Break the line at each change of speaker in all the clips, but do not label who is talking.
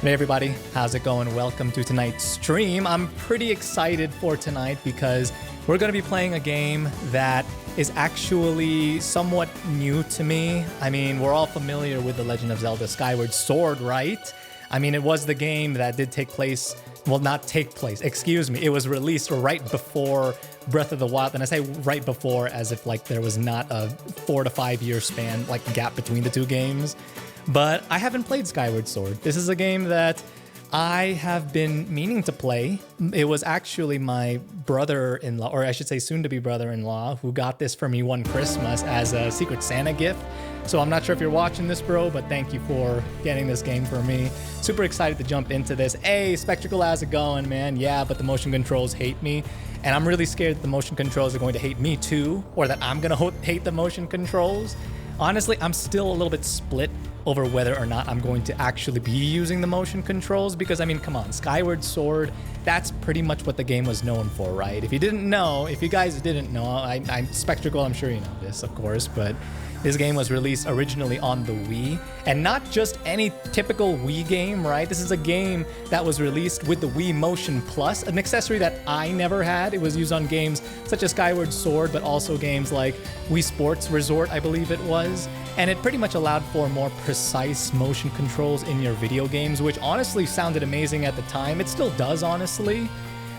Hey everybody, how's it going? Welcome to tonight's stream. I'm pretty excited for tonight because we're going to be playing a game that is actually somewhat new to me. I mean, we're all familiar with the Legend of Zelda Skyward Sword, right? I mean, it was the game that did take place, well, not take place, excuse me. It was released right before Breath of the Wild, and I say right before as if like there was not a 4 to 5 year span, like gap between the two games. But I haven't played Skyward Sword. This is a game that I have been meaning to play. It was actually my brother-in-law, or I should say soon-to-be brother-in-law, who got this for me one Christmas as a Secret Santa gift. So I'm not sure if you're watching this, bro, but thank you for getting this game for me. Super excited to jump into this. Hey, Spectacle, how's it going, man? Yeah, but the motion controls hate me. And I'm really scared that the motion controls are going to hate me too, or that I'm going to hate the motion controls. Honestly, I'm still a little bit split over whether or not I'm going to actually be using the motion controls because, I mean, come on, Skyward Sword, that's pretty much what the game was known for, right? If you didn't know, if you guys didn't know, I'm Spectacle, I'm sure you know this, of course, but this game was released originally on the Wii, and not just any typical Wii game, right? This is a game that was released with the Wii Motion Plus, an accessory that I never had. It was used on games such as Skyward Sword, but also games like Wii Sports Resort, I believe it was. And it pretty much allowed for more precise motion controls in your video games, which honestly sounded amazing at the time. It still does, honestly.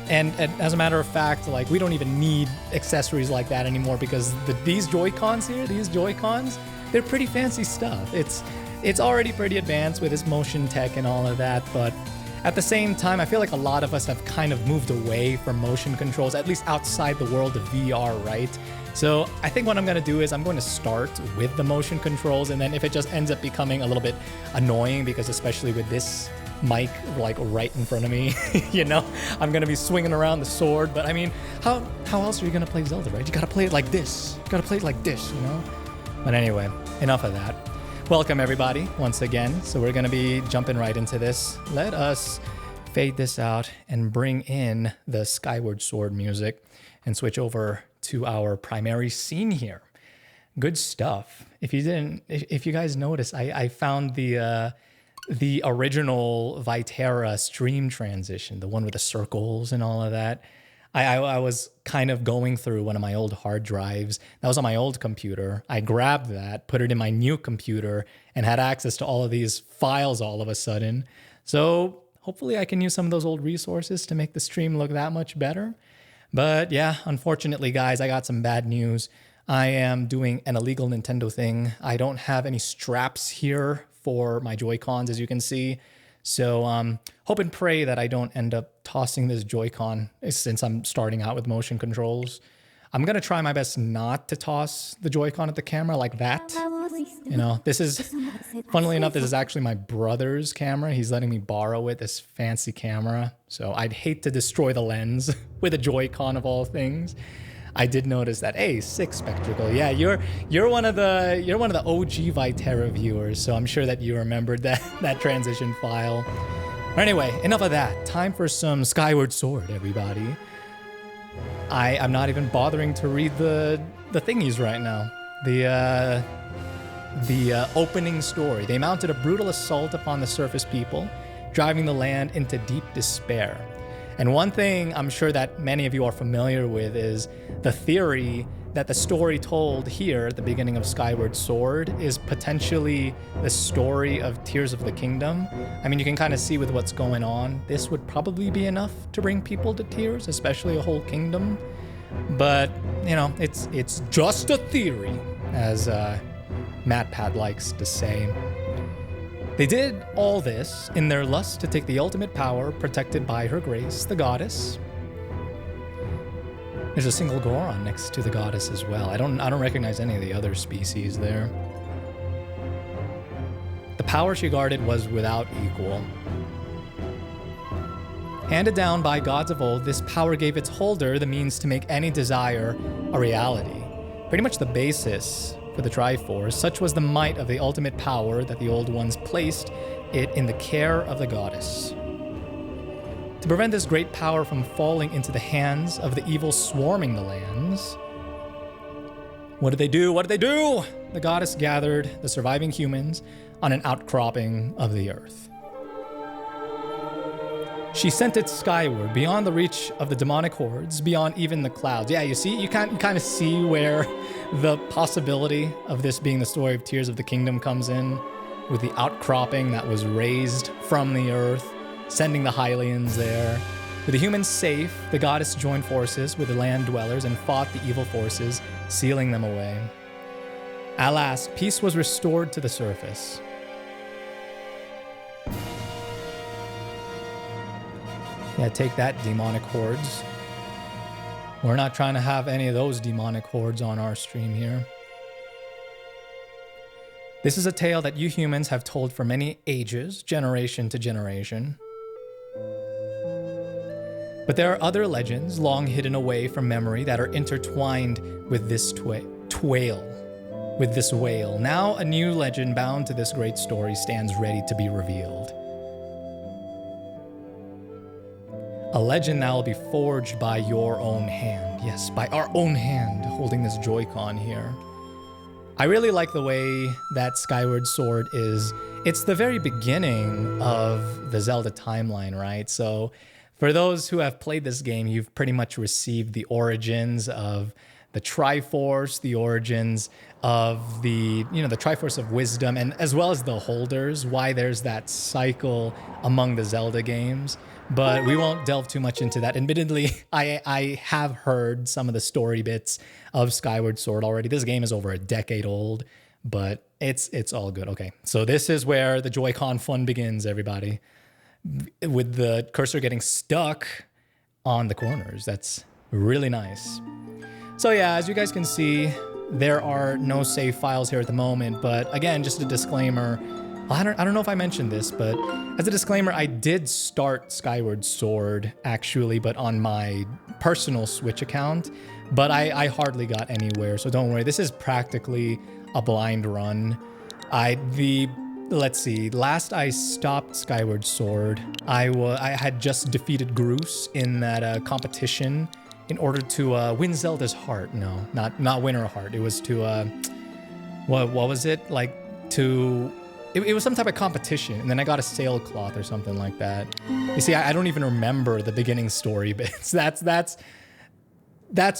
And as a matter of fact, like, we don't even need accessories like that anymore because these Joy-Cons here, they're pretty fancy stuff. It's already pretty advanced with its motion tech and all of that, but at the same time, I feel like a lot of us have kind of moved away from motion controls, at least outside the world of VR, right? So I think what I'm going to do is I'm going to start with the motion controls, and then if it just ends up becoming a little bit annoying, because especially with this mic like right in front of me, you know, I'm gonna be swinging around the sword. But I mean, how else are you gonna play Zelda, right? You gotta play it like this. You gotta play it like this, you know? But anyway, enough of that. Welcome everybody once again. So we're gonna be jumping right into this. Let us fade this out and bring in the Skyward Sword music and switch over to our primary scene here. Good stuff. If you guys notice, I found the original Vytera stream transition, the one with the circles and all of that. I was kind of going through one of my old hard drives. That was on my old computer. I grabbed that, put it in my new computer, and had access to all of these files all of a sudden. So hopefully I can use some of those old resources to make the stream look that much better. But yeah, unfortunately, guys, I got some bad news. I am doing an illegal Nintendo thing. I don't have any straps here for my Joy-Cons, as you can see. So hope and pray that I don't end up tossing this Joy-Con since I'm starting out with motion controls. I'm going to try my best not to toss the Joy-Con at the camera like that. You know, this is, funnily enough, this is actually my brother's camera. He's letting me borrow it, this fancy camera. So I'd hate to destroy the lens with a Joy-Con of all things. I did notice that. Hey, sick Spectacle. Yeah, you're one of the OG Vytera viewers, so I'm sure that you remembered that transition file. But anyway, enough of that. Time for some Skyward Sword, everybody. I'm not even bothering to read the thingies right now. The opening story. They mounted a brutal assault upon the surface people, driving the land into deep despair. And one thing I'm sure that many of you are familiar with is the theory that the story told here at the beginning of Skyward Sword is potentially the story of Tears of the Kingdom. I mean, you can kind of see with what's going on, this would probably be enough to bring people to tears, especially a whole kingdom. But, you know, it's just a theory, as MatPat likes to say. They did all this in their lust to take the ultimate power protected by her grace, the goddess. There's a single Goron next to the goddess as well. I don't recognize any of the other species there. The power she guarded was without equal. Handed down by gods of old, this power gave its holder the means to make any desire a reality. Pretty much the basis for the Triforce, such was the might of the ultimate power that the Old Ones placed it in the care of the goddess. To prevent this great power from falling into the hands of the evil swarming the lands, what did they do? The goddess gathered the surviving humans on an outcropping of the earth. She sent it skyward, beyond the reach of the demonic hordes, beyond even the clouds. Yeah, you see, you kind of see where the possibility of this being the story of Tears of the Kingdom comes in, with the outcropping that was raised from the earth, sending the Hylians there. With the humans safe, the goddess joined forces with the land dwellers and fought the evil forces, sealing them away. Alas, peace was restored to the surface. Yeah, take that, demonic hordes. We're not trying to have any of those demonic hordes on our stream here. This is a tale that you humans have told for many ages, generation to generation. But there are other legends long hidden away from memory that are intertwined with this whale. Now a new legend bound to this great story stands ready to be revealed. A legend that will be forged by your own hand. Yes, by our own hand, holding this Joy-Con here. I really like the way that Skyward Sword is. It's the very beginning of the Zelda timeline, right? So for those who have played this game, you've pretty much received the origins of the Triforce, the origins of the Triforce of Wisdom, and as well as the holders, why there's that cycle among the Zelda games. But we won't delve too much into that. Admittedly, I have heard some of the story bits of Skyward Sword already. This game is over a decade old, but it's all good. Okay, so this is where the Joy-Con fun begins, everybody. With the cursor getting stuck on the corners. That's really nice. So yeah, as you guys can see, there are no save files here at the moment, but again, just a disclaimer. I don't know if I mentioned this, but as a disclaimer, I did start Skyward Sword, actually, but on my personal Switch account, but I hardly got anywhere, so don't worry. This is practically a blind run. Let's see, last I stopped Skyward Sword, I had just defeated Groose in that competition in order to win Zelda's heart. No, not win her heart. It was to, what was it? Like, to... It was some type of competition, and then I got a sailcloth or something like that. You see, I don't even remember the beginning story bits. That's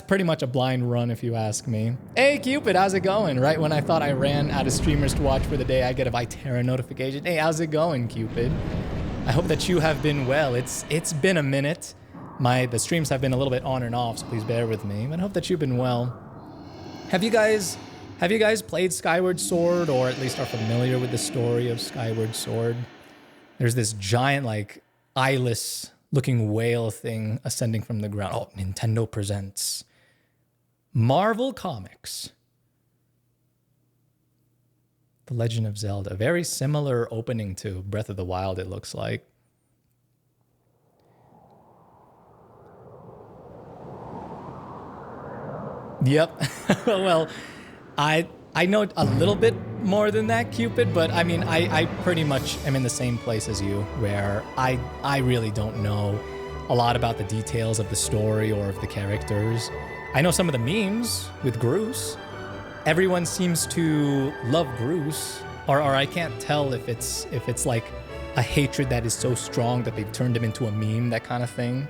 pretty much a blind run, if you ask me. Hey, Cupid, how's it going? Right when I thought I ran out of streamers to watch for the day, I get a Vytera notification. Hey, how's it going, Cupid? I hope that you have been well. It's been a minute. The streams have been a little bit on and off, so please bear with me. But I hope that you've been well. Have you guys played Skyward Sword, or at least are familiar with the story of Skyward Sword? There's this giant, like, eyeless-looking whale thing ascending from the ground. Oh, Nintendo presents Marvel Comics. The Legend of Zelda. Very similar opening to Breath of the Wild, it looks like. Yep. Well... I know a little bit more than that, Cupid, but I mean, I pretty much am in the same place as you, where I really don't know a lot about the details of the story or of the characters. I know some of the memes with Groose. Everyone seems to love Groose, or I can't tell if it's like a hatred that is so strong that they've turned him into a meme, that kind of thing.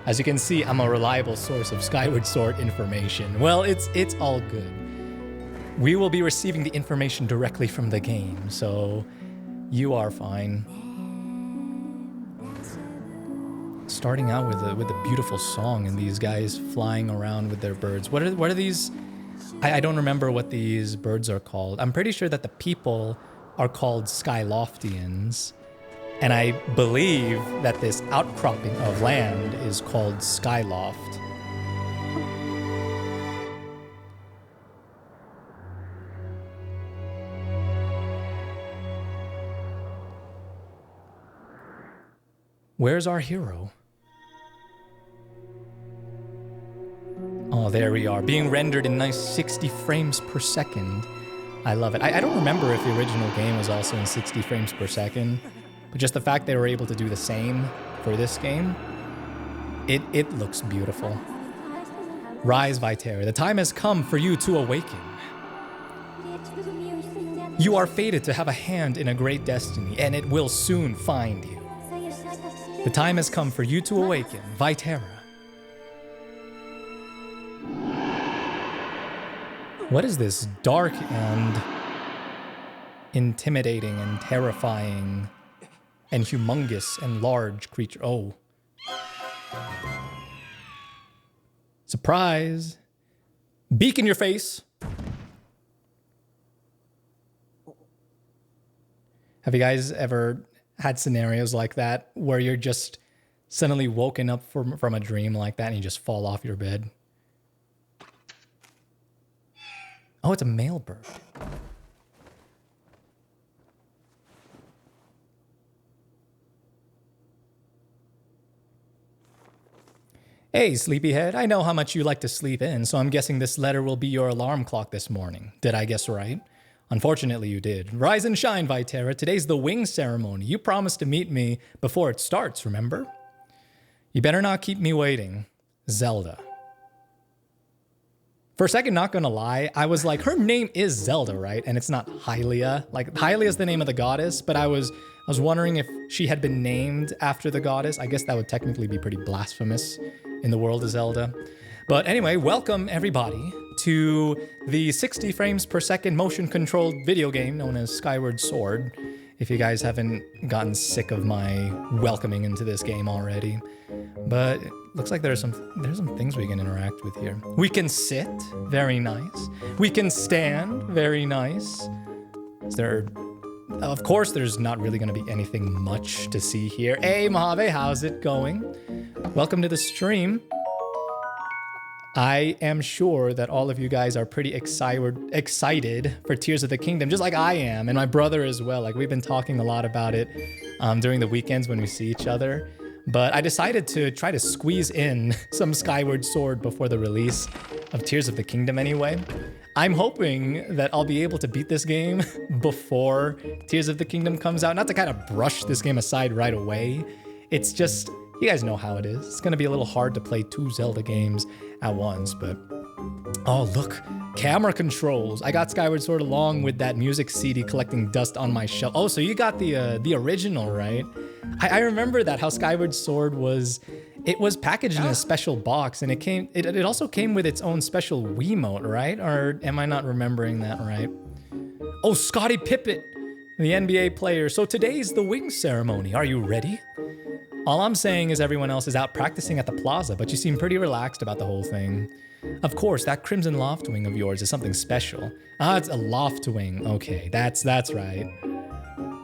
As you can see, I'm a reliable source of Skyward Sword information. Well, it's all good. We will be receiving the information directly from the game, so you are fine. Starting out with a beautiful song and these guys flying around with their birds. What are these? I don't remember what these birds are called. I'm pretty sure that the people are called Skyloftians, and I believe that this outcropping of land is called Skyloft. Where's our hero? Oh, there we are, being rendered in nice 60 frames per second. I love it. I don't remember if the original game was also in 60 frames per second, but just the fact they were able to do the same for this game, it looks beautiful. Rise, Vytera. The time has come for you to awaken. You are fated to have a hand in a great destiny, and it will soon find you. The time has come for you to awaken, Vytera. What is this dark and intimidating and terrifying and humongous and large creature? Oh. Surprise. Beak in your face. Have you guys ever had scenarios like that where you're just suddenly woken up from a dream like that and you just fall off your bed? Oh, it's a male bird. Hey, sleepyhead, I know how much you like to sleep in, so I'm guessing this letter will be your alarm clock this morning. Did I guess right? Unfortunately, you did. Rise and shine, Vytera. Today's the wing ceremony. You promised to meet me before it starts, remember? You better not keep me waiting. Zelda. For a second, not gonna lie, I was like, her name is Zelda, right? And it's not Hylia. Like, Hylia is the name of the goddess, but I was wondering if she had been named after the goddess. I guess that would technically be pretty blasphemous in the world of Zelda. But anyway, welcome everybody to the 60 frames per second motion-controlled video game known as Skyward Sword. If you guys haven't gotten sick of my welcoming into this game already. But it looks like there's some things we can interact with here. We can sit, very nice. We can stand, very nice. Of course, there's not really going to be anything much to see here. Hey, Mojave, how's it going? Welcome to the stream. I am sure that all of you guys are pretty excited for Tears of the Kingdom, just like I am, and my brother as well. Like, we've been talking a lot about it during the weekends when we see each other. But I decided to try to squeeze in some Skyward Sword before the release of Tears of the Kingdom anyway. I'm hoping that I'll be able to beat this game before Tears of the Kingdom comes out. Not to kind of brush this game aside right away. It's just, you guys know how it is. It's going to be a little hard to play 2 Zelda games at once, but... Oh, look. Camera controls. I got Skyward Sword along with that music CD collecting dust on my shelf. Oh, so you got the original, right? I remember that, how Skyward Sword was... It was packaged in a special box, and it also came with its own special Wiimote, right? Or am I not remembering that right? Oh, Scottie Pippen, the NBA player. So today's the wing ceremony. Are you ready? All I'm saying is everyone else is out practicing at the plaza, but you seem pretty relaxed about the whole thing. Of course, that crimson loft wing of yours is something special. Ah, it's a loft wing. Okay, that's right.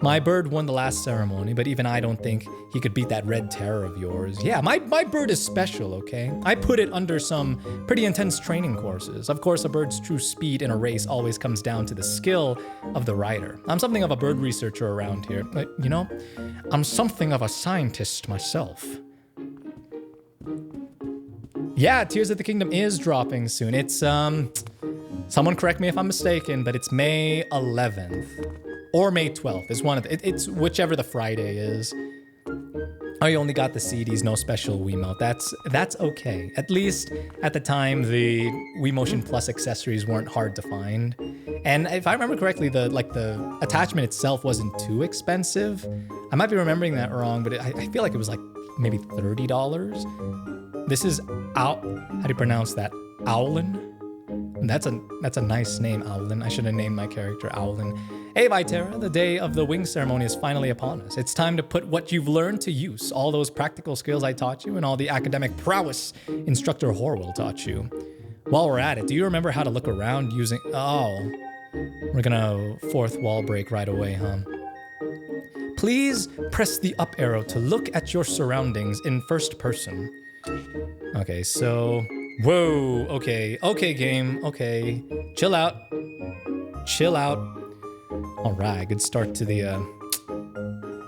My bird won the last ceremony, but even I don't think he could beat that red terror of yours. Yeah, my bird is special, okay? I put it under some pretty intense training courses. Of course, a bird's true speed in a race always comes down to the skill of the rider. I'm something of a bird researcher around here. But, you know, I'm something of a scientist myself. Yeah, Tears of the Kingdom is dropping soon. It's, someone correct me if I'm mistaken, but it's May 11th. Or May 12th. It's one of it's whichever the Friday is. Oh, you only got the CDs, no special Wiimote. That's okay. At least at the time, the Wii Motion Plus accessories weren't hard to find. And if I remember correctly, the attachment itself wasn't too expensive. I might be remembering that wrong, but I feel like it was like maybe $30. This is how do you pronounce that? Owlin? That's a nice name, Owlin. I should have named my character Owlin. Hey Vytera, the day of the wing ceremony is finally upon us. It's time to put what you've learned to use, all those practical skills I taught you and all the academic prowess Instructor Horwell taught you. While we're at it, do you remember how to look around using... Oh, we're gonna fourth wall break right away, huh? Please press the up arrow to look at your surroundings in first person. Okay, so... Whoa, okay, game, okay. Chill out. Chill out. All right, good start to the,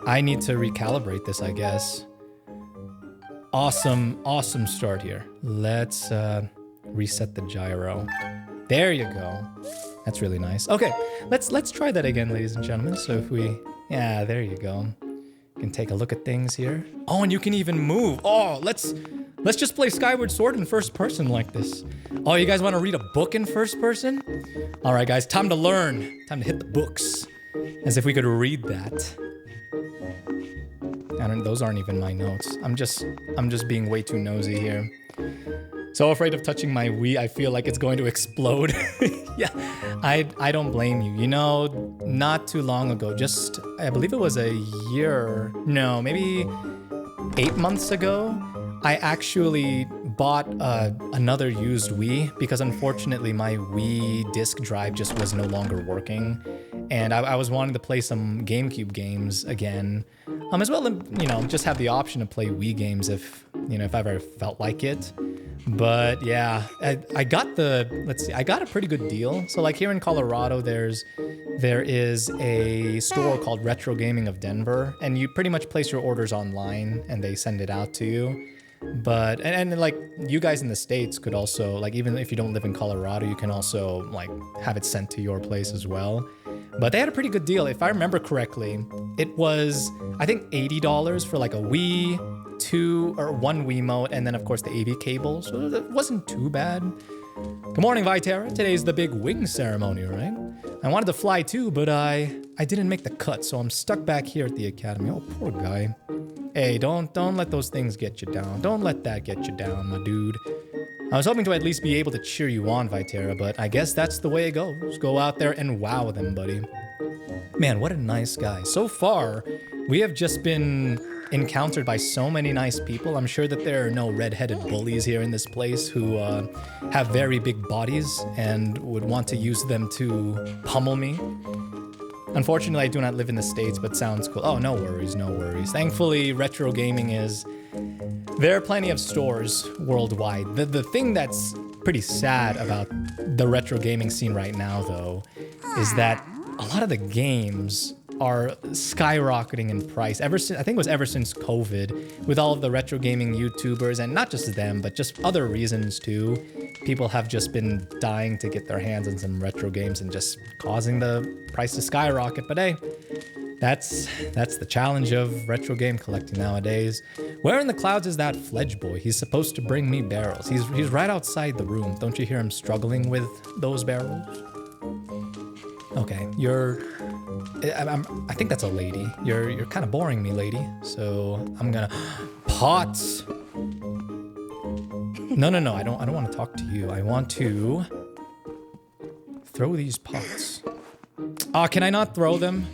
I need to recalibrate this, I guess. Awesome start here. Let's, reset the gyro. There you go. That's really nice. Okay, let's try that again, ladies and gentlemen. So if we, yeah, there you go. You can take a look at things here. Oh, and you can even move. Oh, let's just play Skyward Sword in first person like this. Oh, you guys want to read a book in first person? All right, guys, time to learn. Time to hit the books. As if we could read that. Those aren't even my notes. I'm just being way too nosy here. So afraid of touching my Wii, I feel like it's going to explode. Yeah, I don't blame you. You know, not too long ago, just, I believe it was a year, no, maybe 8 months ago, I actually bought another used Wii because unfortunately my Wii disc drive just was no longer working. And I was wanting to play some GameCube games again, as well as, you know, just have the option to play Wii games if, you know, if I ever felt like it. But yeah, I got I got a pretty good deal. So like here in Colorado, there is a store called Retro Gaming of Denver, and you pretty much place your orders online and they send it out to you. But, and like you guys in the States could also, like even if you don't live in Colorado, you can also like have it sent to your place as well. But they had a pretty good deal. If I remember correctly, it was, I think $80 for like a Wii, one Wiimote, and then of course the AV cable, so it wasn't too bad. Good morning, Vytera. Today's the big wing ceremony, right? I wanted to fly too, but I didn't make the cut, so I'm stuck back here at the academy. Oh, poor guy. Hey, don't let those things get you down. Don't let that get you down, my dude. I was hoping to at least be able to cheer you on, Vytera, but I guess that's the way it goes. Go out there and wow them, buddy. Man, what a nice guy. So far, we have just been encountered by so many nice people. I'm sure that there are no red-headed bullies here in this place who have very big bodies and would want to use them to pummel me. Unfortunately, I do not live in the States, but sounds cool. Oh, no worries, no worries. Thankfully, retro gaming is... There are plenty of stores worldwide. The thing that's pretty sad about the retro gaming scene right now, though, is that a lot of the games are skyrocketing in price. I think it was ever since COVID, with all of the retro gaming YouTubers, and not just them, but just other reasons too. People have just been dying to get their hands on some retro games and just causing the price to skyrocket. But hey, that's the challenge of retro game collecting nowadays. Where in the clouds is that Fledge boy? He's supposed to bring me barrels. He's right outside the room. Don't you hear him struggling with those barrels? Okay, I think that's a lady. You're kind of boring me, lady. So I'm gonna pots. No, I don't want to talk to you. I want to throw these pots. Oh, can I not throw them?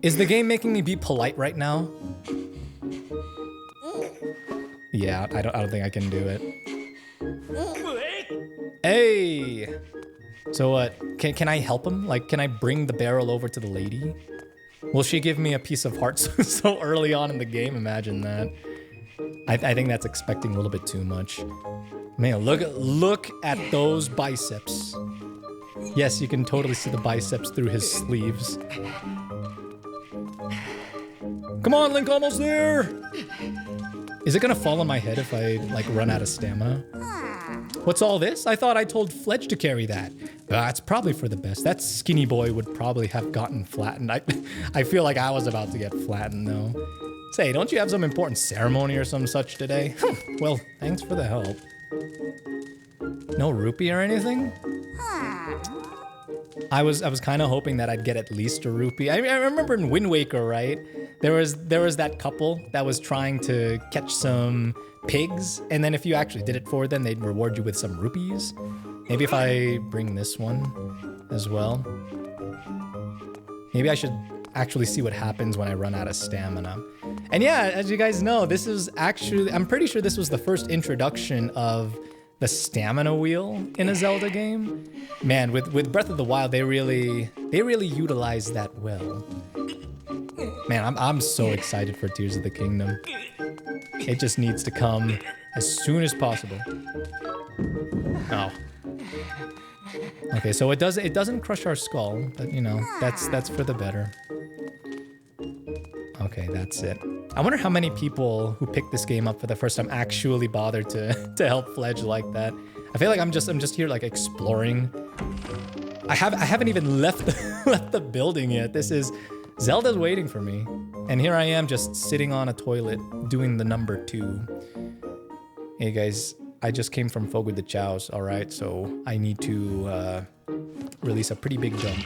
Is the game making me be polite right now? Yeah, I don't think I can do it. Hey! So what, can I help him? Like, can I bring the barrel over to the lady? Will she give me a piece of heart so early on in the game? Imagine that. I think that's expecting a little bit too much. Man, look at those biceps. Yes, you can totally see the biceps through his sleeves. Come on, Link, almost there! Is it gonna fall on my head if I, like, run out of stamina? What's all this? I thought I told Fledge to carry that. It's probably for the best. That skinny boy would probably have gotten flattened. I feel like I was about to get flattened, though. Say, don't you have some important ceremony or some such today? Well, thanks for the help. No rupee or anything? I was kind of hoping that I'd get at least a rupee. I remember in Wind Waker, right? There was that couple that was trying to catch some pigs, and then if you actually did it for them, they'd reward you with some rupees. Maybe if I bring this one as well. Maybe I should actually see what happens when I run out of stamina. And yeah, as you guys know, this is actually, I'm pretty sure this was the first introduction of the stamina wheel in a Zelda game. Man, with Breath of the Wild, they really utilized that well. Man, I'm so excited for Tears of the Kingdom. It just needs to come as soon as possible. Oh. Okay, so it doesn't crush our skull, but you know, that's for the better. Okay, that's it. I wonder how many people who picked this game up for the first time actually bothered to help Fledge like that. I feel like I'm just here like exploring. I haven't even left the building yet. This is Zelda's waiting for me, and here I am just sitting on a toilet doing the number 2. Hey guys, I just came from Fogo de Chao's, all right? So I need to release a pretty big jump.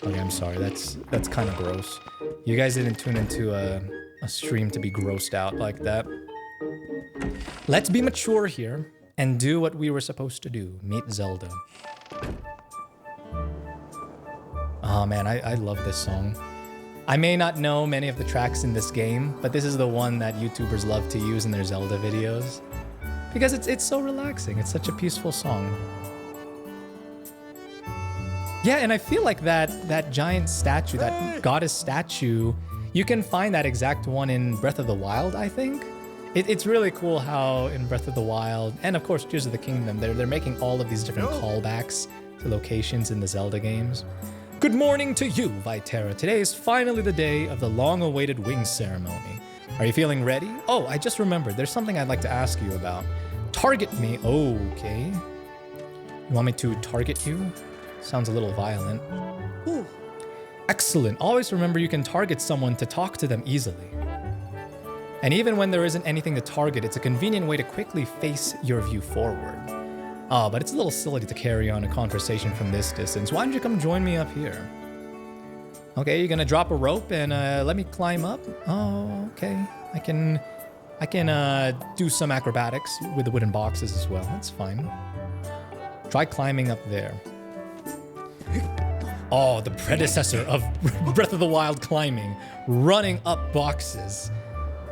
Okay, I'm sorry. That's kind of gross. You guys didn't tune into a a stream to be grossed out like that. Let's be mature here and do what we were supposed to do. Meet Zelda. Oh man, I love this song. I may not know many of the tracks in this game, but this is the one that YouTubers love to use in their Zelda videos. Because it's so relaxing. It's such a peaceful song. Yeah, and I feel like that giant statue, that goddess statue, you can find that exact one in Breath of the Wild, I think. It's really cool how in Breath of the Wild, and of course Tears of the Kingdom, they're making all of these different callbacks to locations in the Zelda games. Good morning to you, Vytera. Today is finally the day of the long-awaited wings ceremony. Are you feeling ready? Oh, I just remembered. There's something I'd like to ask you about. Target me. Okay. You want me to target you? Sounds a little violent. Ooh. Excellent. Always remember you can target someone to talk to them easily. And even when there isn't anything to target, it's a convenient way to quickly face your view forward. Ah, but it's a little silly to carry on a conversation from this distance. Why don't you come join me up here? Okay, you're gonna drop a rope and let me climb up? Oh, okay. I can do some acrobatics with the wooden boxes as well. That's fine. Try climbing up there. Oh, the predecessor of Breath of the Wild climbing. Running up boxes.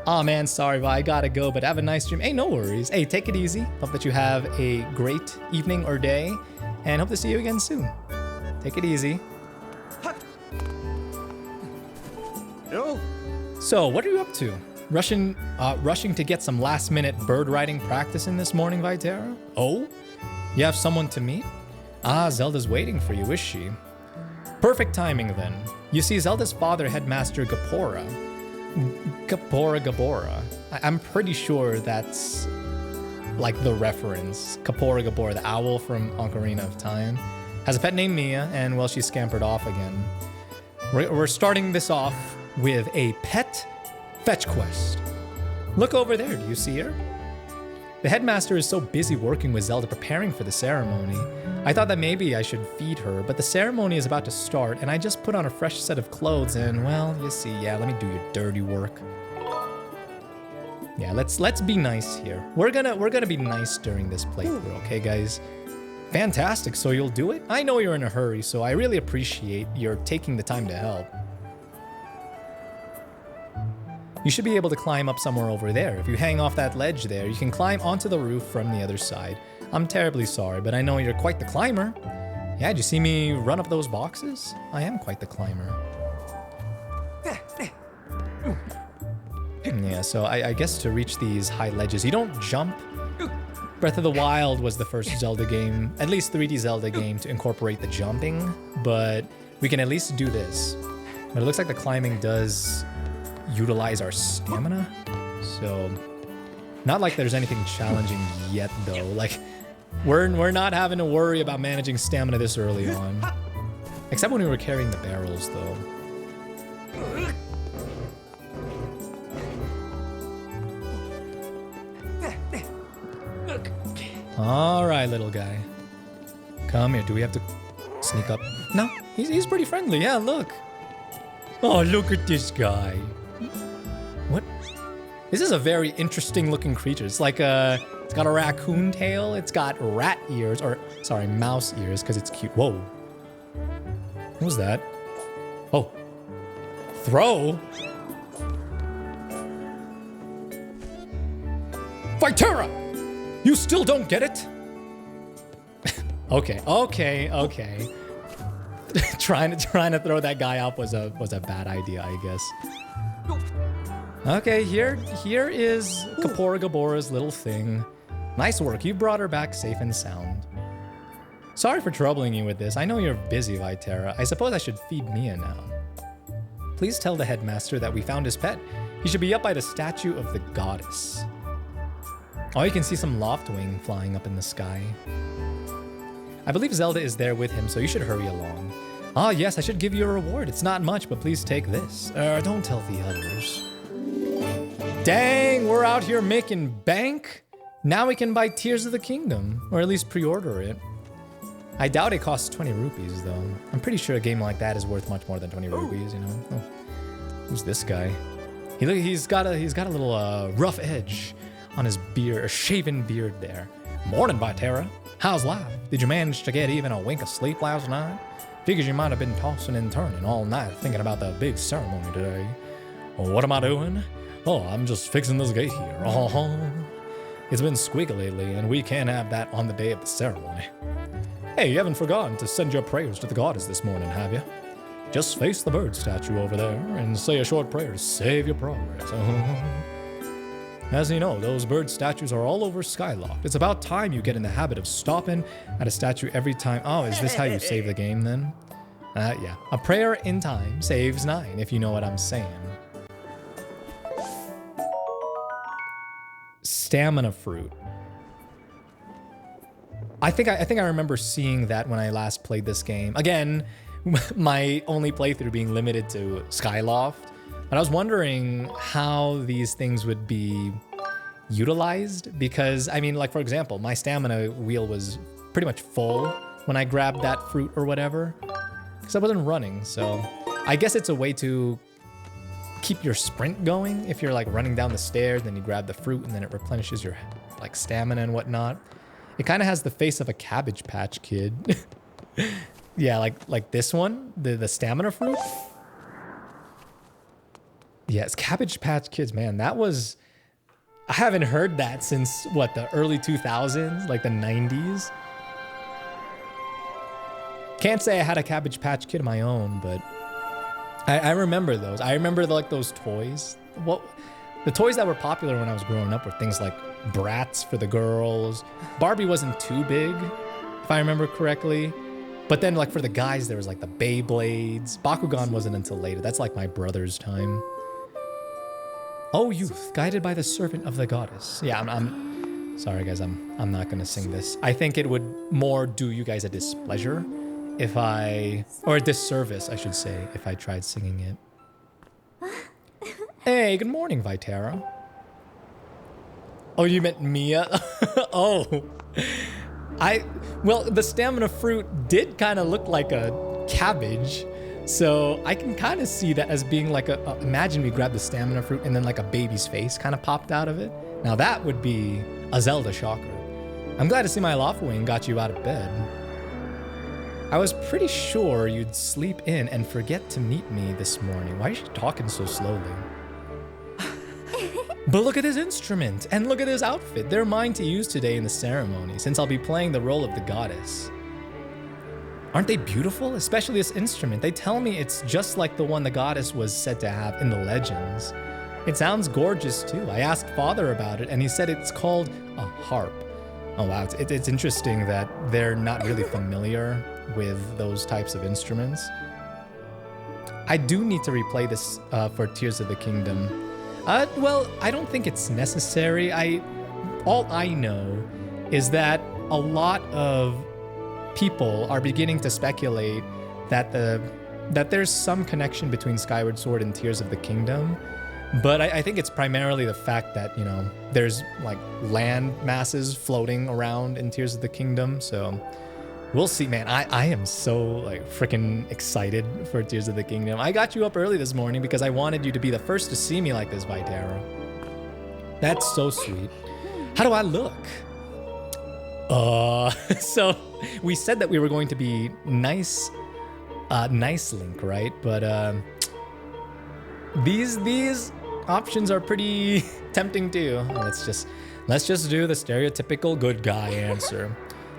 Aw, man, sorry, but I gotta go, but have a nice stream. Hey, no worries. Hey, take it easy. Hope that you have a great evening or day, and hope to see you again soon. Take it easy. So, what are you up to? Rushing to get some last-minute bird riding practice in this morning, Vytera? Oh? You have someone to meet? Ah, Zelda's waiting for you, is she? Perfect timing, then. You see, Zelda's father, Headmaster Gapora. Gabora. I'm pretty sure that's like the reference. Gabora, the owl from Ocarina of Time, has a pet named Mia, and well, she scampered off again. We're starting this off with a pet fetch quest. Look over there, do you see her? The headmaster is so busy working with Zelda preparing for the ceremony. I thought that maybe I should feed her, but the ceremony is about to start, and I just put on a fresh set of clothes, and well, you see, yeah, let me do your dirty work. Yeah, let's be nice here. We're gonna be nice during this playthrough, okay, guys? Fantastic, so you'll do it? I know you're in a hurry, so I really appreciate your taking the time to help. You should be able to climb up somewhere over there. If you hang off that ledge there, you can climb onto the roof from the other side. I'm terribly sorry, but I know you're quite the climber. Yeah, did you see me run up those boxes? I am quite the climber. Yeah, so I guess to reach these high ledges, you don't jump. Breath of the Wild was the first Zelda game, at least 3D Zelda game, to incorporate the jumping, but we can at least do this. But it looks like the climbing does utilize our stamina, so not like there's anything challenging yet though. Like we're not having to worry about managing stamina this early on, except when we were carrying the barrels though. All right, little guy, come here. Do we have to sneak up? No, he's pretty friendly. Yeah, look. Oh, look at this guy. What? This is a very interesting looking creature. It's like it's got a raccoon tail. It's got rat ears, or sorry, mouse ears, because it's cute. Whoa. What was that? Oh. Throw? Vytera! You still don't get it? Okay. trying to throw that guy up was a bad idea, I guess. Okay, here is Gabora's little thing. Nice work, you brought her back safe and sound. Sorry for troubling you with this. I know you're busy, Vytera. I suppose I should feed Mia now. Please tell the headmaster that we found his pet. He should be up by the statue of the goddess. Oh, you can see some Loftwing flying up in the sky. I believe Zelda is there with him, so you should hurry along. Ah, yes, I should give you a reward. It's not much, but please take this. Don't tell the others. Dang, we're out here making bank. Now we can buy Tears of the Kingdom, or at least pre-order it. I doubt it costs 20 rupees, though. I'm pretty sure a game like that is worth much more than 20 rupees, you know? Oh, who's this guy? He's got a little rough edge on his beard, a shaven beard there. Morning, Vytera. How's life? Did you manage to get even a wink of sleep last night? Figures you might have been tossing and turning all night thinking about the big ceremony today. What am I doing? Oh, I'm just fixing this gate here. Oh, it's been squeaky lately, and we can't have that on the day of the ceremony. Hey, you haven't forgotten to send your prayers to the goddess this morning, have you? Just face the bird statue over there and say a short prayer to save your progress. As you know, those bird statues are all over Skyloft. It's about time you get in the habit of stopping at a statue every time. Oh, is this how you save the game then? Yeah. A prayer in time saves 9, if you know what I'm saying. Stamina fruit. I think I remember seeing that when I last played this game. Again, my only playthrough being limited to Skyloft. But I was wondering how these things would be utilized because, I mean, like, for example, my stamina wheel was pretty much full when I grabbed that fruit or whatever because I wasn't running. So I guess it's a way to keep your sprint going. If you're like running down the stairs, then you grab the fruit and then it replenishes your like stamina and whatnot. It kind of has the face of a Cabbage Patch Kid. Yeah, like this one, the stamina fruit. Yes, Cabbage Patch Kids, man, that was... I haven't heard that since, what, the early 2000s? Like the 90s? Can't say I had a Cabbage Patch Kid of my own, but... I remember those. I remember like those toys. The toys that were popular when I was growing up were things like Bratz for the girls. Barbie wasn't too big, if I remember correctly. But then like for the guys, there was like the Beyblades. Bakugan wasn't until later. That's like my brother's time. Oh, youth, guided by the servant of the goddess. Yeah, I'm sorry, guys. I'm not gonna sing this. I think it would more do you guys a displeasure if or a disservice, I should say, if I tried singing it. Hey, good morning, Vytera. Oh, you meant Mia? Oh, well, the stamina fruit did kind of look like a cabbage. So I can kind of see that as being like imagine we grabbed the stamina fruit and then like a baby's face kind of popped out of it. Now that would be a Zelda shocker. I'm glad to see my Lawfwing got you out of bed. I was pretty sure you'd sleep in and forget to meet me this morning. Why are you talking so slowly? But look at this instrument and look at this outfit. They're mine to use today in the ceremony since I'll be playing the role of the goddess. Aren't they beautiful? Especially this instrument. They tell me it's just like the one the goddess was said to have in the legends. It sounds gorgeous too. I asked Father about it and he said it's called a harp. Oh wow, it's interesting that they're not really familiar with those types of instruments. I do need to replay this for Tears of the Kingdom. Well, I don't think it's necessary. All I know is that a lot of people are beginning to speculate that there's some connection between Skyward Sword and Tears of the Kingdom. But I think it's primarily the fact that, you know, there's like land masses floating around in Tears of the Kingdom. So we'll see, man. I am so like freaking excited for Tears of the Kingdom. I got you up early this morning because I wanted you to be the first to see me like this, Vytera. That's so sweet. How do I look? So we said that we were going to be nice Link, right? But these options are pretty tempting too. Let's just do the stereotypical good guy answer.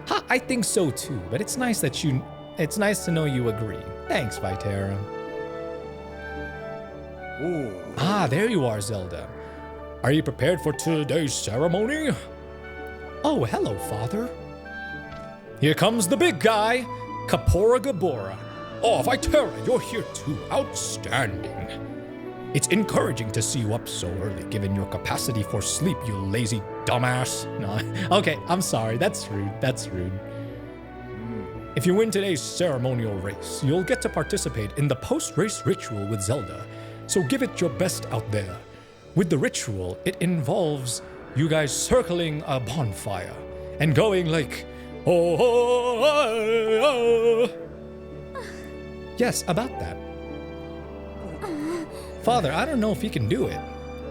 Ha, I think so too, but it's nice to know you agree. Thanks, Vytera. Ooh. Ah, there you are, Zelda. Are you prepared for today's ceremony? Oh, hello, Father. Here comes the big guy, Kapora Gabora. Oh, Vytera, you're here too. Outstanding. It's encouraging to see you up so early, given your capacity for sleep, you lazy dumbass. No, okay, I'm sorry. That's rude. If you win today's ceremonial race, you'll get to participate in the post-race ritual with Zelda. So give it your best out there. With the ritual, it involves you guys circling a bonfire and going like, oh, oh, oh. Yes, about that. Father, I don't know if he can do it.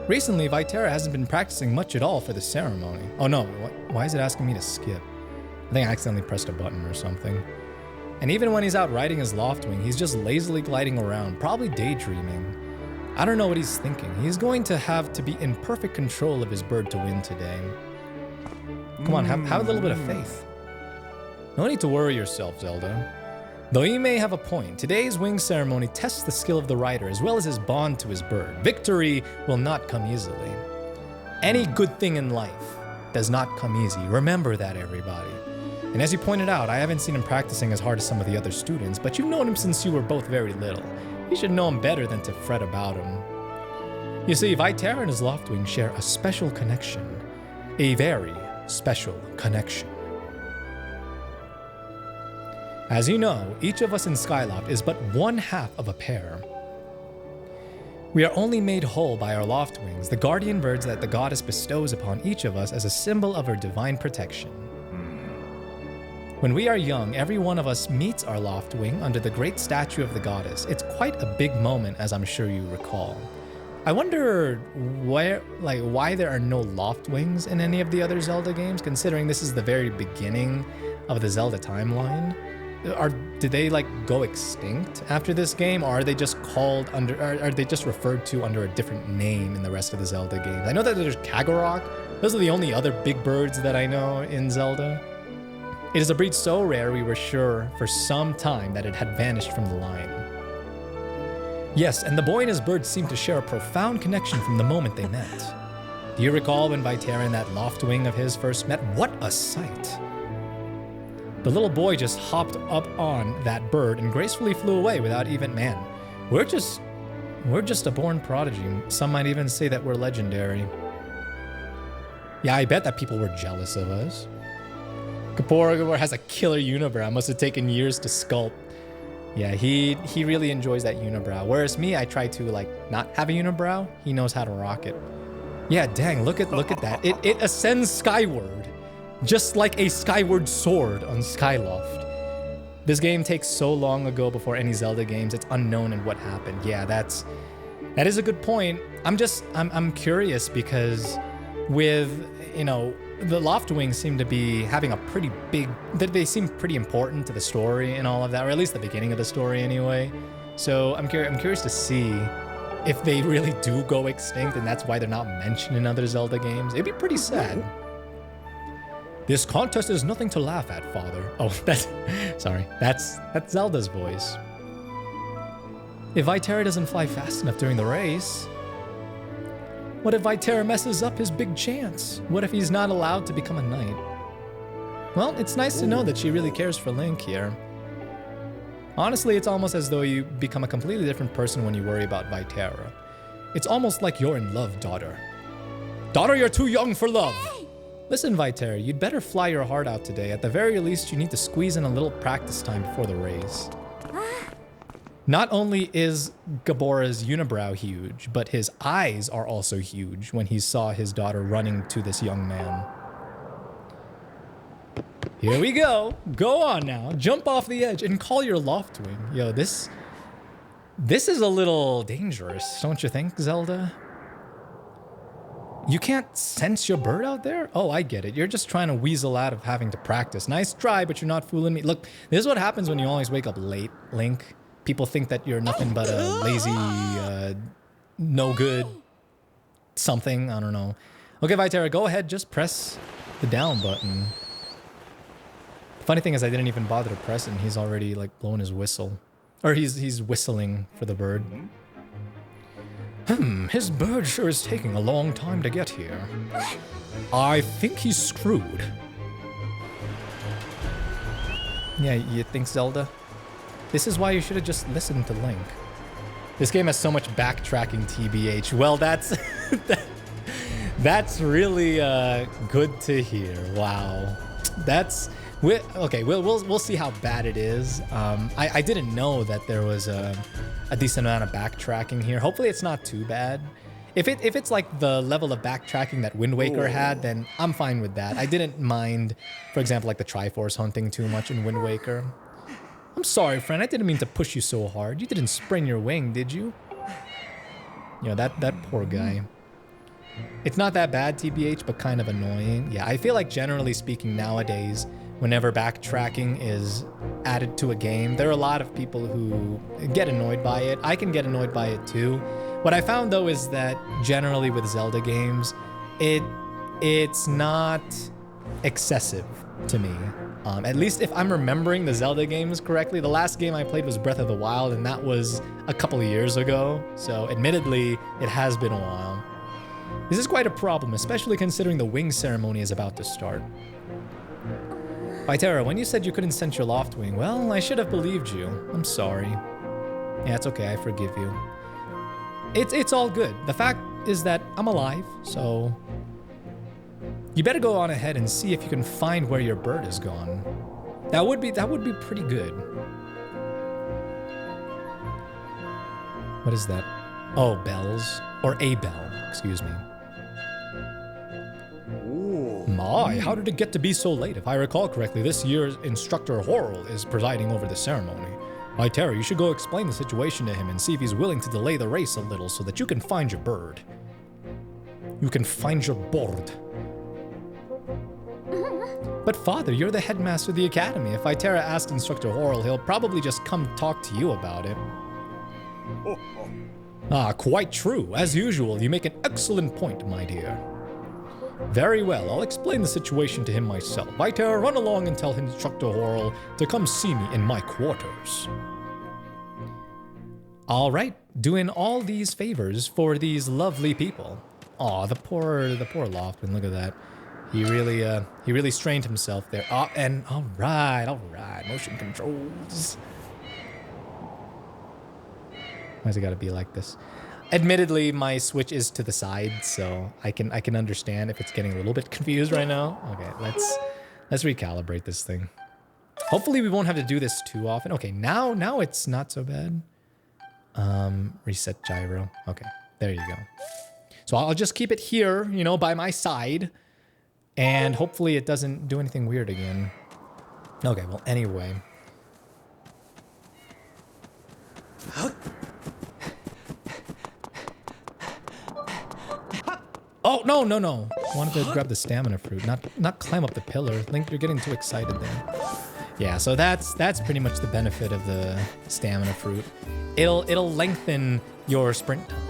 Recently, Vytera hasn't been practicing much at all for the ceremony. Oh no, why is it asking me to skip? I think I accidentally pressed a button or something. And even when he's out riding his Loftwing, he's just lazily gliding around, probably daydreaming. I don't know what he's thinking. He's going to have to be in perfect control of his bird to win today. Come on, have a little bit of faith. No need to worry yourself, Zelda. Though you may have a point, today's wing ceremony tests the skill of the rider as well as his bond to his bird. Victory will not come easily. Any good thing in life does not come easy. Remember that, everybody. And as you pointed out, I haven't seen him practicing as hard as some of the other students, but you've known him since you were both very little. You should know him better than to fret about him. You see, Vytera and his Loftwing share a special connection. A very special connection. As you know, each of us in Skyloft is but one half of a pair. We are only made whole by our Loftwings, the guardian birds that the goddess bestows upon each of us as a symbol of her divine protection. When we are young, every one of us meets our Loftwing under the great statue of the goddess. It's quite a big moment, as I'm sure you recall. I wonder why there are no Loftwings in any of the other Zelda games, considering this is the very beginning of the Zelda timeline. Did they go extinct after this game, or are they just called under? Are they just referred to under a different name in the rest of the Zelda games? I know that there's Kagorok. Those are the only other big birds that I know in Zelda. It is a breed so rare we were sure for some time that it had vanished from the line. Yes, and the boy and his bird seemed to share a profound connection from the moment they met. Do you recall when Vytera and that Loftwing of his first met? What a sight! The little boy just hopped up on that bird and gracefully flew away without even, man, we're just a born prodigy. Some might even say that we're legendary. Yeah, I bet that people were jealous of us. Gabor has a killer unibrow. Must have taken years to sculpt. Yeah, he really enjoys that unibrow. Whereas me, I try to not have a unibrow. He knows how to rock it. Yeah, dang, look at that. It ascends skyward. Just like a Skyward Sword on Skyloft. This game takes so long ago before any Zelda games, it's unknown in what happened. Yeah, that is a good point. I'm curious because with, the Loftwings seem to be having a pretty big, they seem pretty important to the story and all of that, or at least the beginning of the story anyway. So I'm curious to see if they really do go extinct and that's why they're not mentioned in other Zelda games. It'd be pretty sad. This contest is nothing to laugh at, Father. Oh, that's Zelda's voice. If Vytera doesn't fly fast enough during the race, what if Vytera messes up his big chance? What if he's not allowed to become a knight? Well, it's nice to know that she really cares for Link here. Honestly, it's almost as though you become a completely different person when you worry about Vytera. It's almost like you're in love, daughter. Daughter, you're too young for love! Listen, Vytera, you'd better fly your heart out today. At the very least, you need to squeeze in a little practice time before the race. Not only is Gabora's unibrow huge, but his eyes are also huge when he saw his daughter running to this young man. Here we go. Go on now. Jump off the edge and call your Loftwing. Yo, this is a little dangerous, don't you think, Zelda? You can't sense your bird out there? Oh, I get it. You're just trying to weasel out of having to practice. Nice try, but you're not fooling me. Look, this is what happens when you always wake up late, Link. People think that you're nothing but a lazy, no good something. I don't know. Okay, Vytera, go ahead. Just press the down button. The funny thing is I didn't even bother to press it and he's already blowing his whistle. Or he's whistling for the bird. His bird sure is taking a long time to get here. I think he's screwed. Yeah, you think, Zelda? This is why you should have just listened to Link. This game has so much backtracking, TBH. Well, that's that's really good to hear. Wow, okay. We'll see how bad it is. I didn't know that there was a decent amount of backtracking here. Hopefully, it's not too bad. If it's like the level of backtracking that Wind Waker had, then I'm fine with that. I didn't mind, for example, the Triforce hunting too much in Wind Waker. I'm sorry, friend. I didn't mean to push you so hard. You didn't sprain your wing, did you? You know, that poor guy. It's not that bad, TBH, but kind of annoying. Yeah, I feel like generally speaking nowadays, whenever backtracking is added to a game, there are a lot of people who get annoyed by it. I can get annoyed by it too. What I found though is that generally with Zelda games, it's not excessive to me. At least if I'm remembering the Zelda games correctly. The last game I played was Breath of the Wild, and that was a couple of years ago. So admittedly, it has been a while. This is quite a problem, especially considering the wing ceremony is about to start. Vytera, when you said you couldn't sense your loft wing, well, I should have believed you. I'm sorry. Yeah, it's okay, I forgive you. It's all good. The fact is that I'm alive, so you better go on ahead and see if you can find where your bird is gone. That would be pretty good. What is that? Oh, bells. Or a bell, excuse me. My, how did it get to be so late? If I recall correctly, this year's instructor Horrell is presiding over the ceremony. Vytera, you should go explain the situation to him and see if he's willing to delay the race a little so that you can find your bird. You can find your bird. But father, you're the headmaster of the academy. If Vytera asks Instructor Horrell, he'll probably just come talk to you about it. Ah, quite true. As usual, you make an excellent point, my dear. Very well, I'll explain the situation to him myself. Vytera, run along and tell Instructor Horrell to come see me in my quarters. All right, doing all these favors for these lovely people. Aw, the poor Lofton, look at that. He really strained himself there. Oh, and all right, motion controls. Why's it gotta be like this? Admittedly, my Switch is to the side, so I can understand if it's getting a little bit confused right now. Okay, let's recalibrate this thing. Hopefully we won't have to do this too often. Okay, now it's not so bad. Reset gyro. Okay, there you go. So I'll just keep it here, you know, by my side. And hopefully it doesn't do anything weird again. Okay, well, anyway. Oh, no. I wanted to grab the stamina fruit, not climb up the pillar. Link, you're getting too excited there. Yeah, so that's pretty much the benefit of the stamina fruit. It'll lengthen your sprint time.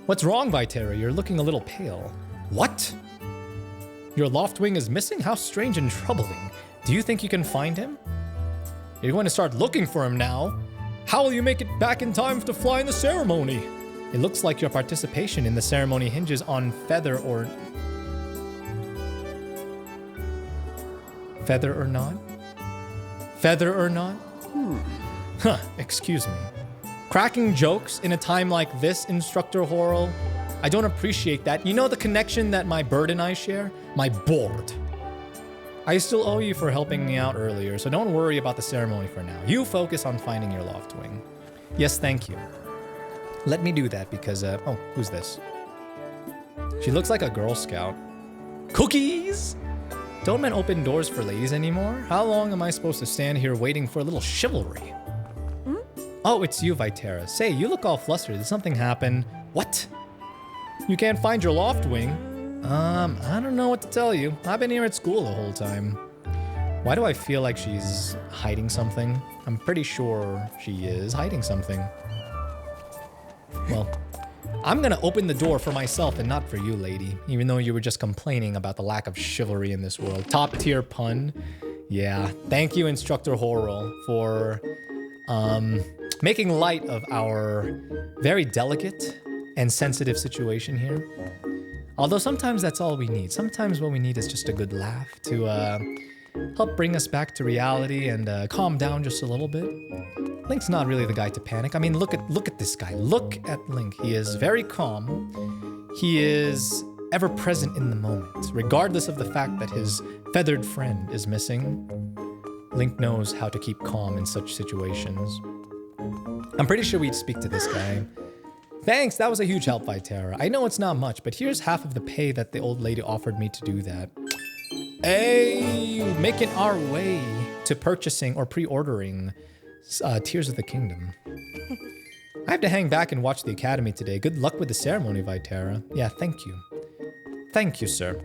What's wrong, Vytera? You're looking a little pale. What? Your loft wing is missing? How strange and troubling. Do you think you can find him? You're going to start looking for him now. How will you make it back in time to fly in the ceremony? It looks like your participation in the ceremony hinges on feather or not? Feather or not? Huh, excuse me. Cracking jokes in a time like this, Instructor Horrell? I don't appreciate that. You know the connection that my bird and I share? My board. I still owe you for helping me out earlier, so don't worry about the ceremony for now. You focus on finding your loft wing. Yes, thank you. Let me do that because, oh, who's this? She looks like a Girl Scout. Cookies! Don't men open doors for ladies anymore? How long am I supposed to stand here waiting for a little chivalry? Oh, it's you, Vytera. Say, you look all flustered. Did something happen? What? You can't find your loft wing? I don't know what to tell you. I've been here at school the whole time. Why do I feel like she's hiding something? I'm pretty sure she is hiding something. Well, I'm gonna open the door for myself and not for you, lady. Even though you were just complaining about the lack of chivalry in this world. Top tier pun. Yeah, thank you, Instructor Horrell, for making light of our very delicate and sensitive situation here. Although sometimes that's all we need. Sometimes what we need is just a good laugh to help bring us back to reality and calm down just a little bit. Link's not really the guy to panic. I mean, look at this guy. Look at Link. He is very calm. He is ever present in the moment, regardless of the fact that his feathered friend is missing. Link knows how to keep calm in such situations. I'm pretty sure we'd speak to this guy. Thanks, that was a huge help, Vytera. I know it's not much, but here's half of the pay that the old lady offered me to do that. Hey, making our way to purchasing or pre-ordering Tears of the Kingdom. I have to hang back and watch the academy today. Good luck with the ceremony, Vytera. Yeah, thank you. Thank you, sir.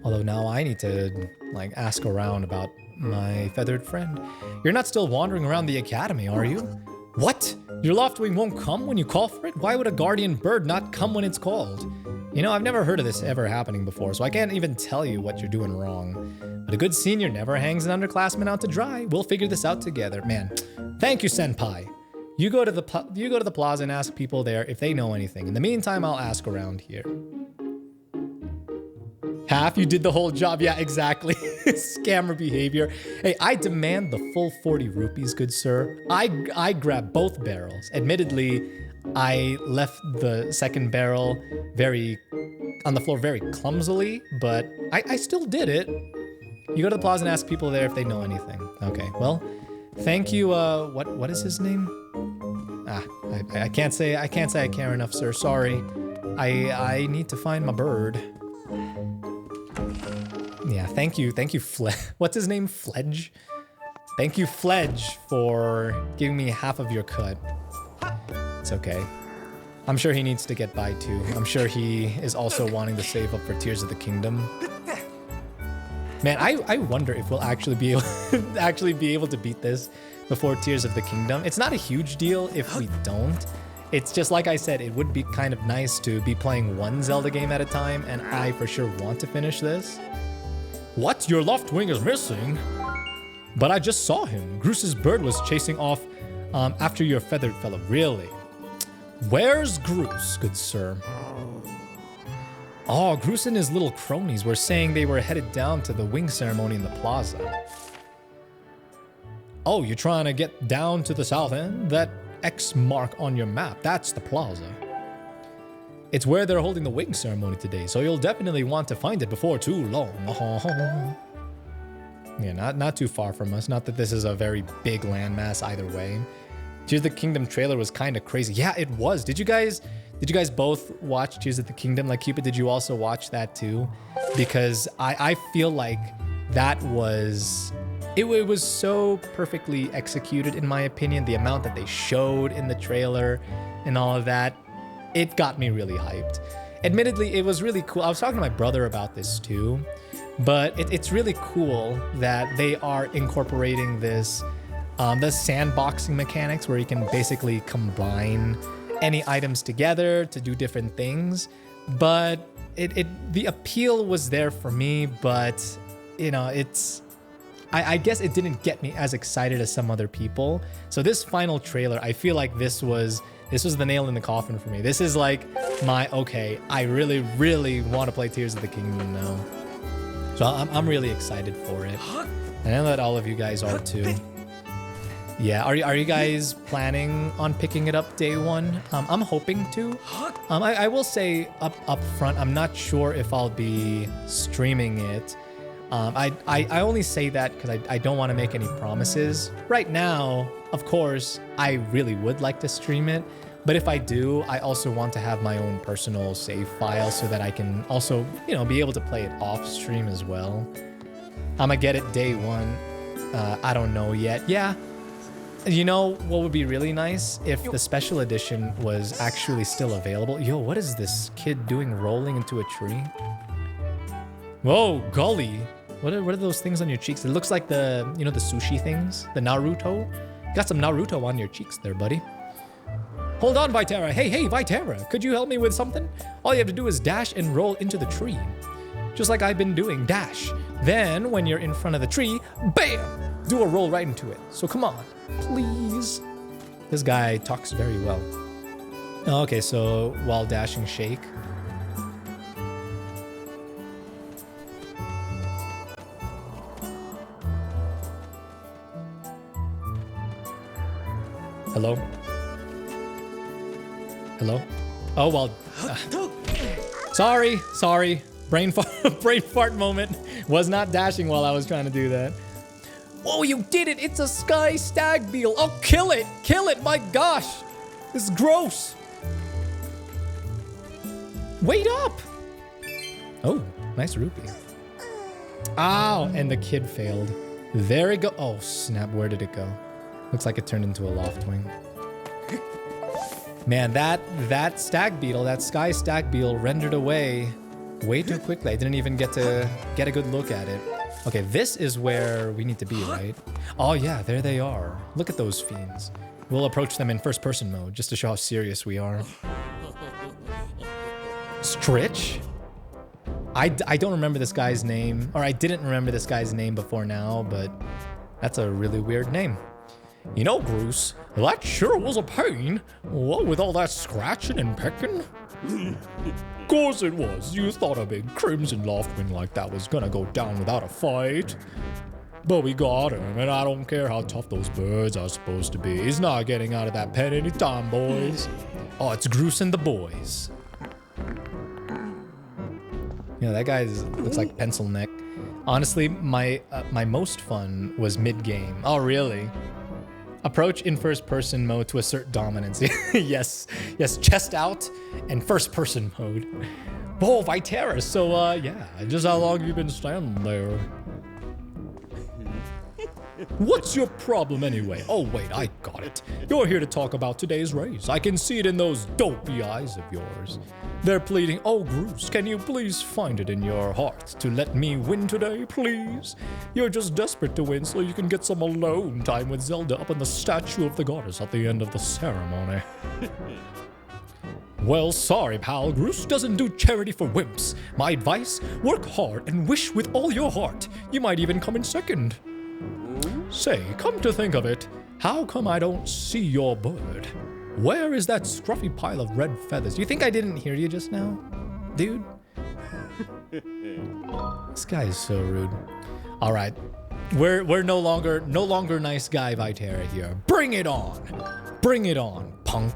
Although now I need to, like, ask around about my feathered friend. You're not still wandering around the academy, are you? What? Your Loftwing won't come when you call for it? Why would a guardian bird not come when it's called? You know, I've never heard of this ever happening before, so I can't even tell you what you're doing wrong. But a good senior never hangs an underclassman out to dry. We'll figure this out together. Man, thank you, Senpai. You go to the plaza and ask people there if they know anything. In the meantime, I'll ask around here. Half, you did the whole job. Yeah, exactly. Scammer behavior. Hey, I demand the full 40 rupees, good sir. I grabbed both barrels. Admittedly, I left the second barrel on the floor very clumsily, but I still did it. You go to the plaza and ask people there if they know anything. Okay, well, thank you. What is his name? I can't say I care enough, sir. Sorry. I need to find my bird. Yeah, thank you, what's his name? Fledge? Thank you, Fledge, for giving me half of your cut. It's okay. I'm sure he needs to get by too. I'm sure he is also wanting to save up for Tears of the Kingdom. Man, I wonder if we'll actually be able to beat this before Tears of the Kingdom. It's not a huge deal if we don't. It's just like I said, it would be kind of nice to be playing one Zelda game at a time, and I for sure want to finish this. What? Your Loftwing is missing? But I just saw him. Groos's bird was chasing off after your feathered fellow. Really? Where's Groos, good sir? Oh, Groos and his little cronies were saying they were headed down to the wing ceremony in the plaza. Oh, you're trying to get down to the south end? That X mark on your map, that's the plaza. It's where they're holding the wing ceremony today, so you'll definitely want to find it before too long. Yeah, not too far from us. Not that this is a very big landmass either way. Tears of the Kingdom trailer was kind of crazy. Yeah, it was. Did you guys both watch Tears of the Kingdom? Like, Cupid, did you also watch that too? Because I feel like that was... It was so perfectly executed, in my opinion. The amount that they showed in the trailer and all of that, it got me really hyped. Admittedly, it was really cool. I was talking to my brother about this too, but it's really cool that they are incorporating this, the sandboxing mechanics where you can basically combine any items together to do different things. But the appeal was there for me, but you know, I guess it didn't get me as excited as some other people. So this final trailer, I feel like this was the nail in the coffin for me. This is like my, okay, I really, really want to play Tears of the Kingdom now. So I'm really excited for it. I know that all of you guys are too. Yeah, are you guys planning on picking it up day one? I'm hoping to. I will say up front, I'm not sure if I'll be streaming it. I only say that because I don't want to make any promises. Right now, of course, I really would like to stream it. But if I do, I also want to have my own personal save file so that I can also, you know, be able to play it off stream as well. I'm gonna get it day one. I don't know yet. Yeah. You know what would be really nice? If the special edition was actually still available. Yo, what is this kid doing rolling into a tree? Whoa, golly. What are those things on your cheeks? It looks like the, you know, the sushi things, the Naruto. Got some Naruto on your cheeks there, buddy. Hold on, Vytera. Hey, Vytera, could you help me with something? All you have to do is dash and roll into the tree. Just like I've been doing, dash. Then, when you're in front of the tree, bam, do a roll right into it. So come on, please. This guy talks very well. Okay, so while dashing, shake. Hello? Hello? Oh, well. Sorry. Brain fart moment. Was not dashing while I was trying to do that. Whoa, you did it! It's a sky stag beetle! Oh, kill it! Kill it! My gosh! This is gross! Wait up! Oh, nice rupee. Ow! And the kid failed. There it go. Oh, snap. Where did it go? Looks like it turned into a Loftwing. Man, that stag beetle, that sky stag beetle rendered away way too quickly. I didn't even get to get a good look at it. Okay, this is where we need to be, right? Oh yeah, there they are. Look at those fiends. We'll approach them in first-person mode just to show how serious we are. Stritch? I don't remember this guy's name, or I didn't remember this guy's name before now, but that's a really weird name. You know, Bruce, that sure was a pain. What with all that scratching and pecking? Course it was. You thought a big crimson loftwing like that was gonna go down without a fight. But we got him, and I don't care how tough those birds are supposed to be. He's not getting out of that pen anytime, boys. Oh, it's Groose and the boys. Yeah, that guy looks like pencil neck. Honestly, my most fun was mid-game. Oh, really? Approach in first-person mode to assert dominance. yes, chest out and first-person mode. Oh, Vytera. So, yeah, just how long have you been standing there? What's your problem anyway? Oh, wait, I got it. You're here to talk about today's race. I can see it in those dopey eyes of yours. They're pleading, oh, Groose, can you please find it in your heart to let me win today, please? You're just desperate to win so you can get some alone time with Zelda up in the statue of the goddess at the end of the ceremony. Well, sorry, pal. Groose doesn't do charity for wimps. My advice, work hard and wish with all your heart. You might even come in second. Say, come to think of it, how come I don't see your bird? Where is that scruffy pile of red feathers? You think I didn't hear you just now, dude? This guy is so rude. All right, we're no longer nice guy Vytera here. Bring it on, punk.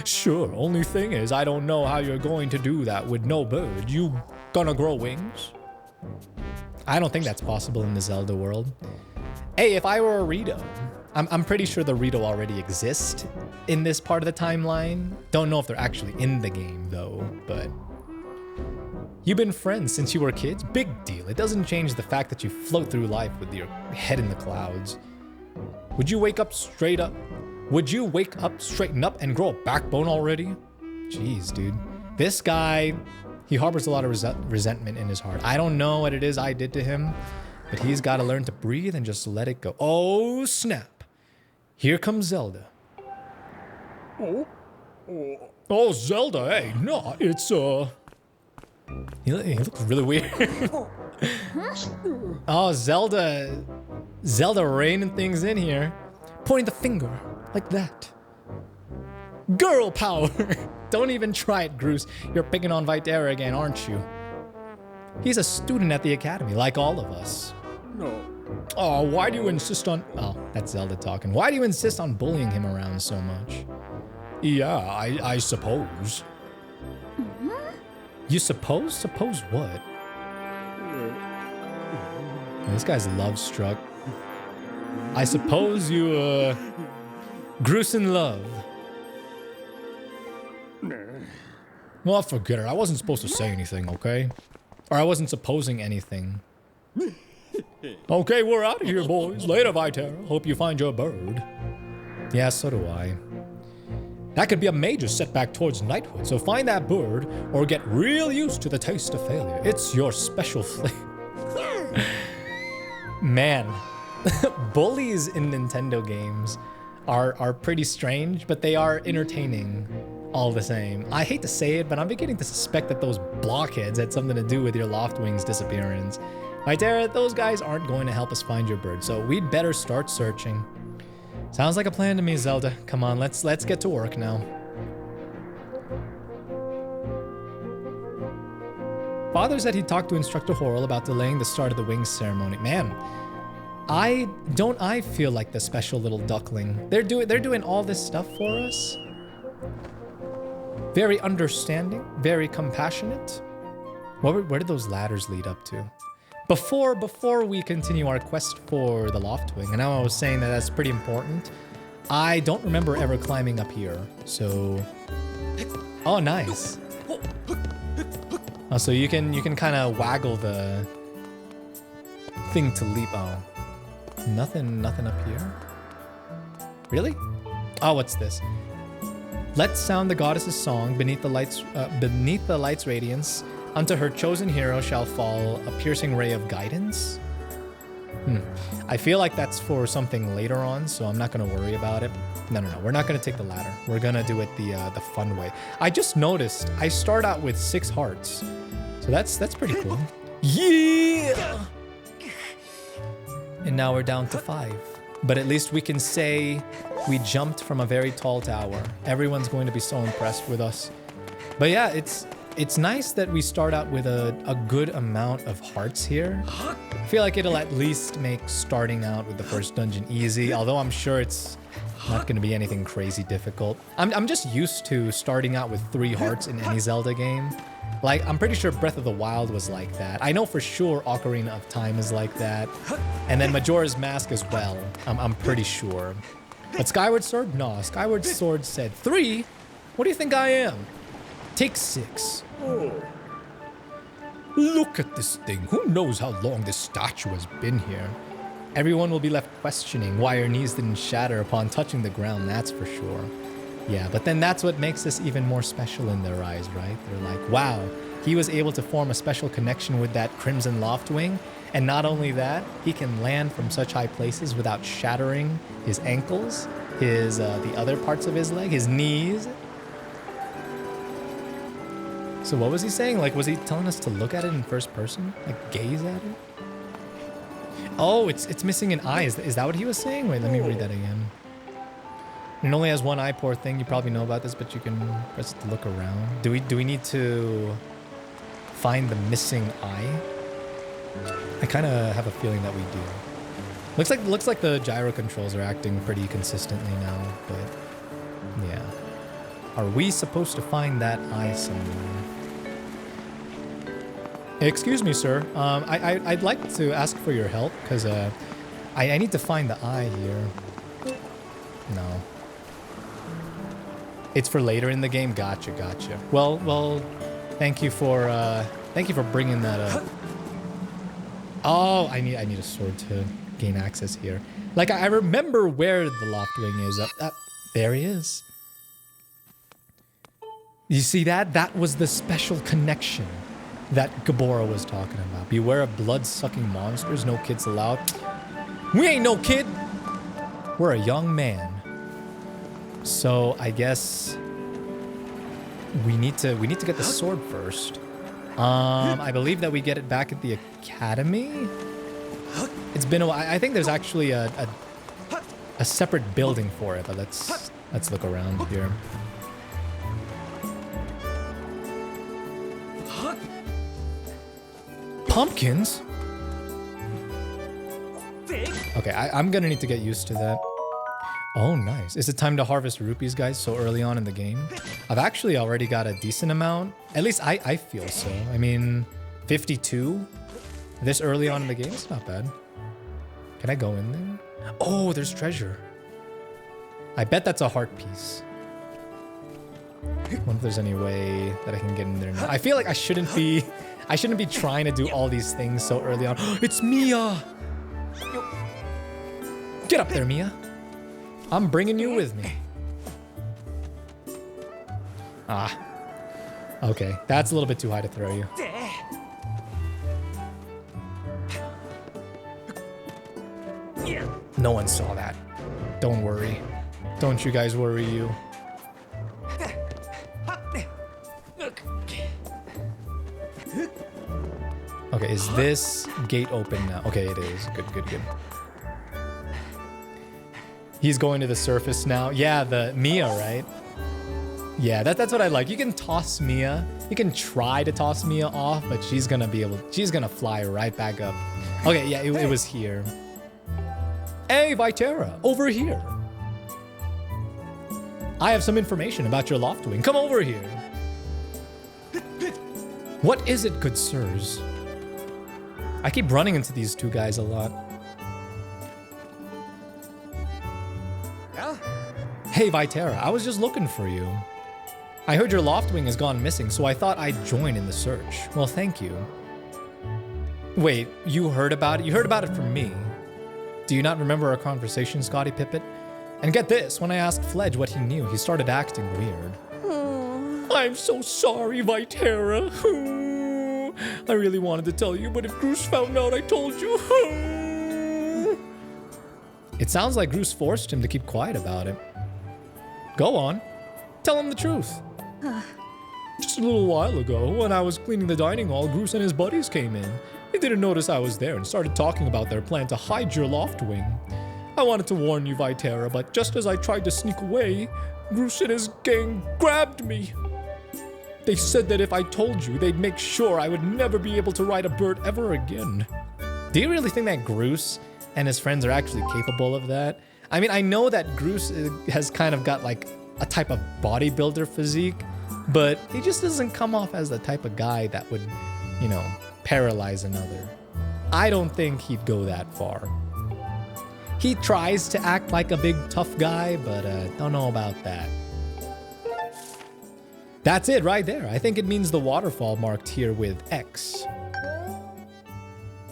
Sure. Only thing is, I don't know how you're going to do that with no bird. You gonna grow wings? I don't think that's possible in the Zelda world. Hey, if I were a Rito, I'm pretty sure the Rito already exist in this part of the timeline. Don't know if they're actually in the game though, but you've been friends since you were kids. Big deal. It doesn't change the fact that you float through life with your head in the clouds. Would you wake up, straighten up, and grow a backbone already? Jeez, dude. This guy, he harbors a lot of resentment in his heart. I don't know what it is I did to him, but he's got to learn to breathe and just let it go. Oh, snap. Here comes Zelda. Oh, Zelda, hey, no, it's, He looks really weird. Oh, Zelda reining things in here. Pointing the finger, like that. Girl power! Don't even try it, Groose. You're picking on Vytera again, aren't you? He's a student at the academy, like all of us. No. Oh, why do you insist on... Oh, that's Zelda talking. Why do you insist on bullying him around so much? Yeah, I suppose. You suppose? Suppose what? Oh, this guy's love-struck. I suppose you, Groose in love. Well, forget it. I wasn't supposed to say anything, okay? Or I wasn't supposing anything. Okay, we're out of here, boys. Later, Vytera. Hope you find your bird. Yeah, so do I. That could be a major setback towards knighthood, so find that bird or get real used to the taste of failure. It's your special flavor. Man, bullies in Nintendo games are pretty strange, but they are entertaining all the same. I hate to say it, but I'm beginning to suspect that those blockheads had something to do with your Loftwing's disappearance. Vytera, those guys aren't going to help us find your bird, so we'd better start searching. Sounds like a plan to me, Zelda. Come on, let's get to work now. Father said he talked to Instructor Horrell about delaying the start of the wings ceremony. Man, I feel like the special little duckling. They're doing all this stuff for us. Very understanding, very compassionate. Where did those ladders lead up to? Before we continue our quest for the Loftwing, and now I was saying that that's pretty important, I don't remember ever climbing up here, so... Oh, nice. Oh, so you can kind of waggle the thing to leap. Oh, nothing up here. Really? Oh, what's this? Let's sound the goddess's song beneath the light's radiance. Unto her chosen hero shall fall a piercing ray of guidance. I feel like that's for something later on, so I'm not going to worry about it. No. We're not going to take the ladder. We're going to do it the fun way. I just noticed I start out with 6 hearts. So that's pretty cool. Yeah! And now we're down to 5. But at least we can say we jumped from a very tall tower. Everyone's going to be so impressed with us. But yeah, it's nice that we start out with a good amount of hearts here. I feel like it'll at least make starting out with the first dungeon easy, although I'm sure it's not going to be anything crazy difficult. I'm just used to starting out with 3 hearts in any Zelda game. Like, I'm pretty sure Breath of the Wild was like that. I know for sure Ocarina of Time is like that. And then Majora's Mask as well. I'm pretty sure. But Skyward Sword? No, Skyward Sword said 3? What do you think I am? Take 6. Look at this thing. Who knows how long this statue has been here? Everyone will be left questioning why your knees didn't shatter upon touching the ground, that's for sure. Yeah, but then that's what makes this even more special in their eyes, right? They're like, wow, he was able to form a special connection with that Crimson Loftwing. And not only that, he can land from such high places without shattering his ankles, the other parts of his leg, his knees. So what was he saying? Like, was he telling us to look at it in first person? Like, gaze at it? Oh, it's missing an eye. Is that what he was saying? Wait, let me read that again. It only has 1 eye, poor thing. You probably know about this, but you can press it to look around. Do we need to find the missing eye? I kind of have a feeling that we do. Looks like the gyro controls are acting pretty consistently now, but yeah. Are we supposed to find that eye somewhere? Excuse me, sir. I'd like to ask for your help, because I need to find the eye here. No. It's for later in the game? Gotcha. Well, thank you for bringing that up. Oh, I need a sword to gain access here. Like, I remember where the Loftwing is. There he is. You see that? That was the special connection that Gabora was talking about. Beware of blood-sucking monsters, no kids allowed. We ain't no kid! We're a young man. So I guess we need to get the sword first. I believe that we get it back at the academy. It's been a while. I think there's actually a separate building for it, but let's look around here. Pumpkins? Okay, I'm gonna need to get used to that. Oh, nice. Is it time to harvest rupees, guys, so early on in the game? I've actually already got a decent amount. At least I feel so. I mean, 52 this early on in the game? It's not bad. Can I go in there? Oh, there's treasure. I bet that's a heart piece. I wonder if there's any way that I can get in there now. I feel like I shouldn't be trying to do all these things so early on. It's Mia! Get up there, Mia. I'm bringing you with me. Ah. Okay, that's a little bit too high to throw you. No one saw that. Don't worry. Don't you guys worry you. Okay, is this gate open now? Okay, it is. Good. He's going to the surface now. Yeah, the Mia, right? Yeah, that's what I like. You can toss Mia. You can try to toss Mia off, but she's gonna fly right back up. Okay, yeah, it was here. Hey, Vytera, over here. I have some information about your Loftwing. Come over here. What is it, good sirs? I keep running into these two guys a lot. Hey, Vytera, I was just looking for you. I heard your Loftwing has gone missing, so I thought I'd join in the search. Well, thank you. Wait, you heard about it? You heard about it from me. Do you not remember our conversation, Scotty Pippet? And get this, when I asked Fledge what he knew, he started acting weird. I'm so sorry, Vytera. I really wanted to tell you, but if Groose found out I told you... It sounds like Groose forced him to keep quiet about it. Go on. Tell him the truth. Just a little while ago, when I was cleaning the dining hall, Groose and his buddies came in. They didn't notice I was there and started talking about their plan to hide your loft wing. I wanted to warn you, Vytera, but just as I tried to sneak away, Groose and his gang grabbed me. They said that if I told you, they'd make sure I would never be able to ride a bird ever again. Do you really think that Groose and his friends are actually capable of that? I mean, I know that Groose has kind of got like a type of bodybuilder physique, but he just doesn't come off as the type of guy that would, you know, paralyze another. I don't think he'd go that far. He tries to act like a big tough guy, but don't know about that. That's it right there. I think it means the waterfall marked here with X.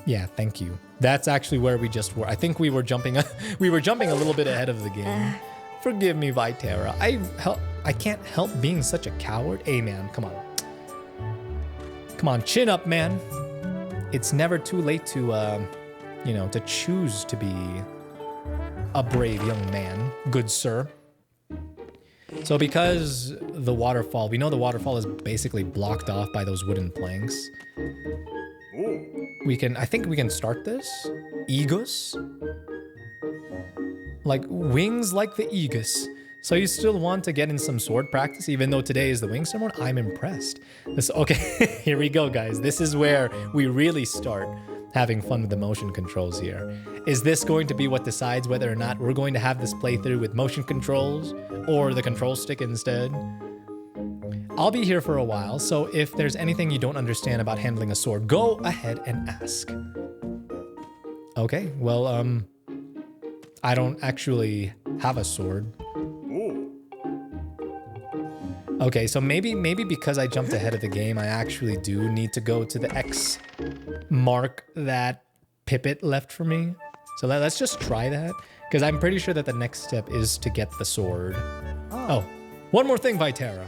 Yeah, thank you. That's actually where we just were. I think we were jumping a little bit ahead of the game. Forgive me, Vytera. I can't help being such a coward. Hey, man, come on. Come on, chin up, man. It's never too late to, you know, to choose to be a brave young man, good sir. So because the waterfall, we know the waterfall is basically blocked off by those wooden planks. I think we can start this. Aegis? Like wings like the Aegis. So you still want to get in some sword practice, even though today is the wing ceremony? I'm impressed. Okay, here we go, guys. This is where we really start having fun with the motion controls here. Is this going to be what decides whether or not we're going to have this playthrough with motion controls or the control stick instead? I'll be here for a while, so if there's anything you don't understand about handling a sword, go ahead and ask. Okay, well, I don't actually have a sword. Okay, so maybe because I jumped ahead of the game, I actually do need to go to the X mark that Pipit left for me. So let's just try that, because I'm pretty sure that the next step is to get the sword. Oh, one more thing, Vytera.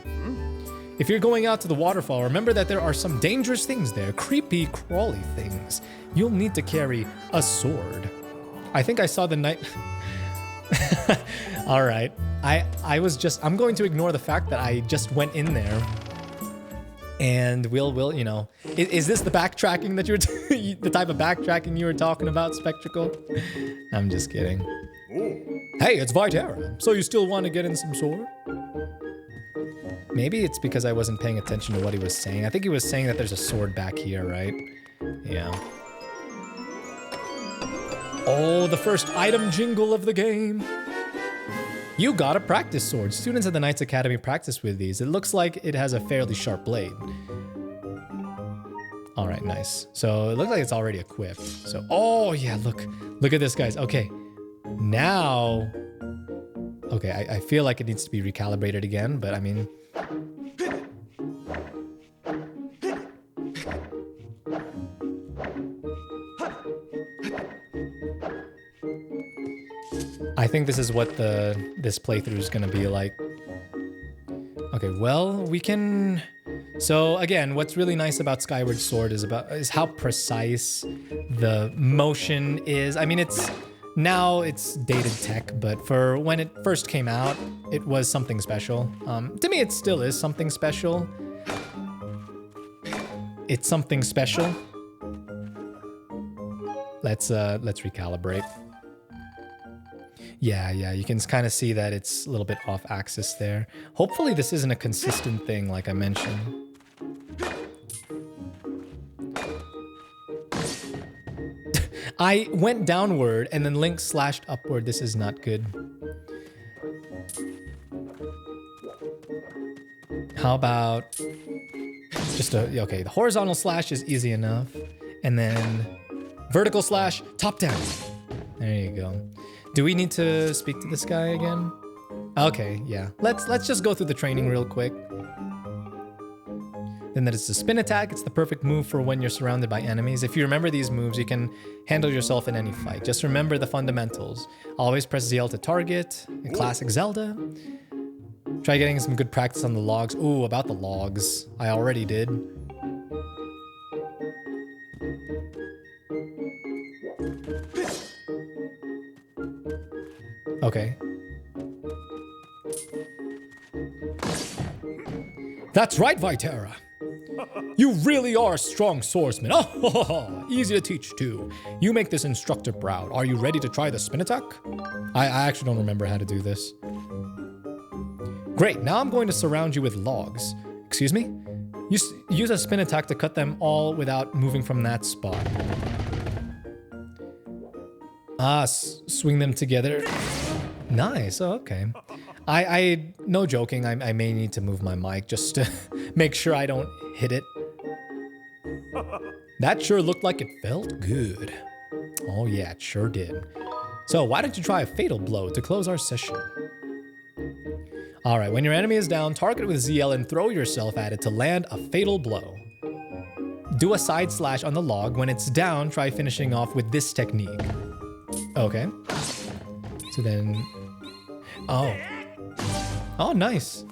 If you're going out to the waterfall, remember that there are some dangerous things there, creepy, crawly things. You'll need to carry a sword. I think I saw the night... All right. I'm going to ignore the fact that I just went in there. And we'll, you know, is this the backtracking that the type of backtracking you were talking about, Spectacle? I'm just kidding. Hey, it's Vytera. So you still want to get in some sword? Maybe it's because I wasn't paying attention to what he was saying. I think he was saying that there's a sword back here, right? Yeah. Oh, the first item jingle of the game. You got a practice sword. Students at the Knights Academy practice with these. It looks like it has a fairly sharp blade. All right, nice. So it looks like it's already equipped. So, oh yeah, look at this, guys. Okay, now, okay, I feel like it needs to be recalibrated again, but I mean, I think this is what this playthrough is gonna be like. Okay, well, we can... So again, what's really nice about Skyward Sword is how precise the motion is. I mean, now it's dated tech, but for when it first came out, it was something special. To me, it still is something special. It's something special. Let's recalibrate. Yeah, you can kind of see that it's a little bit off axis there. Hopefully this isn't a consistent thing like I mentioned. I went downward and then Link slashed upward. This is not good. How about just okay, the horizontal slash is easy enough. And then vertical slash, top down. There you go. Do we need to speak to this guy again? Okay, yeah. Let's just go through the training real quick. Then there's the spin attack. It's the perfect move for when you're surrounded by enemies. If you remember these moves, you can handle yourself in any fight. Just remember the fundamentals. Always press ZL to target. In classic Zelda. Try getting some good practice on the logs. Ooh, about the logs. I already did. Okay. That's right, Vytera. You really are a strong swordsman. Oh, easy to teach too. You make this instructor proud. Are you ready to try the spin attack? I actually don't remember how to do this. Great, now I'm going to surround you with logs. Excuse me? Use a spin attack to cut them all without moving from that spot. Ah, swing them together. Nice, oh, okay. No joking, I may need to move my mic just to make sure I don't hit it. That sure looked like it felt good. Oh yeah, it sure did. So why don't you try a fatal blow to close our session? All right, when your enemy is down, target with ZL and throw yourself at it to land a fatal blow. Do a side slash on the log. When it's down, try finishing off with this technique. Okay. So then... Oh. Oh, nice.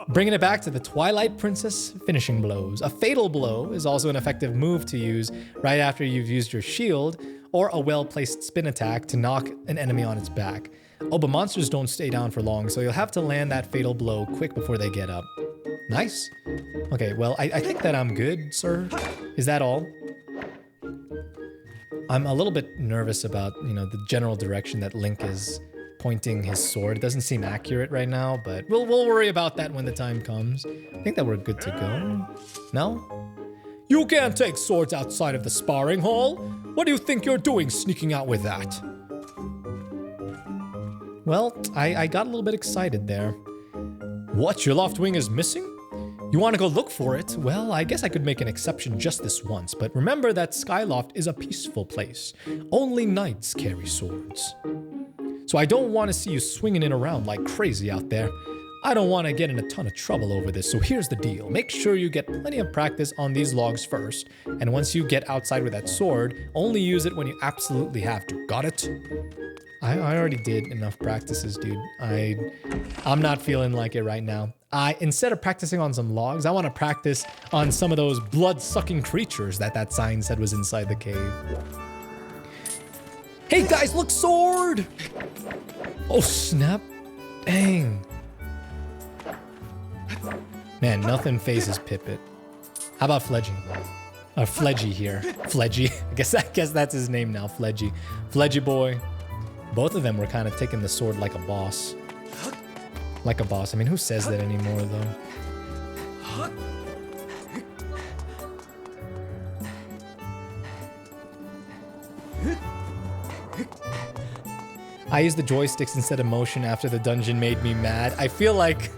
Bringing it back to the Twilight Princess finishing blows. A fatal blow is also an effective move to use right after you've used your shield or a well-placed spin attack to knock an enemy on its back. Oh, but monsters don't stay down for long, so you'll have to land that fatal blow quick before they get up. Nice. Okay, well, I think that I'm good, sir. Is that all? I'm a little bit nervous about, you know, the general direction that Link is pointing his sword. It doesn't seem accurate right now, but we'll worry about that when the time comes. I think that we're good to go. No? You can't take swords outside of the sparring hall. What do you think you're doing sneaking out with that? Well, I got a little bit excited there. What, your loft wing is missing? You want to go look for it? Well, I guess I could make an exception just this once, but remember that Skyloft is a peaceful place. Only knights carry swords. So I don't want to see you swinging it around like crazy out there. I don't want to get in a ton of trouble over this, so here's the deal. Make sure you get plenty of practice on these logs first, and once you get outside with that sword, only use it when you absolutely have to. Got it? I already did enough practices, dude. I'm not feeling like it right now. Instead of practicing on some logs, I want to practice on some of those blood-sucking creatures that sign said was inside the cave. Hey guys, look, sword! Oh, snap. Dang. Man, nothing phases Pippet. How about Fledgy? Or Fledgy here. Fledgy. I guess that's his name now, Fledgy. Fledgy boy. Both of them were kind of taking the sword like a boss. Like a boss. I mean, who says that anymore, though? I used the joysticks instead of motion after the dungeon made me mad. I feel like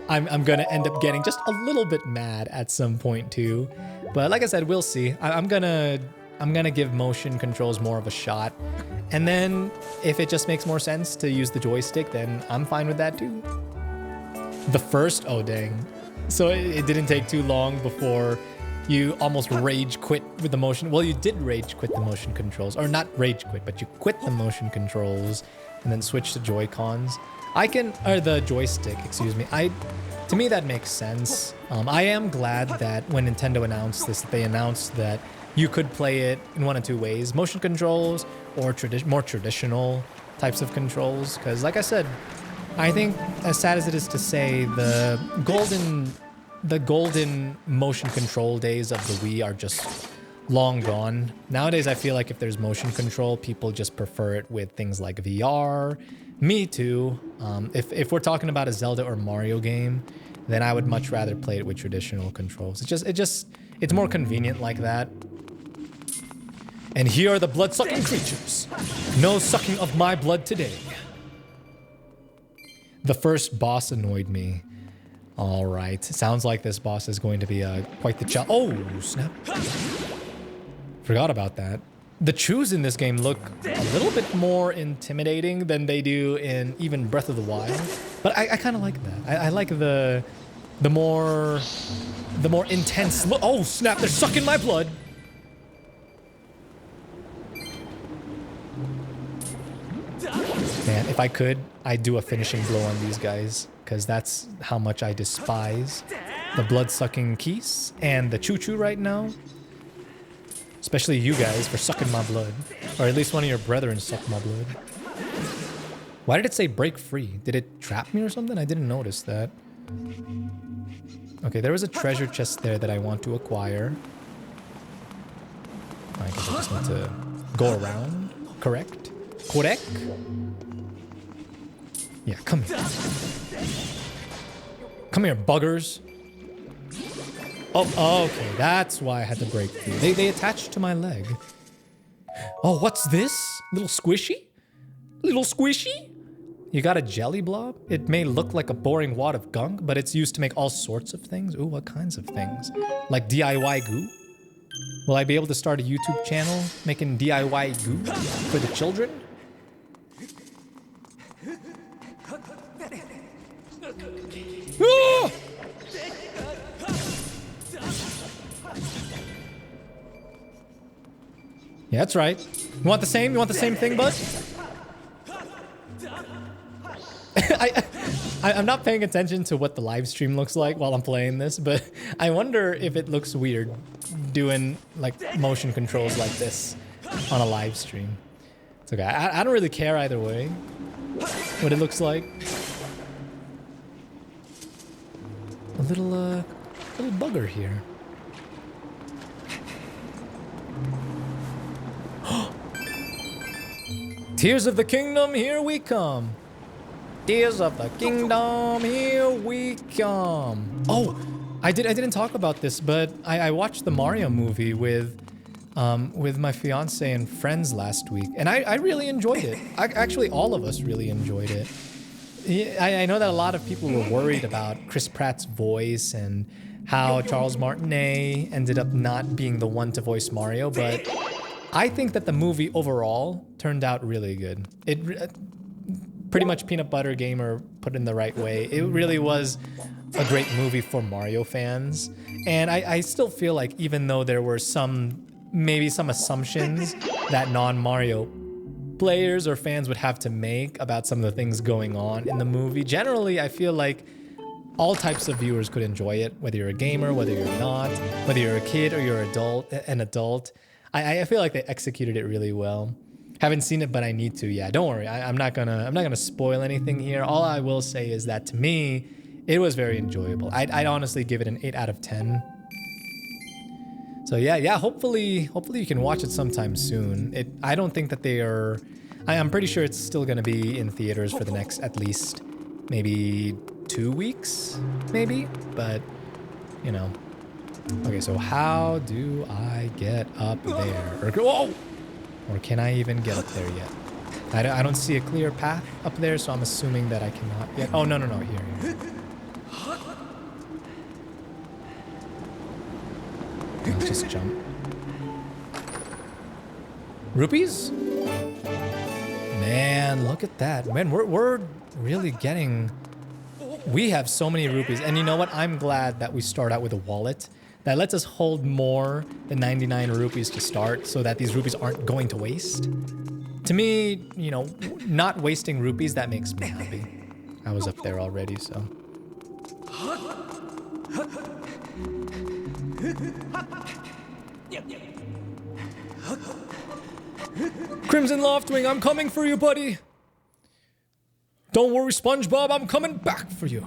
I'm gonna end up getting just a little bit mad at some point too. But like I said, we'll see. I'm gonna give motion controls more of a shot. And then if it just makes more sense to use the joystick, then I'm fine with that too. The first, oh dang. So it didn't take too long before you almost rage quit with the motion. Well, you did rage quit the motion controls, or not rage quit, but you quit the motion controls and then switch to Joy-Cons. Or the joystick, excuse me. To me, that makes sense. I am glad that when Nintendo announced this, they announced that you could play it in one of two ways: motion controls or more traditional types of controls. Because, like I said, I think, as sad as it is to say, the golden motion control days of the Wii are just long gone. Nowadays, I feel like if there's motion control, people just prefer it with things like VR. Me too. If we're talking about a Zelda or Mario game, then I would much rather play it with traditional controls. It's more convenient like that. And here are the blood-sucking creatures. No sucking of my blood today. The first boss annoyed me. All right, sounds like this boss is going to be quite the challenge. Oh, snap. Forgot about that. The chews in this game look a little bit more intimidating than they do in even Breath of the Wild. But I kind of like that. I like the the more intense. Oh snap! They're sucking my blood. Man, if I could, I'd do a finishing blow on these guys, because that's how much I despise the blood-sucking Keys and the Choo-Choo right now. Especially you guys for sucking my blood. Or at least one of your brethren sucked my blood. Why did it say break free? Did it trap me or something? I didn't notice that. Okay, there was a treasure chest there that I want to acquire. I guess I just need to go around. Correct? Correct? Yeah, come here. Come here, buggers. Oh, okay. That's why I had to break through. They attached to my leg. Oh, what's this? Little squishy? Little squishy? You got a jelly blob? It may look like a boring wad of gunk, but it's used to make all sorts of things. Ooh, what kinds of things? Like DIY goo? Will I be able to start a YouTube channel making DIY goo for the children? Ah! Yeah, that's right. You want the same? You want the same thing, bud? I'm not paying attention to what the live stream looks like while I'm playing this, but I wonder if it looks weird doing like motion controls like this on a live stream. It's okay. I don't really care either way what it looks like. A little bugger here. Tears of the Kingdom, here we come. Tears of the Kingdom, here we come. Oh, I didn't talk about this, but I watched the Mario movie with my fiance and friends last week, and I really enjoyed it. Actually, all of us really enjoyed it. I know that a lot of people were worried about Chris Pratt's voice and how Charles Martinet ended up not being the one to voice Mario, but I think that the movie overall turned out really good. It pretty much Peanut Butter Gamer put it in the right way. It really was a great movie for Mario fans. And I still feel like even though there were maybe some assumptions that non-Mario players or fans would have to make about some of the things going on in the movie, generally I feel like all types of viewers could enjoy it, whether you're a gamer, whether you're not, whether you're a kid or you're an adult. I feel like they executed it really well. Haven't seen it, but I need to. Yeah, don't worry. I'm not gonna spoil anything here. All I will say is that to me, it was very enjoyable. I'd honestly give it an 8 out of 10. So yeah. Hopefully you can watch it sometime soon. I don't think that they are. I'm pretty sure it's still gonna be in theaters for the next at least maybe 2 weeks, maybe. But you know. Okay, so how do I get up there? Or can I even get up there yet? I don't see a clear path up there, so I'm assuming that I cannot yet. Oh, no, here. Let's just jump. Rupees? Man, look at that. Man, we're really getting... We have so many rupees. And you know what? I'm glad that we start out with a wallet that lets us hold more than 99 rupees to start so that these rupees aren't going to waste. To me, you know, not wasting rupees, that makes me happy. I was up there already, so. Crimson Loftwing, I'm coming for you, buddy. Don't worry, SpongeBob, I'm coming back for you.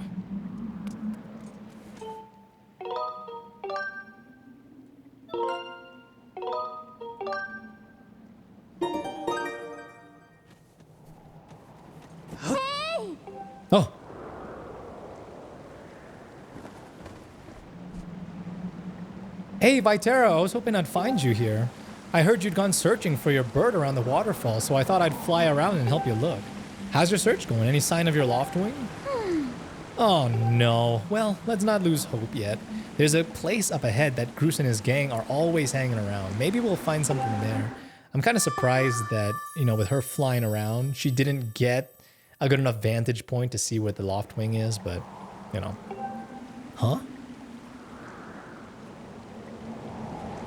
Oh. Hey, Vytera, I was hoping I'd find you here. I heard you'd gone searching for your bird around the waterfall, so I thought I'd fly around and help you look. How's your search going? Any sign of your Loftwing? Oh no. Well, let's not lose hope yet. There's a place up ahead that Groose and his gang are always hanging around. Maybe we'll find something there. I'm kind of surprised that, you know, with her flying around, she didn't get a good enough vantage point to see where the Loftwing is, but, you know. Huh?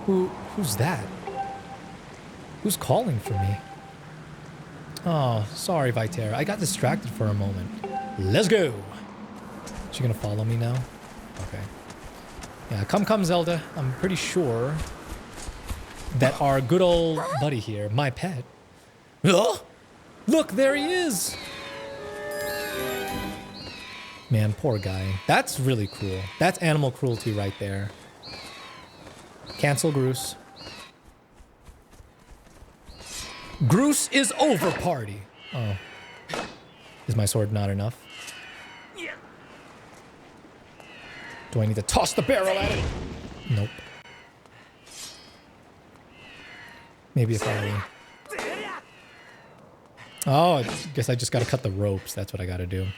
Who's that? Who's calling for me? Oh, sorry, Vytera. I got distracted for a moment. Let's go. Is she gonna follow me now? Okay. Yeah, come, Zelda. I'm pretty sure that our good old buddy here, my pet. Oh, look, there he is. Man, poor guy. That's really cruel. That's animal cruelty right there. Cancel Groose. Groose is over party. Oh. Is my sword not enough? Do I need to toss the barrel at it? Nope. Maybe if I... Oh, I guess I just gotta cut the ropes. That's what I gotta do.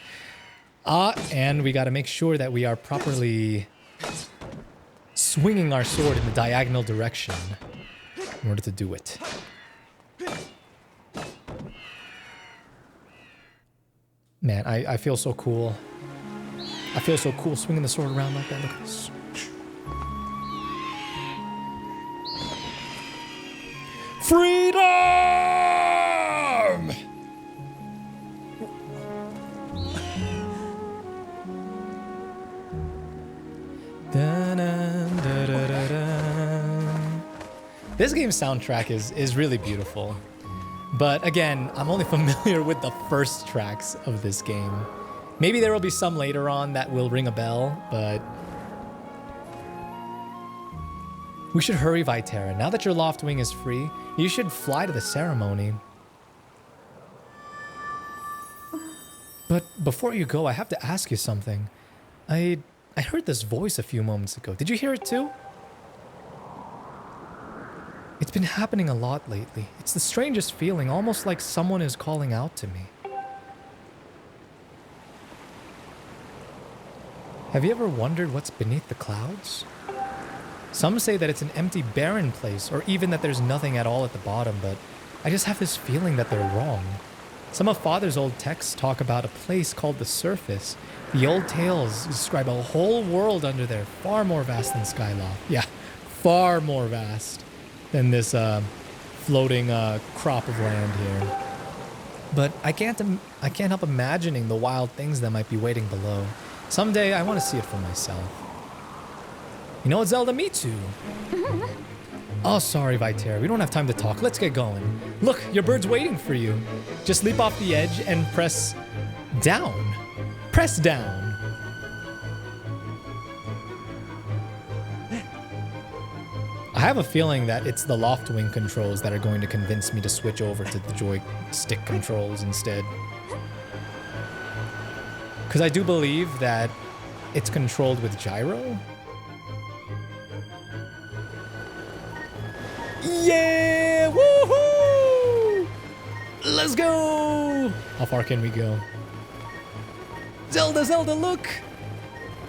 And we gotta make sure that we are properly swinging our sword in the diagonal direction in order to do it. Man, I feel so cool. I feel so cool swinging the sword around like that. Look at this. Freedom! This game's soundtrack is really beautiful. But again, I'm only familiar with the first tracks of this game. Maybe there will be some later on that will ring a bell, but... We should hurry, Vytera. Now that your loft wing is free, you should fly to the ceremony. But before you go, I have to ask you something. I heard this voice a few moments ago. Did you hear it too? It's been happening a lot lately. It's the strangest feeling, almost like someone is calling out to me. Have you ever wondered what's beneath the clouds? Some say that it's an empty, barren place, or even that there's nothing at all at the bottom, but I just have this feeling that they're wrong. Some of Father's old texts talk about a place called the Surface. The old tales describe a whole world under there, far more vast than Skyloft. Yeah, far more vast than this floating crop of land here. But I can't help imagining the wild things that might be waiting below. Someday I want to see it for myself. You know what, Zelda? Me too. Oh, sorry, Vytera. We don't have time to talk. Let's get going. Look, your bird's waiting for you. Just leap off the edge and press down. Press down. I have a feeling that it's the loft wing controls that are going to convince me to switch over to the joystick controls instead. Because I do believe that it's controlled with gyro. Yeah! Woohoo! Let's go! How far can we go? Zelda, Zelda, look!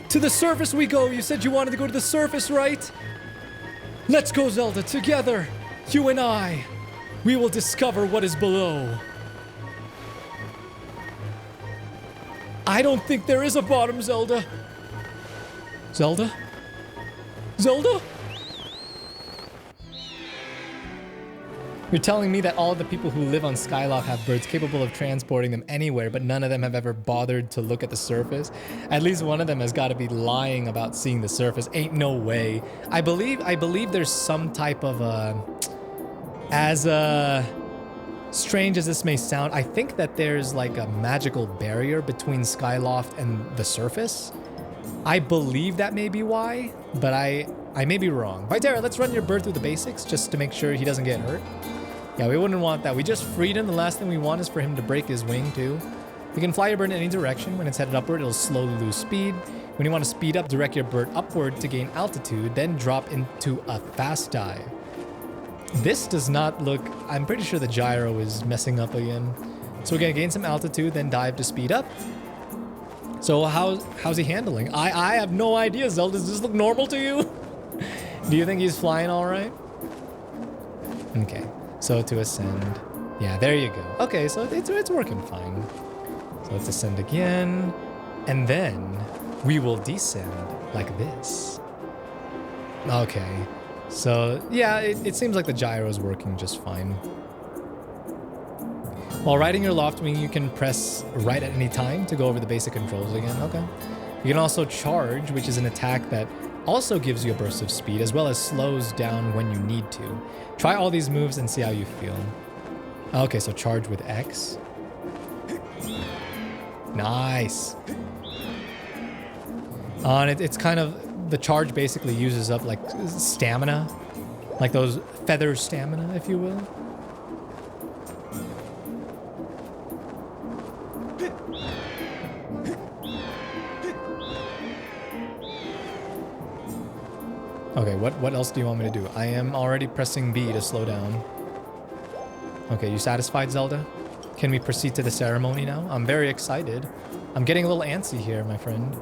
To the surface we go! You said you wanted to go to the surface, right? Let's go, Zelda, together! You and I! We will discover what is below. I don't think there is a bottom, Zelda. Zelda? Zelda? You're telling me that all of the people who live on Skyloft have birds capable of transporting them anywhere, but none of them have ever bothered to look at the surface? At least one of them has got to be lying about seeing the surface. Ain't no way. I believe there's some type of as strange as this may sound, I think that there's like a magical barrier between Skyloft and the surface. I believe that may be why, but I may be wrong. Vytera, let's run your bird through the basics just to make sure he doesn't get hurt. Yeah, we wouldn't want that. We just freed him. The last thing we want is for him to break his wing too. You can fly your bird in any direction. When it's headed upward, it'll slowly lose speed. When you want to speed up, direct your bird upward to gain altitude, then drop into a fast dive. This does not look... I'm pretty sure the gyro is messing up again. So we're going to gain some altitude, then dive to speed up. So how's he handling? I have no idea, Zelda. Does this look normal to you? Do you think he's flying all right? Okay, so to ascend. Yeah, there you go. Okay, so it's working fine. So let's ascend again. And then we will descend. like this. Okay. So, yeah, it seems like the gyro is working just fine. While riding your loft wing, you can press right at any time to go over the basic controls again. Okay. You can also charge, which is an attack that also gives you a burst of speed, as well as slows down when you need to. Try all these moves and see how you feel. Okay, so charge with X. Nice. And it's kind of, the charge basically uses up like stamina, like those feather stamina, if you will. Okay, what else do you want me to do? I am already pressing B to slow down. Okay, you satisfied, Zelda? Can we proceed to the ceremony now? I'm very excited. I'm getting a little antsy here, my friend.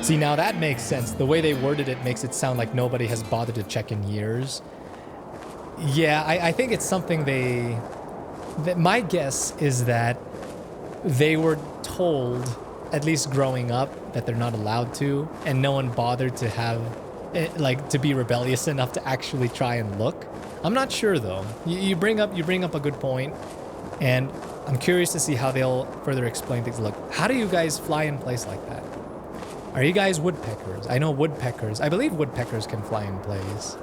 See, now that makes sense. The way they worded it makes it sound like nobody has bothered to check in years. Yeah, I think it's something my guess is that they were told, at least growing up, that they're not allowed to, and no one bothered to have, to be rebellious enough to actually try and look. I'm not sure though. You bring up a good point, and I'm curious to see how they'll further explain things. Look, how do you guys fly in place like that? Are you guys woodpeckers? I know woodpeckers. I believe woodpeckers can fly in place.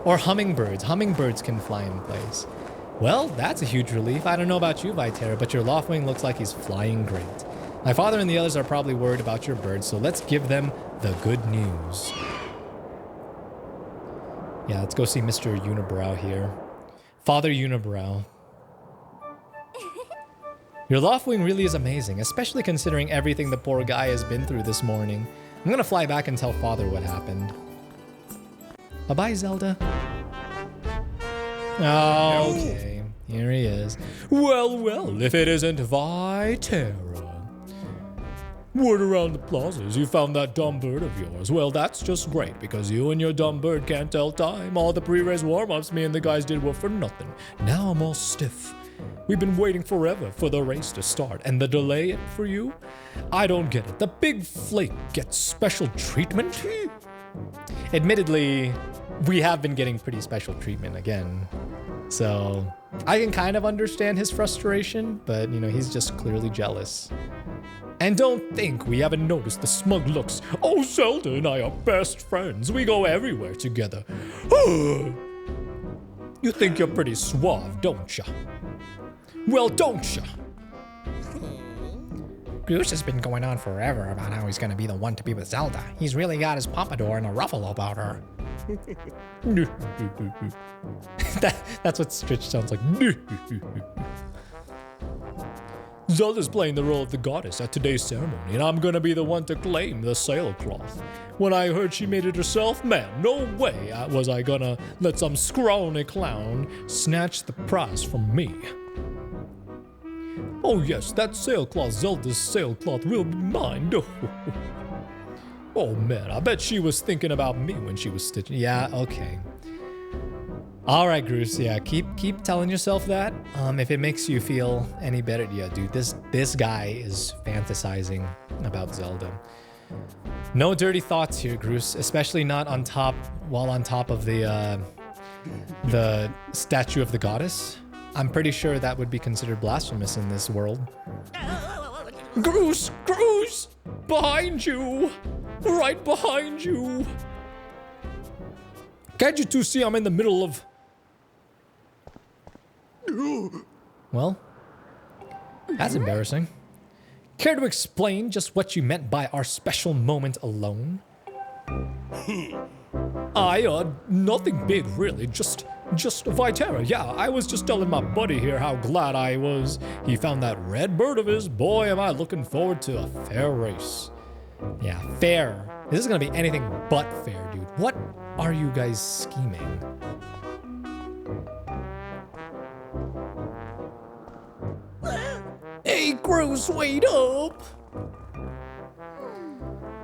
Or hummingbirds. Hummingbirds can fly in place. Well, that's a huge relief. I don't know about you, Vytera, but your Loftwing looks like he's flying great. My father and the others are probably worried about your birds, so let's give them the good news. Yeah, let's go see Mr. Unibrow here. Father Unibrow. Your Loftwing really is amazing, especially considering everything the poor guy has been through this morning. I'm gonna fly back and tell Father what happened. Bye-bye, Zelda. Okay, here he is. Well, if it isn't Vytera. Word around the plazas, you found that dumb bird of yours. Well, that's just great, because you and your dumb bird can't tell time. All the pre-race warm-ups me and the guys did were for nothing. Now I'm all stiff. We've been waiting forever for the race to start, and the delay for you? I don't get it. The big flake gets special treatment? Admittedly, we have been getting pretty special treatment again. So, I can kind of understand his frustration, but, you know, he's just clearly jealous. And don't think we haven't noticed the smug looks. Oh, Zelda and I are best friends. We go everywhere together. You think you're pretty suave, don't ya? Well, don't ya? Goose has been going on forever about how he's gonna be the one to be with Zelda. He's really got his pompadour in a ruffle about her. That's what Stritch sounds like. Zelda's playing the role of the goddess at today's ceremony, and I'm gonna be the one to claim the sailcloth. When I heard she made it herself, man, no way was I gonna let some scrawny clown snatch the prize from me. Oh yes, that sailcloth, Zelda's sailcloth, will be mine. Oh man, I bet she was thinking about me when she was stitching. Yeah, okay. All right, Groose. Yeah, keep telling yourself that. If it makes you feel any better, yeah, dude. This guy is fantasizing about Zelda. No dirty thoughts here, Groose. Especially not on top of the statue of the goddess. I'm pretty sure that would be considered blasphemous in this world. Groose! Groose! Behind you! Right behind you! Can't you two see I'm in the middle of... Well, that's embarrassing. Care to explain just what you meant by our special moment alone? Nothing big really, just Vytera. Yeah, I was just telling my buddy here how glad I was he found that red bird of his. Boy, am I looking forward to a fair race. Yeah, fair. This is gonna be anything but fair, dude. What are you guys scheming? Hey, Groose, wait up!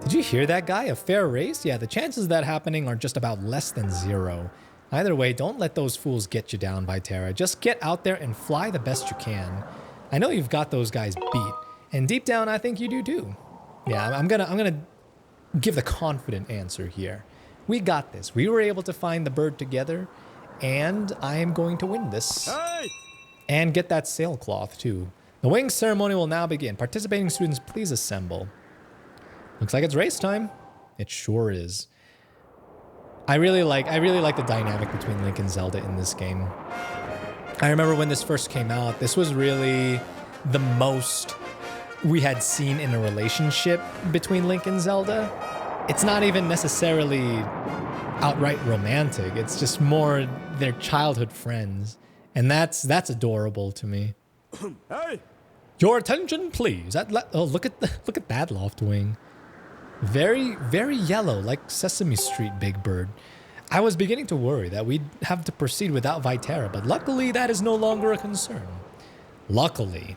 Did you hear that guy? A fair race? Yeah, the chances of that happening are just about less than 0. Either way, don't let those fools get you down, Vytera. Just get out there and fly the best you can. I know you've got those guys beat, and deep down I think you do too. Yeah, I'm gonna give the confident answer here. We got this. We were able to find the bird together, and I am going to win this.
Hey!
And get that sailcloth too. The wing ceremony will now begin. Participating students, please assemble. Looks like it's race time. It sure is. I really like the dynamic between Link and Zelda in this game. I remember when this first came out, this was really the most we had seen in a relationship between Link and Zelda. It's not even necessarily outright romantic. It's just more their childhood friends. And that's adorable to me.
Hey!
Your attention, please. Oh, look at that loft wing. Very, very yellow, like Sesame Street, Big Bird. I was beginning to worry that we'd have to proceed without Vytera, but luckily that is no longer a concern. Luckily.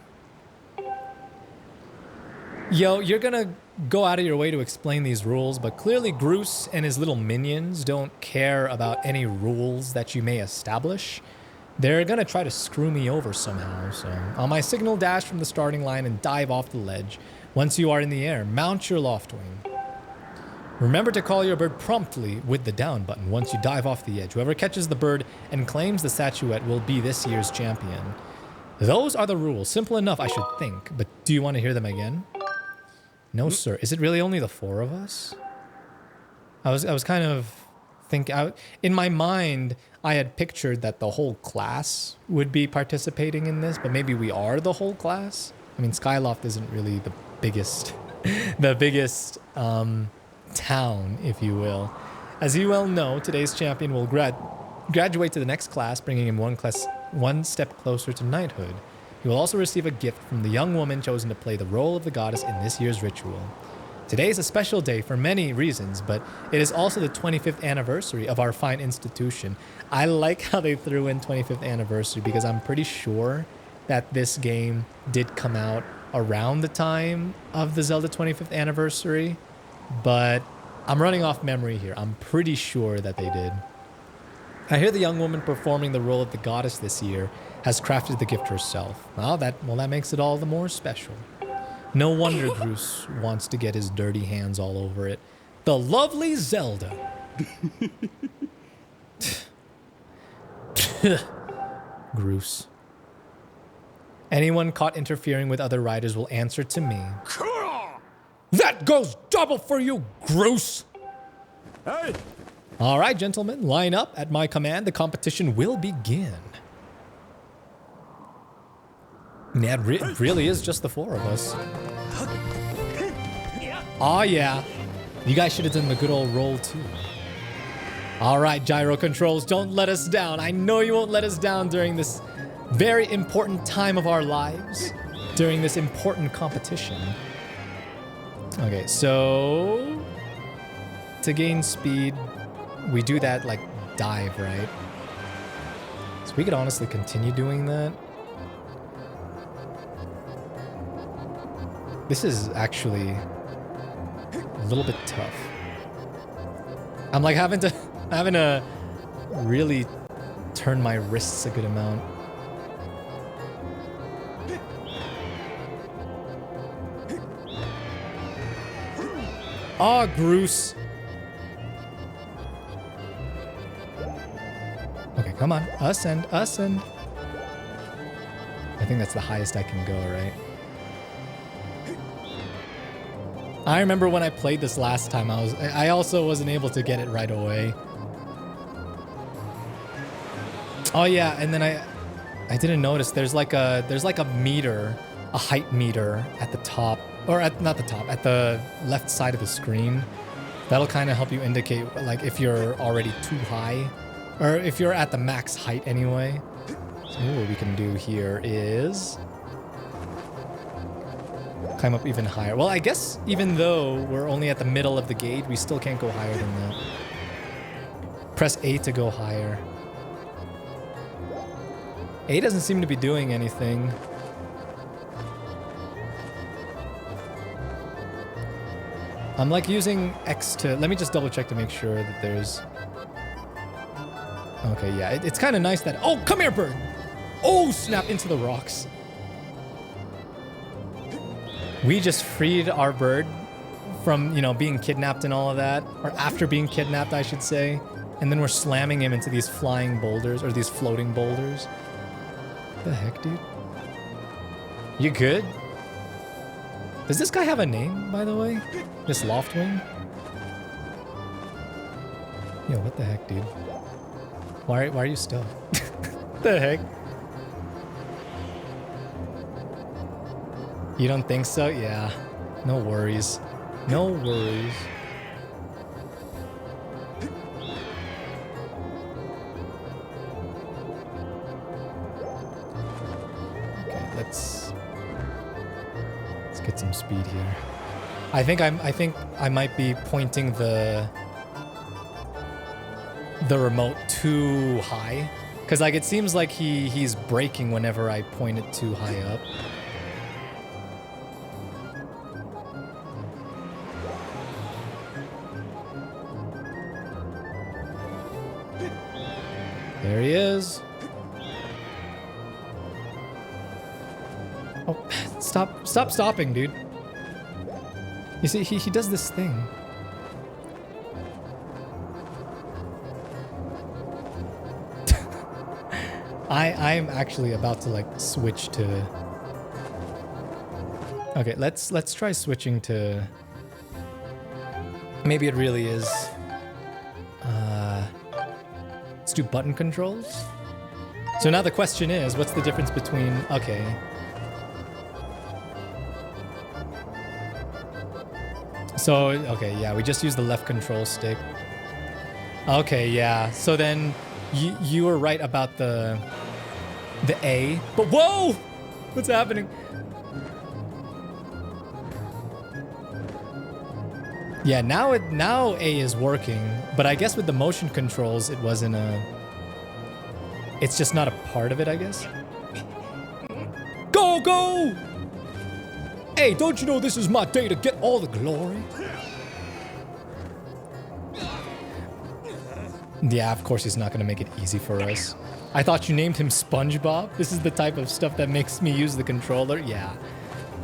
Yo, you're gonna go out of your way to explain these rules, but clearly Groose and his little minions don't care about any rules that you may establish. They're gonna try to screw me over somehow, so on my signal, dash from the starting line and dive off the ledge. Once you are in the air, mount your loft wing. Remember to call your bird promptly with the down button once you dive off the edge. Whoever catches the bird and claims the statuette will be this year's champion. Those are the rules. Simple enough, I should think, but do you want to hear them again? No, sir. Is it really only the 4 of us? I was kind of thinking, in my mind, I had pictured that the whole class would be participating in this, but maybe we are the whole class. I mean, Skyloft isn't really the biggest, town, if you will. As you well know, today's champion will graduate to the next class, bringing him one step closer to knighthood. He will also receive a gift from the young woman chosen to play the role of the goddess in this year's ritual. Today is a special day for many reasons, but it is also the 25th anniversary of our fine institution. I like how they threw in 25th anniversary because I'm pretty sure that this game did come out around the time of the Zelda 25th anniversary, but I'm running off memory here. I'm pretty sure that they did. I hear the young woman performing the role of the goddess this year has crafted the gift herself. Well, that makes it all the more special. No wonder Groose wants to get his dirty hands all over it. The lovely Zelda. Groose. Anyone caught interfering with other riders will answer to me. That goes double for you, Groose!
Hey!
All right, gentlemen, line up. At my command, the competition will begin. Yeah, it really is just the 4 of us. Oh yeah, you guys should have done the good old roll too. All right, gyro controls, don't let us down. I know you won't let us down during this very important time of our lives, during this important competition. Okay, so to gain speed, we do that like dive, right? So we could honestly continue doing that. This is actually a little bit tough. I'm like having to really turn my wrists a good amount. Oh, Groose. Okay, come on. Ascend. I think that's the highest I can go, right? I remember when I played this last time, I also wasn't able to get it right away. Oh yeah, and then I didn't notice there's like a meter, a height meter at the top, or not the top, at the left side of the screen. That'll kind of help you indicate like if you're already too high, or if you're at the max height anyway. So what we can do here is climb up even higher. Well, I guess even though we're only at the middle of the gate, we still can't go higher than that. Press A to go higher. A doesn't seem to be doing anything. I'm like using X to... Let me just double check to make sure that there's... Okay, yeah. It's kind of nice that... Oh, come here, bird! Oh, snap into the rocks. We just freed our bird from, you know, being kidnapped and all of that. Or after being kidnapped, I should say. And then we're slamming him into these flying boulders, or these floating boulders. What the heck, dude? You good? Does this guy have a name, by the way? This Loftwing? Yo, what the heck, dude? Why are you still? What the heck? You don't think so? Yeah. No worries. No worries. Okay, let's get some speed here. I think I might be pointing the remote too high, because like it seems like he's braking whenever I point it too high up. There he is. Oh, stop stopping, dude. You see, he does this thing. I'm actually about to like switch to. Okay, let's try switching to. Maybe it really is. Let's do button controls. So now the question is, what's the difference between? Okay. So okay, yeah, we just use the left control stick. Okay, yeah. So then you were right about the A. But whoa! What's happening? Yeah, now A is working, but I guess with the motion controls it wasn't it's just not a part of it, I guess. Go, go! Hey, don't you know this is my day to get all the glory? Yeah, of course he's not gonna make it easy for us. I thought you named him SpongeBob. This is the type of stuff that makes me use the controller. Yeah.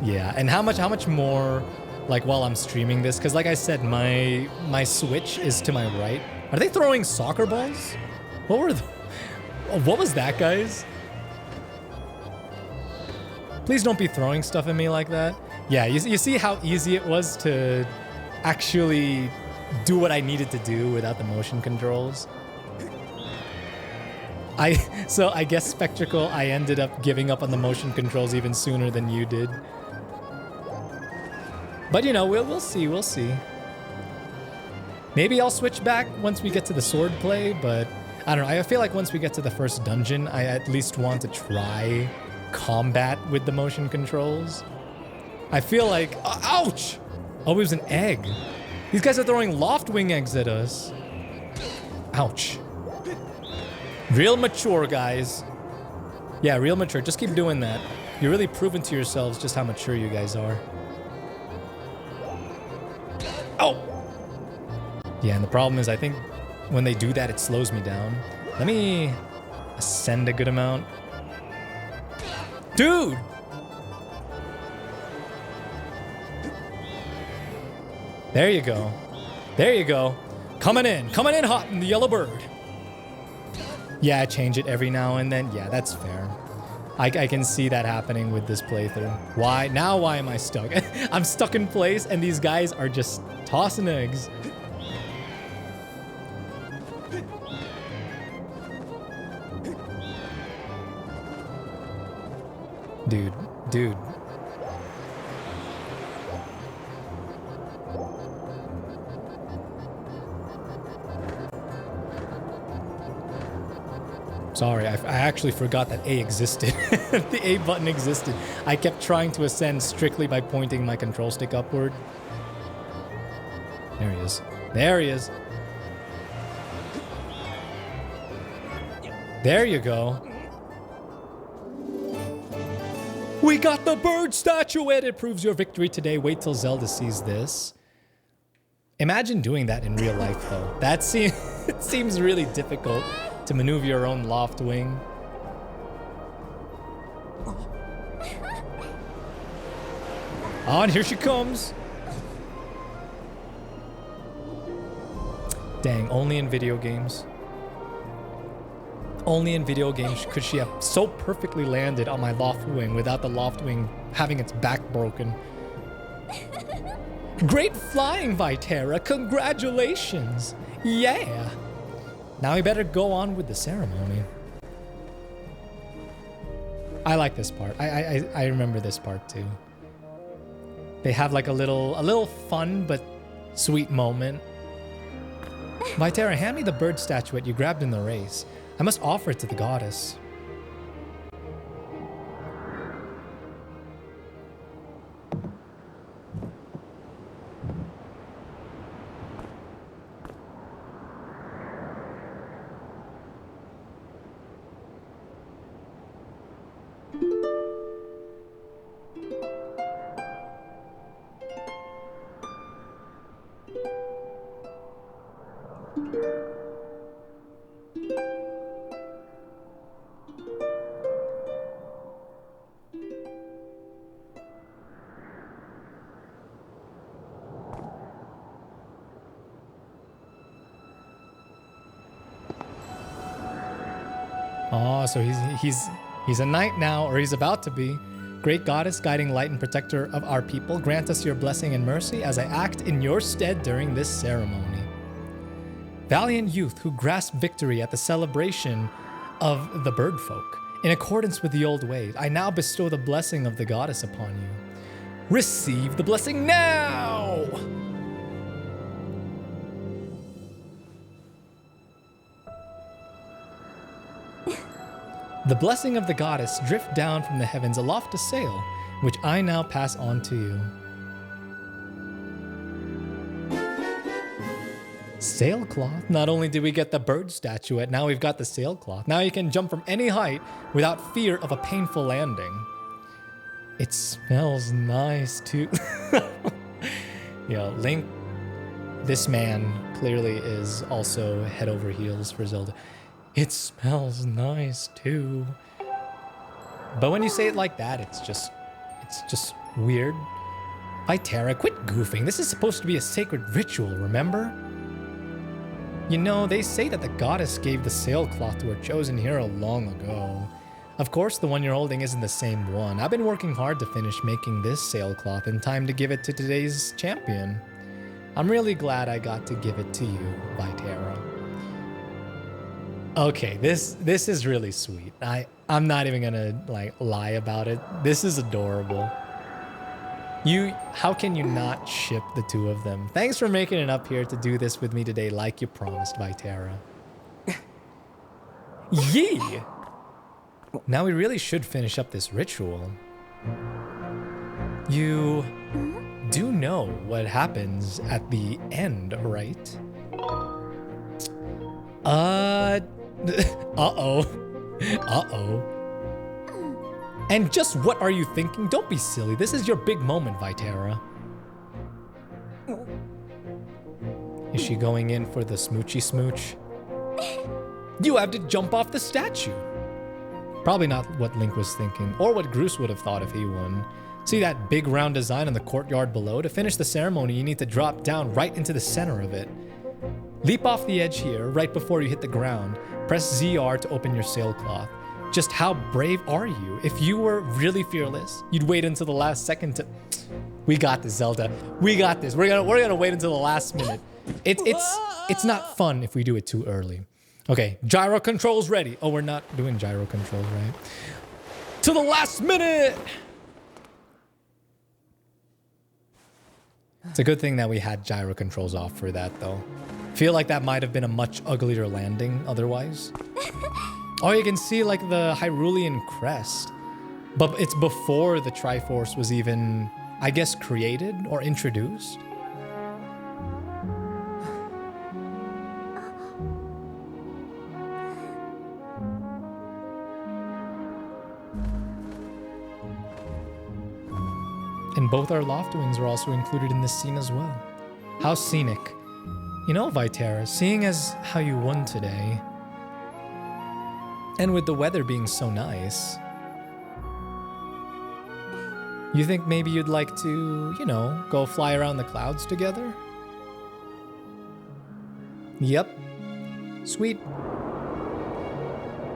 Yeah, and how much more, like, while I'm streaming this? Because like I said, my Switch is to my right. Are they throwing soccer balls? What was that, guys? Please don't be throwing stuff at me like that. Yeah, you see how easy it was to actually do what I needed to do without the motion controls? So I guess, Spectacle, I ended up giving up on the motion controls even sooner than you did. But you know, we'll see, we'll see. Maybe I'll switch back once we get to the sword play, but I don't know. I feel like once we get to the first dungeon, I at least want to try combat with the motion controls. I feel like, ouch! Oh, it was an egg. These guys are throwing Loftwing eggs at us. Ouch. Real mature, guys. Yeah, real mature. Just keep doing that. You're really proving to yourselves just how mature you guys are. Oh! Yeah, and the problem is I think when they do that, it slows me down. Let me ascend a good amount. Dude! There you go. There you go. Coming in hot in the yellow bird. Yeah, change it every now and then. Yeah, that's fair. I can see that happening with this playthrough. Why? Now why am I stuck? I'm stuck in place and these guys are just tossing eggs. Dude. Sorry, I actually forgot that A existed. The A button existed. I kept trying to ascend strictly by pointing my control stick upward. There he is. There he is. There you go. We got the bird statuette. It proves your victory today. Wait till Zelda sees this. Imagine doing that in real life, though. That it seems really difficult to maneuver your own Loftwing. Oh, and here she comes. Dang, only in video games. Only in video games could she have so perfectly landed on my loft wing without the loft wing having its back broken. Great flying, Vytera. Congratulations. Yeah. Now we better go on with the ceremony. I like this part. I remember this part too. They have like a little fun but sweet moment. Vytera, hand me the bird statuette you grabbed in the race. I must offer it to the goddess. Oh, so he's a knight now, or he's about to be. Great goddess, guiding light and protector of our people, grant us your blessing and mercy as I act in your stead during this ceremony. Valiant youth who grasp victory at the celebration of the bird folk, in accordance with the old ways, I now bestow the blessing of the goddess upon you. Receive the blessing now! The blessing of the goddess drift down from the heavens aloft a sail, which I now pass on to you. Sailcloth? Not only did we get the bird statuette, now we've got the sailcloth. Now you can jump from any height without fear of a painful landing. It smells nice too. Yo, Link, this man clearly is also head over heels for Zelda. It smells nice too. But when you say it like that, it's just weird. Vytera, quit goofing. This is supposed to be a sacred ritual, remember? You know, they say that the goddess gave the sailcloth to her chosen hero long ago. Of course, the one you're holding isn't the same one. I've been working hard to finish making this sailcloth in time to give it to today's champion. I'm really glad I got to give it to you, Vytera. Okay, this is really sweet. I'm not even gonna lie about it. This is adorable. How can you not ship the two of them? Thanks for making it up here to do this with me today like you promised, Vytera. Yee! Now we really should finish up this ritual. You do know what happens at the end, right? Uh-oh. Uh-oh. And just what are you thinking? Don't be silly. This is your big moment, Vytera. Is she going in for the smoochy smooch? You have to jump off the statue. Probably not what Link was thinking, or what Groose would have thought if he won. See that big round design in the courtyard below? To finish the ceremony, you need to drop down right into the center of it. Leap off the edge here, right before you hit the ground. Press ZR to open your sailcloth. Just how brave are you? If you were really fearless, you'd wait until the last second to... We got this, Zelda. We got this. We're gonna wait until the last minute. It's not fun if we do it too early. Okay, gyro controls ready. Oh, we're not doing gyro controls, right? To the last minute! It's a good thing that we had gyro controls off for that, though. Feel like that might have been a much uglier landing otherwise. Oh, you can see like the Hyrulean crest. But it's before the Triforce was even, I guess, created or introduced. And both our loft wings are also included in this scene as well. How scenic. You know, Vytera, seeing as how you won today, and with the weather being so nice, you think maybe you'd like to, you know, go fly around the clouds together? Yep. Sweet.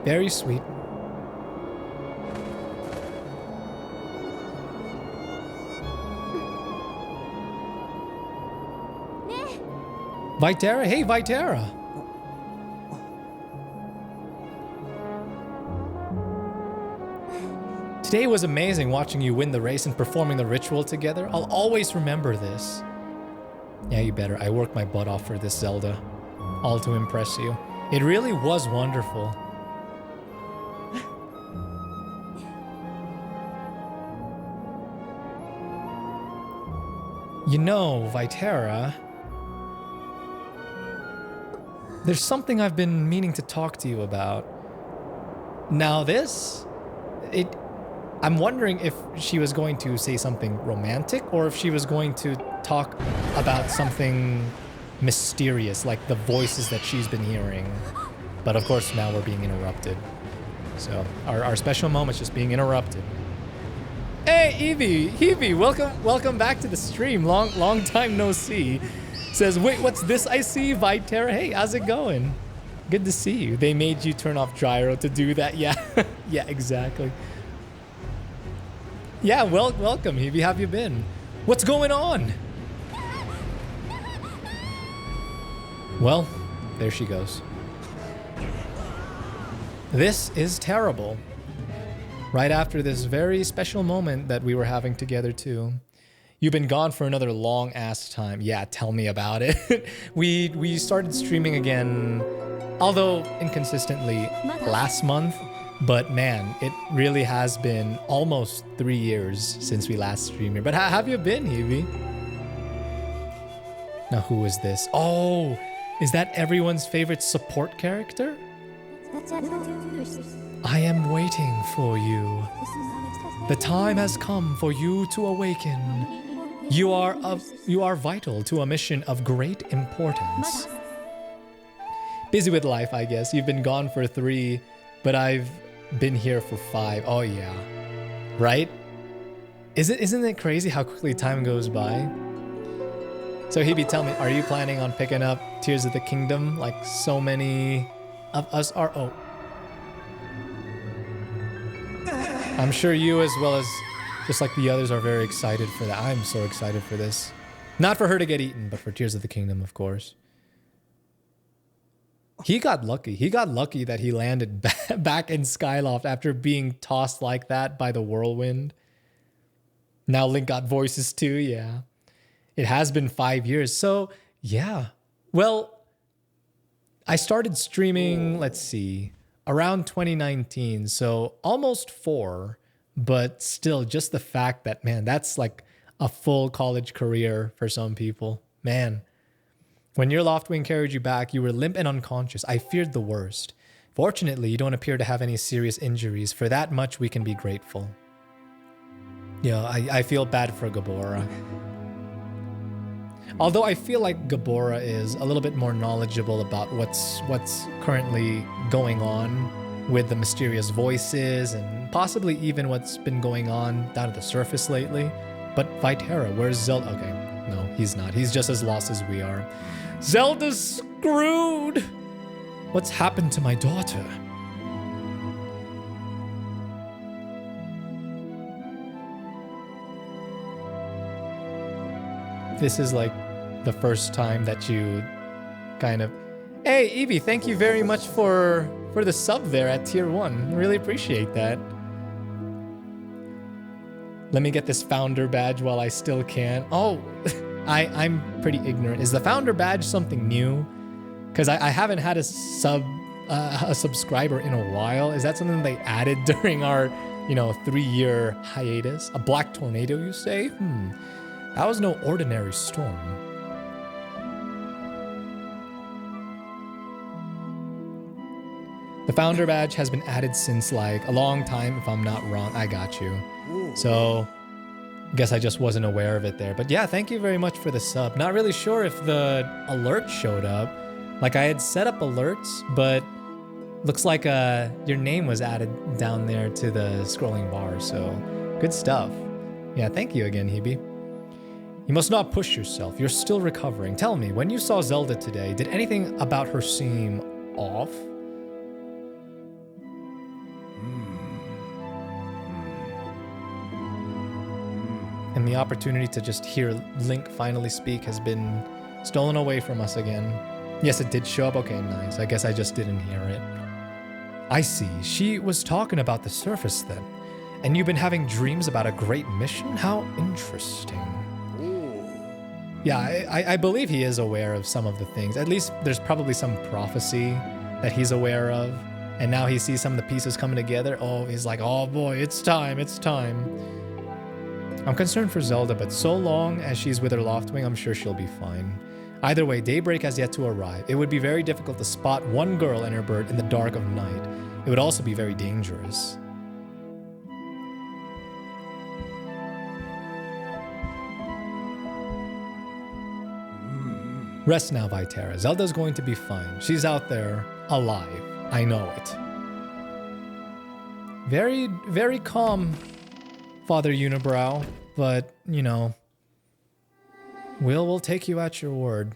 Very sweet. Vytera, hey Vytera. Today was amazing watching you win the race and performing the ritual together. I'll always remember this. Yeah, you better. I worked my butt off for this Zelda. All to impress you. It really was wonderful. You know, Vytera, there's something I've been meaning to talk to you about. Now I'm wondering if she was going to say something romantic or if she was going to talk about something mysterious, like the voices that she's been hearing. But of course, now we're being interrupted. So our special moment's just being interrupted. Hey, Evie, welcome back to the stream. Long time no see. Says, wait, what's this I see? Vytera, hey, how's it going? Good to see you. They made you turn off gyro to do that. Yeah, yeah, exactly. Yeah, welcome, Evie. How have you been? What's going on? Well, there she goes. This is terrible. Right after this very special moment that we were having together too. You've been gone for another long ass time. Yeah, tell me about it. We started streaming again, although inconsistently last month, but man, it really has been almost 3 years since we last streamed here. But how have you been, Evie? Now who is this? Oh, is that everyone's favorite support character? I am waiting for you. The time has come for you to awaken. You are vital to a mission of great importance. Busy with life, I guess. You've been gone for 3, but I've been here for 5. Oh yeah, right? Isn't it crazy how quickly time goes by? So Hebe, tell me, are you planning on picking up Tears of the Kingdom like so many of us are? Oh. I'm sure you, as well as just like the others, are very excited for that. I'm so excited for this. Not for her to get eaten, but for Tears of the Kingdom, of course. He got lucky. He got lucky that he landed back in Skyloft after being tossed like that by the whirlwind. Now Link got voices too, yeah. It has been 5 years, so yeah. Well, I started streaming, let's see, around 2019, so almost 4, but still just the fact that, man, that's like a full college career for some people. Man, when your Loftwing carried you back, you were limp and unconscious. I feared the worst. Fortunately, you don't appear to have any serious injuries. For that much, we can be grateful. Yeah, I feel bad for Gabora. Although I feel like Gabora is a little bit more knowledgeable about what's currently going on with the mysterious voices and possibly even what's been going on down at the surface lately. But Vytera, where's Zelda? Okay, no, he's not. He's just as lost as we are. Zelda's screwed! What's happened to my daughter? This is like the first time that you kind of... Hey, Evie, thank you very much for the sub there at tier 1. Really appreciate that. Let me get this founder badge while I still can. Oh, I'm pretty ignorant. Is the founder badge something new? Because I haven't had a subscriber in a while. Is that something they added during our, 3-year hiatus? A black tornado, you say? That was no ordinary storm. The founder badge has been added since like a long time, if I'm not wrong. I got you. So I guess I just wasn't aware of it there. But yeah, thank you very much for the sub. Not really sure if the alert showed up. Like I had set up alerts, but looks like your name was added down there to the scrolling bar. So good stuff. Yeah, thank you again, Hebe. You must not push yourself. You're still recovering. Tell me, when you saw Zelda today, did anything about her seem off? And the opportunity to just hear Link finally speak has been stolen away from us again. Yes, it did show up. Okay, nice. I guess I just didn't hear it. I see. She was talking about the surface then. And you've been having dreams about a great mission? How interesting. Yeah, I believe he is aware of some of the things. At least there's probably some prophecy that he's aware of. And now he sees some of the pieces coming together. Oh, he's like, oh boy, it's time, it's time. I'm concerned for Zelda, but so long as she's with her Loftwing, I'm sure she'll be fine. Either way, daybreak has yet to arrive. It would be very difficult to spot one girl and her bird in the dark of night. It would also be very dangerous. Rest now, Vytera. Zelda's going to be fine. She's out there, alive. I know it. Very, very calm, Father Unibrow, but, you know, we'll take you at your word.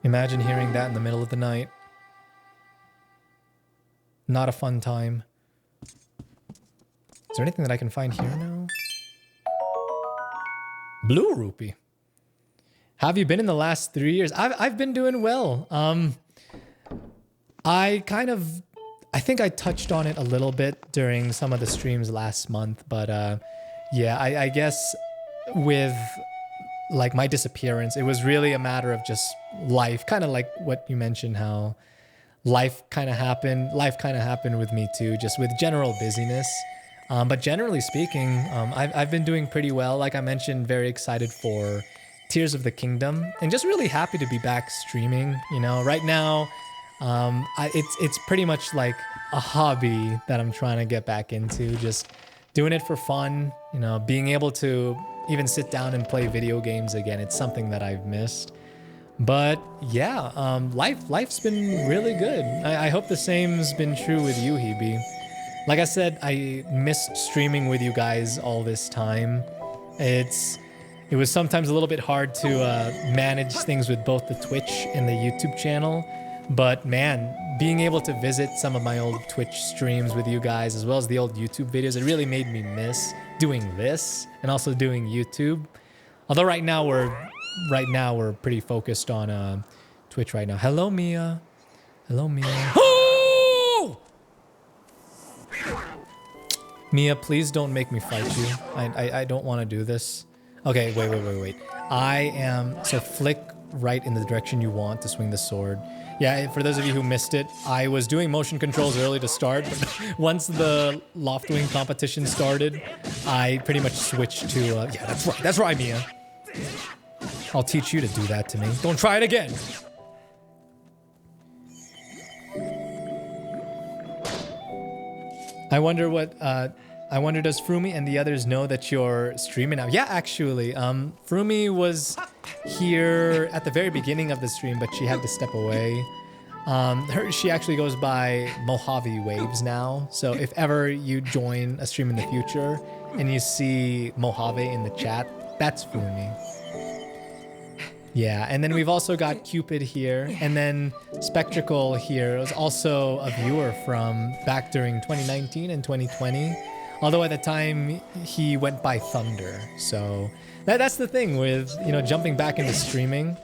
Imagine hearing that in the middle of the night. Not a fun time. Is there anything that I can find here now? Blue rupee. How have you been in the last 3 years? I've been doing well. I think I touched on it a little bit during some of the streams last month, but yeah, I guess with like my disappearance, it was really a matter of just life, kind of like what you mentioned, how life kind of happened with me too, just with general busyness. But generally speaking, I've been doing pretty well. Like I mentioned, very excited for Tears of the Kingdom, and just really happy to be back streaming. You know, right now, it's pretty much like a hobby that I'm trying to get back into. Just doing it for fun. You know, being able to even sit down and play video games again. It's something that I've missed. But yeah, life's been really good. I hope the same's been true with you, Hebe. Like I said, I missed streaming with you guys all this time. It was sometimes a little bit hard to manage things with both the Twitch and the YouTube channel. But man, being able to visit some of my old Twitch streams with you guys, as well as the old YouTube videos, it really made me miss doing this and also doing YouTube. Although right now we're pretty focused on Twitch right now. Hello, Mia. Hello, Mia. Mia, please don't make me fight you. I don't want to do this. Okay, wait. So flick right in the direction you want to swing the sword. Yeah, for those of you who missed it, I was doing motion controls early to start, but once the Loftwing competition started, I pretty much switched to, yeah, that's right, Mia. I'll teach you to do that to me. Don't try it again. I wonder does Frumi and the others know that you're streaming now? Yeah, actually, Frumi was here at the very beginning of the stream, but she had to step away. She actually goes by Mojave Waves now. So if ever you join a stream in the future and you see Mojave in the chat, that's Frumi. Yeah, and then we've also got Cupid here, and then Spectrical here was also a viewer from back during 2019 and 2020. Although at the time he went by Thunder. So that's the thing with, you know, jumping back into streaming.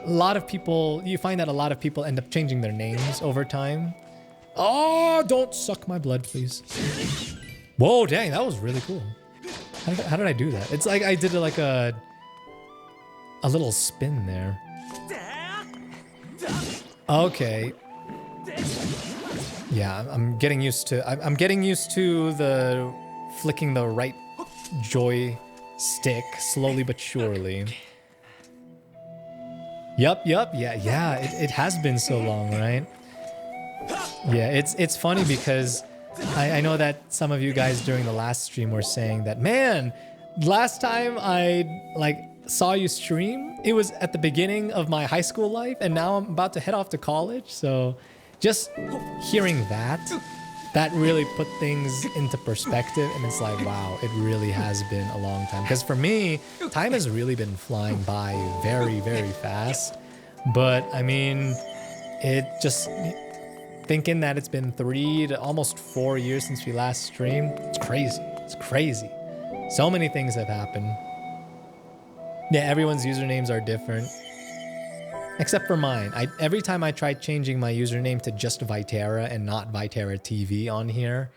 You find that a lot of people end up changing their names over time. Oh, don't suck my blood, please. Whoa, dang, that was really cool. How did I do that? It's like I did like a little spin there. Okay. Yeah, I'm getting used to the flicking the right joy stick slowly but surely. Yup, yeah, it has been so long, right? Yeah, it's funny because I know that some of you guys during the last stream were saying that, man, last time I saw you stream, it was at the beginning of my high school life, and now I'm about to head off to college, so just hearing that that really put things into perspective, and it's like, wow, it really has been a long time. Because for me, time has really been flying by very, very fast. But I mean, it just thinking that it's been 3 to almost 4 years since we last streamed, it's crazy. It's crazy. So many things have happened. Yeah, everyone's usernames are different. Except for mine. Every time I tried changing my username to just Vytera and not Vytera TV on here,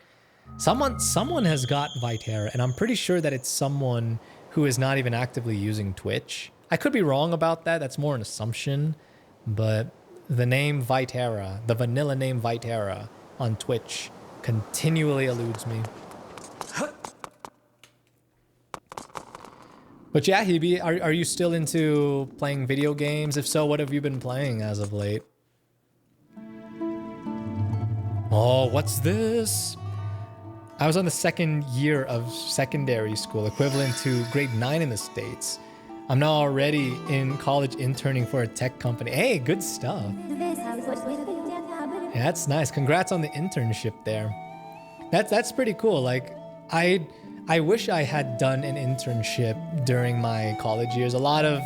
someone has got Vytera, and I'm pretty sure that it's someone who is not even actively using Twitch. I could be wrong about that. That's more an assumption. But the name Vytera, the vanilla name Vytera on Twitch continually eludes me. But yeah, Hebe, are you still into playing video games? If so, what have you been playing as of late? Oh, what's this? I was on the 2nd year of secondary school, equivalent to grade 9 in the States. I'm now already in college interning for a tech company. Hey, good stuff. Yeah, that's nice. Congrats on the internship there. That's pretty cool. Like, I wish I had done an internship during my college years. A lot of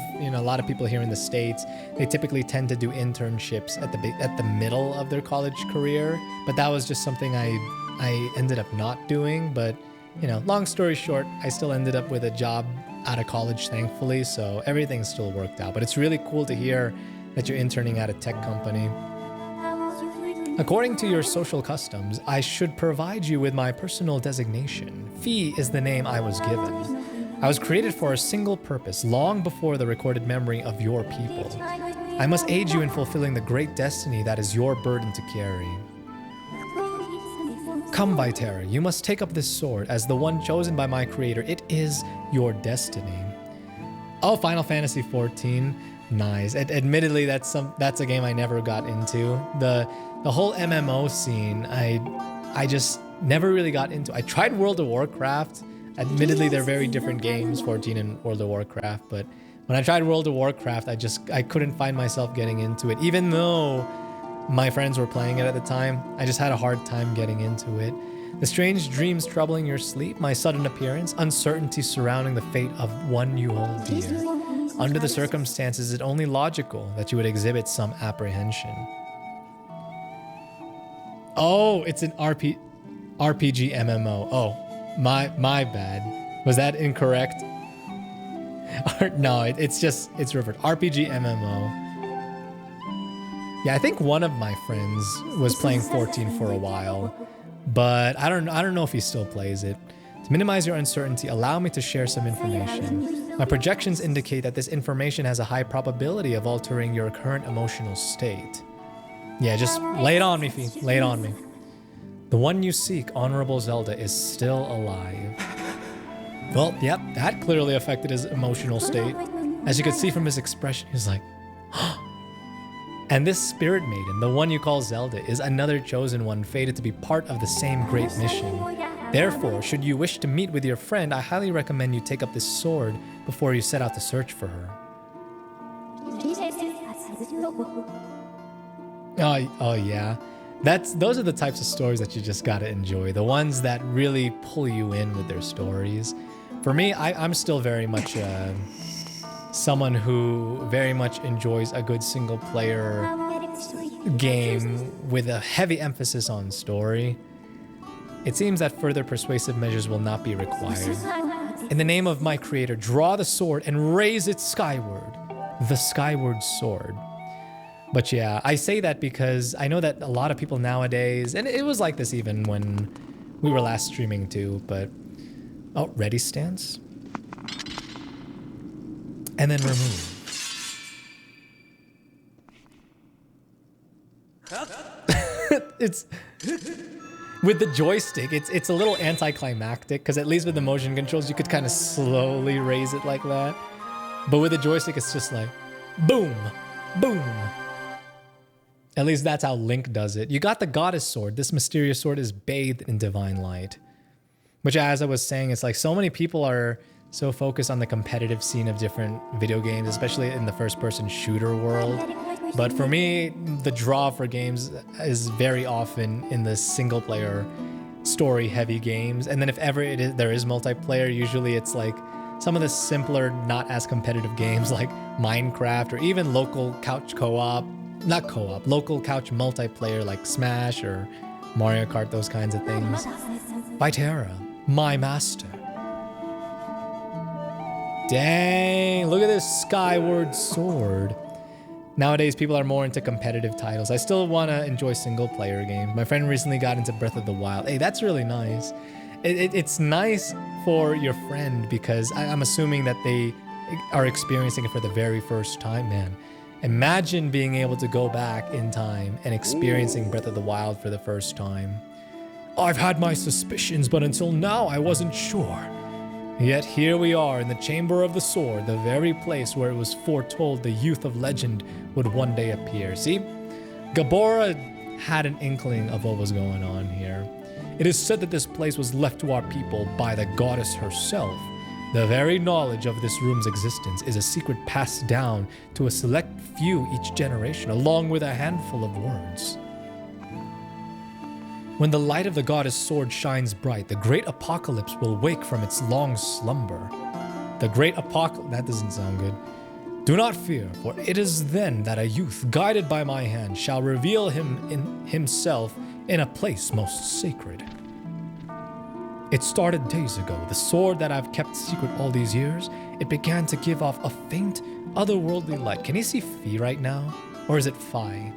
people here in the States, they typically tend to do internships at the middle of their college career. But that was just something I ended up not doing. But, long story short, I still ended up with a job out of college, thankfully. So everything still worked out. But it's really cool to hear that you're interning at a tech company. According to your social customs, I should provide you with my personal designation. Fee is the name I was given. I was created for a single purpose, long before the recorded memory of your people. I must aid you in fulfilling the great destiny that is your burden to carry. Come, Vytera, you must take up this sword as the one chosen by my creator. It is your destiny. Oh, Final Fantasy XIV. Nice. Admittedly, that's a game I never got into. The whole MMO scene, I just never really got into. I tried World of Warcraft. Admittedly, they're very different games, 14 and World of Warcraft, but when I tried World of Warcraft, I couldn't find myself getting into it. Even though my friends were playing it at the time, I just had a hard time getting into it. The strange dreams troubling your sleep, my sudden appearance, uncertainty surrounding the fate of one you hold dear. Under the circumstances, it's only logical that you would exhibit some apprehension. Oh, it's an RPG MMO. Oh, my bad. Was that incorrect? No, it's reversed. RPG MMO. Yeah, I think one of my friends was playing 14 for a while, but I don't know if he still plays it. To minimize your uncertainty, allow me to share some information. My projections indicate that this information has a high probability of altering your current emotional state. Yeah, just lay it on me, Fee. Lay it on me. The one you seek, Honorable Zelda, is still alive. Well, yep, that clearly affected his emotional state. As you could see from his expression, he was like, And this spirit maiden, the one you call Zelda, is another chosen one fated to be part of the same great mission. Therefore, should you wish to meet with your friend, I highly recommend you take up this sword before you set out to search for her. Oh yeah. Those are the types of stories that you just gotta enjoy. The ones that really pull you in with their stories. For me, I'm still very much someone who very much enjoys a good single player game with a heavy emphasis on story. It seems that further persuasive measures will not be required. In the name of my creator, draw the sword and raise it skyward. The Skyward Sword. But yeah, I say that because I know that a lot of people nowadays, and it was like this even when we were last streaming too, but... Oh, ready stance. And then remove. It's... With the joystick, it's a little anticlimactic, because at least with the motion controls, you could kind of slowly raise it like that. But with the joystick, it's just like, boom, boom. At least that's how Link does it. You got the Goddess Sword. This mysterious sword is bathed in divine light. Which, as I was saying, it's like so many people are so focused on the competitive scene of different video games, especially in the first-person shooter world. But for me, the draw for games is very often in the single player story heavy games. And then if ever there is multiplayer, usually it's like some of the simpler, not as competitive games like Minecraft or even local couch co-op, not co-op, local couch multiplayer like Smash or Mario Kart, those kinds of things. Vytera, my master. Dang, look at this Skyward Sword. Nowadays, people are more into competitive titles. I still want to enjoy single-player games. My friend recently got into Breath of the Wild. Hey, that's really nice. It's nice for your friend because I'm assuming that they are experiencing it for the very first time, man. Imagine being able to go back in time and experiencing Breath of the Wild for the first time. I've had my suspicions, but until now, I wasn't sure. Yet here we are in the Chamber of the Sword, the very place where it was foretold the youth of legend would one day appear. See, Gabora had an inkling of what was going on here. It is said that this place was left to our people by the goddess herself. The very knowledge of this room's existence is a secret passed down to a select few each generation, along with a handful of words. When the light of the goddess' sword shines bright, the great apocalypse will wake from its long slumber. The great apocalypse... That doesn't sound good. Do not fear, for it is then that a youth, guided by my hand, shall reveal himself in a place most sacred. It started days ago. The sword that I've kept secret all these years, it began to give off a faint, otherworldly light. Can you see Fi right now? Or is it Fi?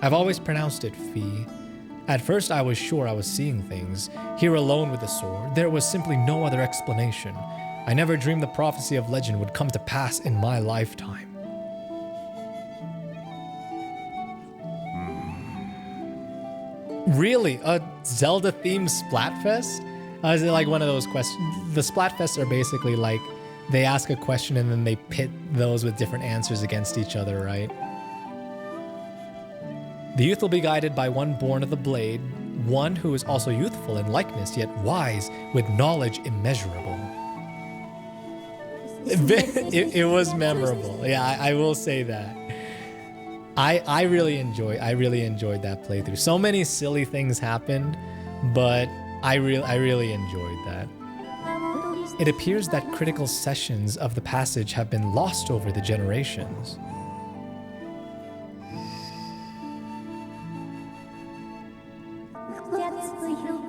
I've always pronounced it Fi. At first, I was sure I was seeing things. Here alone with the sword, there was simply no other explanation. I never dreamed the prophecy of legend would come to pass in my lifetime. Really? A Zelda-themed Splatfest? Is it like one of those questions? The Splatfests are basically like, they ask a question and then they pit those with different answers against each other, right? The youth will be guided by one born of the blade, one who is also youthful in likeness, yet wise with knowledge immeasurable. It was memorable. Yeah, I will say that. I really enjoyed that playthrough. So many silly things happened, but I really enjoyed that. It appears that critical sessions of the passage have been lost over the generations.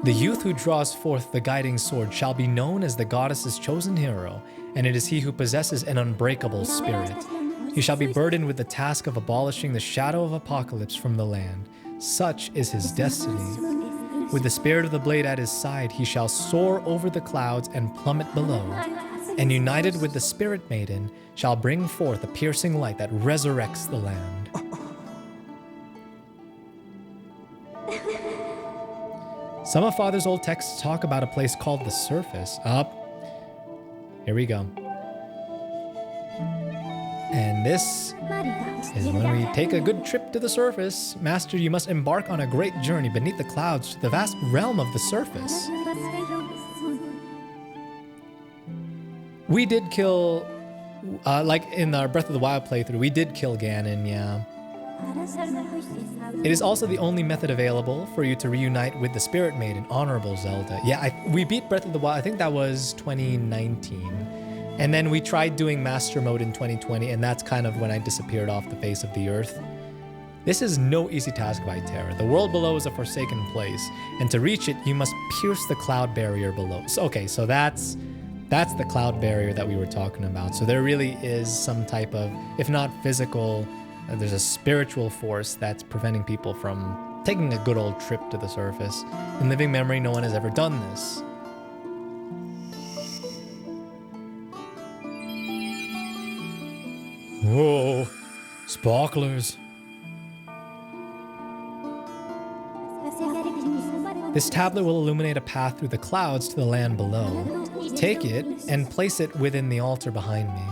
The youth who draws forth the guiding sword shall be known as the goddess's chosen hero, and it is he who possesses an unbreakable spirit. He shall be burdened with the task of abolishing the shadow of apocalypse from the land. Such is his destiny. With the spirit of the blade at his side, he shall soar over the clouds and plummet below, and united with the spirit maiden, shall bring forth a piercing light that resurrects the land. Some of Father's old texts talk about a place called the Surface. Here we go. And this is when we take a good trip to the surface. Master, you must embark on a great journey beneath the clouds to the vast realm of the surface. We did kill, like in our Breath of the Wild playthrough, we did kill Ganon, yeah. It is also the only method available for you to reunite with the Spirit Maiden, Honorable Zelda. Yeah, we beat Breath of the Wild, I think that was 2019. And then we tried doing Master Mode in 2020, and that's kind of when I disappeared off the face of the earth. This is no easy task, Vytera. The world below is a forsaken place, and to reach it, you must pierce the cloud barrier below. So, okay, so that's the cloud barrier that we were talking about. So there really is some type of, if not physical, there's a spiritual force that's preventing people from taking a good old trip to the surface. In living memory, no one has ever done this. Whoa, sparklers. This tablet will illuminate a path through the clouds to the land below. Take it and place it within the altar behind me.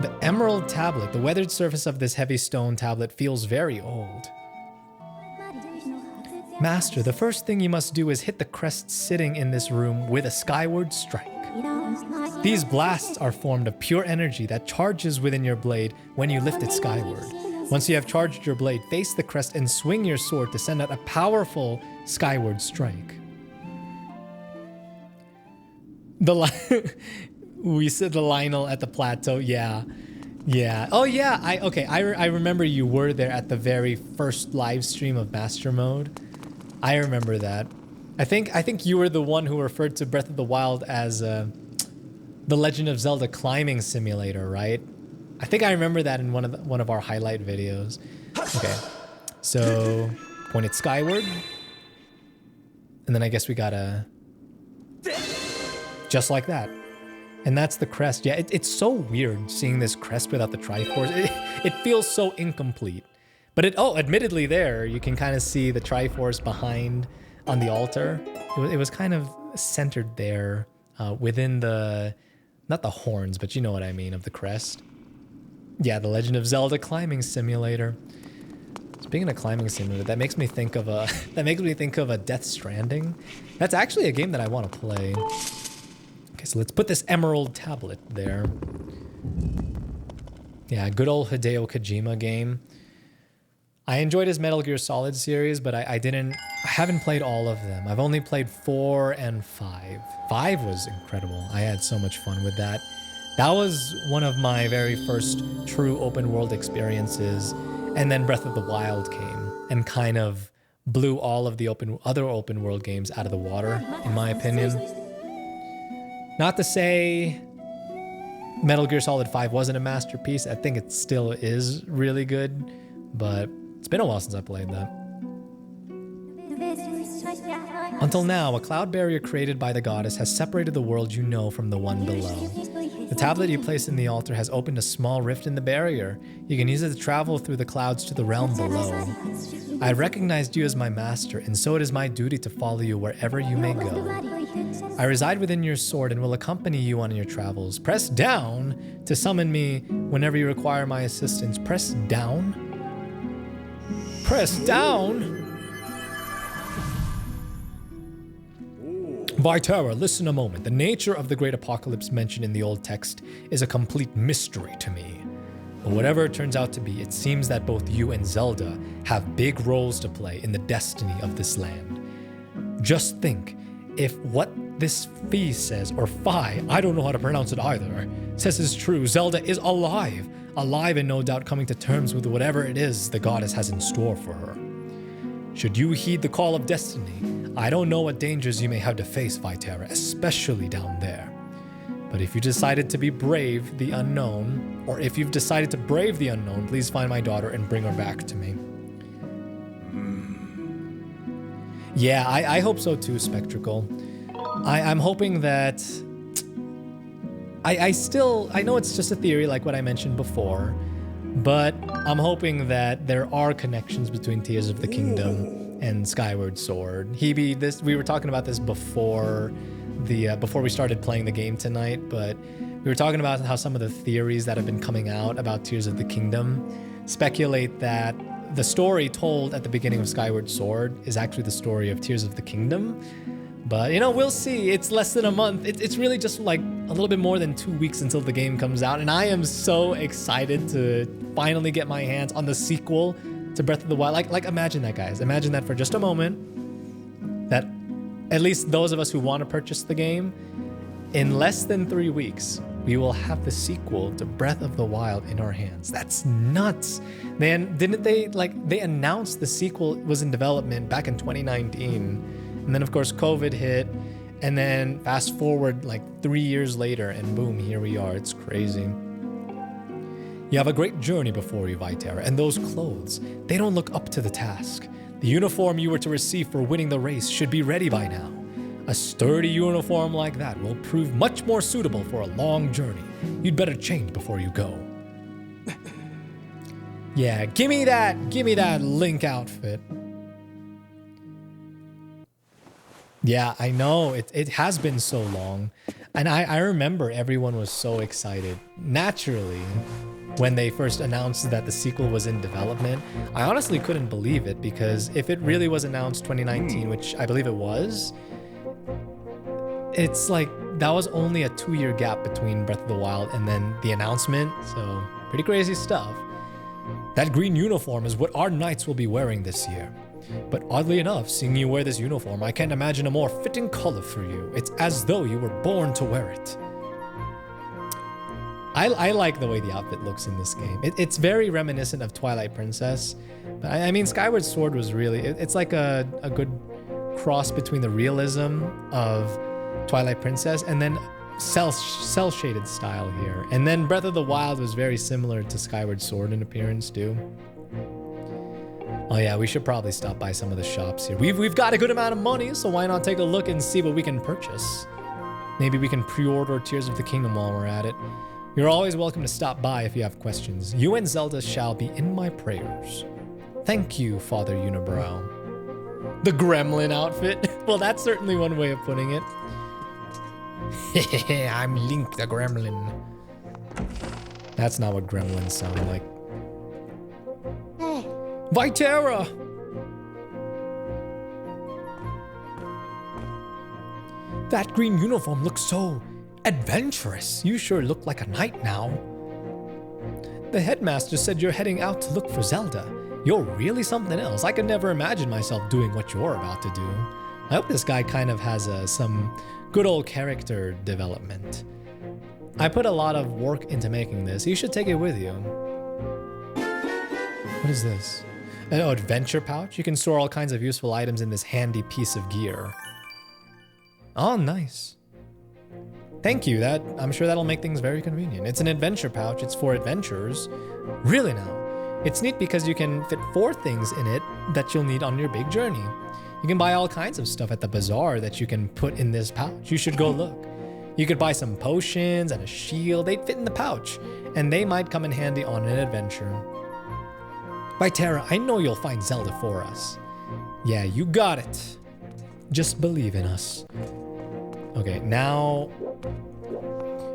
The emerald tablet, the weathered surface of this heavy stone tablet feels very old. Master, the first thing you must do is hit the crest sitting in this room with a skyward strike. These blasts are formed of pure energy that charges within your blade when you lift it skyward. Once you have charged your blade, face the crest and swing your sword to send out a powerful skyward strike. We said the Lionel at the plateau. Yeah. Oh yeah. I remember you were there at the very first live stream of Master Mode. I remember that. I think you were the one who referred to Breath of the Wild as the Legend of Zelda climbing simulator, right? I think I remember that in one of our highlight videos. Okay, so point it skyward, and then I guess we gotta just like that, and that's the crest. Yeah, it's so weird seeing this crest without the Triforce. It feels so incomplete. But admittedly, there you can kind of see the Triforce behind on the altar. It was kind of centered there within not the horns, but you know what I mean, of the crest. Yeah, the Legend of Zelda climbing simulator. Speaking of climbing simulator, that makes me think of a Death Stranding. That's actually a game that I want to play. Okay, so let's put this emerald tablet there. Yeah, good old Hideo Kojima game. I enjoyed his Metal Gear Solid series, but I haven't played all of them. I've only played 4 and 5. 5 was incredible. I had so much fun with that. That was one of my very first true open world experiences. And then Breath of the Wild came and kind of blew all of the other open world games out of the water, in my opinion. Not to say Metal Gear Solid 5 wasn't a masterpiece. I think it still is really good, but it's been a while since I played that. Until now, a cloud barrier created by the goddess has separated the world you know from the one below. The tablet you place in the altar has opened a small rift in the barrier. You can use it to travel through the clouds to the realm below. I recognized you as my master, and so it is my duty to follow you wherever you may go. I reside within your sword and will accompany you on your travels. Press down to summon me whenever you require my assistance. Press down? Press down? Vytera, listen a moment. The nature of the great apocalypse mentioned in the old text is a complete mystery to me. But whatever it turns out to be, it seems that both you and Zelda have big roles to play in the destiny of this land. Just think, if what this Fi says, or Fi, I don't know how to pronounce it either, says is true, Zelda is alive and no doubt coming to terms with whatever it is the goddess has in store for her. Should you heed the call of destiny, I don't know what dangers you may have to face, Vytera, especially down there. But if you decided to brave the unknown, please find my daughter and bring her back to me. Yeah, I hope so too, Spectrical. I'm hoping that... I know it's just a theory like what I mentioned before, but I'm hoping that there are connections between Tears of the Kingdom and Skyward Sword. Hebe, we were talking about this before we started playing the game tonight, but we were talking about how some of the theories that have been coming out about Tears of the Kingdom speculate that the story told at the beginning of Skyward Sword is actually the story of Tears of the Kingdom. But, we'll see. It's less than a month. It's really just like a little bit more than 2 weeks until the game comes out. And I am so excited to finally get my hands on the sequel to Breath of the Wild. Like imagine that, guys. Imagine that for just a moment. That at least those of us who want to purchase the game, in less than 3 weeks, we will have the sequel to Breath of the Wild in our hands. That's nuts. Man, didn't they announced the sequel was in development back in 2019. And then, of course, COVID hit, and then fast forward 3 years later, and boom, here we are. It's crazy. You have a great journey before you, Vytera, and those clothes, they don't look up to the task. The uniform you were to receive for winning the race should be ready by now. A sturdy uniform like that will prove much more suitable for a long journey. You'd better change before you go. Yeah, give me that Link outfit. Yeah, I know. It has been so long. And I remember everyone was so excited. Naturally, when they first announced that the sequel was in development, I honestly couldn't believe it, because if it really was announced 2019, which I believe it was, it's like that was only a 2-year gap between Breath of the Wild and then the announcement, so pretty crazy stuff. That green uniform is what our knights will be wearing this year. But oddly enough, seeing you wear this uniform, I can't imagine a more fitting color for you. It's as though you were born to wear it. I like the way the outfit looks in this game. It's very reminiscent of Twilight Princess. But I mean, Skyward Sword was really... It's like a good cross between the realism of Twilight Princess and then cel-shaded style here. And then Breath of the Wild was very similar to Skyward Sword in appearance too. Oh yeah, we should probably stop by some of the shops here. We've got a good amount of money, so why not take a look and see what we can purchase? Maybe we can pre-order Tears of the Kingdom while we're at it. You're always welcome to stop by if you have questions. You and Zelda shall be in my prayers. Thank you, Father Unibrow. The gremlin outfit? Well, that's certainly one way of putting it. I'm Link the Gremlin. That's not what gremlins sound like. Vytera! That green uniform looks so adventurous. You sure look like a knight now. The headmaster said you're heading out to look for Zelda. You're really something else. I could never imagine myself doing what you're about to do. I hope this guy kind of has some good old character development. I put a lot of work into making this. You should take it with you. What is this? An adventure pouch? You can store all kinds of useful items in this handy piece of gear. Oh, nice. Thank you. I'm sure that'll make things very convenient. It's an adventure pouch. It's for adventures. Really now. It's neat because you can fit 4 things in it that you'll need on your big journey. You can buy all kinds of stuff at the bazaar that you can put in this pouch. You should go look. You could buy some potions and a shield. They'd fit in the pouch, and they might come in handy on an adventure. Vytera, I know you'll find Zelda for us. Yeah, you got it. Just believe in us. Okay, now...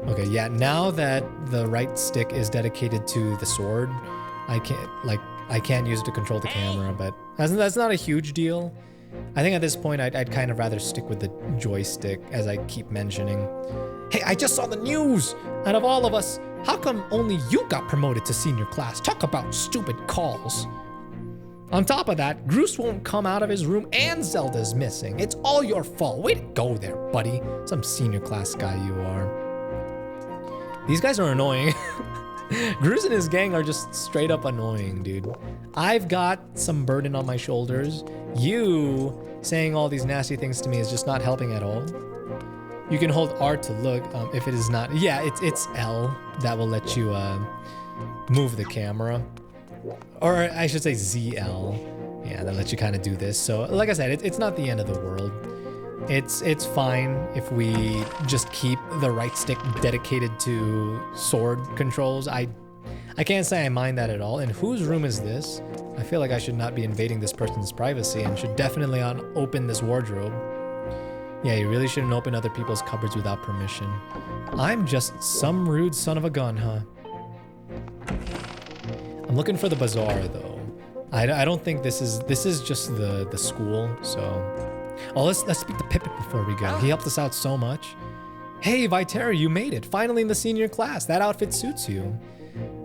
Okay, yeah, now that the right stick is dedicated to the sword, I can't use it to control the camera, but that's not a huge deal. I think at this point, I'd kind of rather stick with the joystick, as I keep mentioning. Hey, I just saw the news! Out of all of us, how come only you got promoted to senior class? Talk about stupid calls. On top of that, Groose won't come out of his room and Zelda's missing. It's all your fault. Way to go there, buddy. Some senior class guy you are. These guys are annoying. Groose and his gang are just straight up annoying, dude. I've got some burden on my shoulders. You saying all these nasty things to me is just not helping at all. You can hold R to look if it is not. Yeah, it's L that will let you move the camera. Or I should say ZL. Yeah, that lets you kind of do this. So like I said, it's not the end of the world. It's fine if we just keep the right stick dedicated to sword controls. I can't say I mind that at all. And whose room is this? I feel like I should not be invading this person's privacy and should definitely open this wardrobe. Yeah, you really shouldn't open other people's cupboards without permission. I'm just some rude son of a gun, huh? I'm looking for the bazaar though. I don't think this is just the school, so. Oh, let's speak to Pippin before we go. He helped us out so much. Hey, Vytera, you made it. Finally in the senior class. That outfit suits you.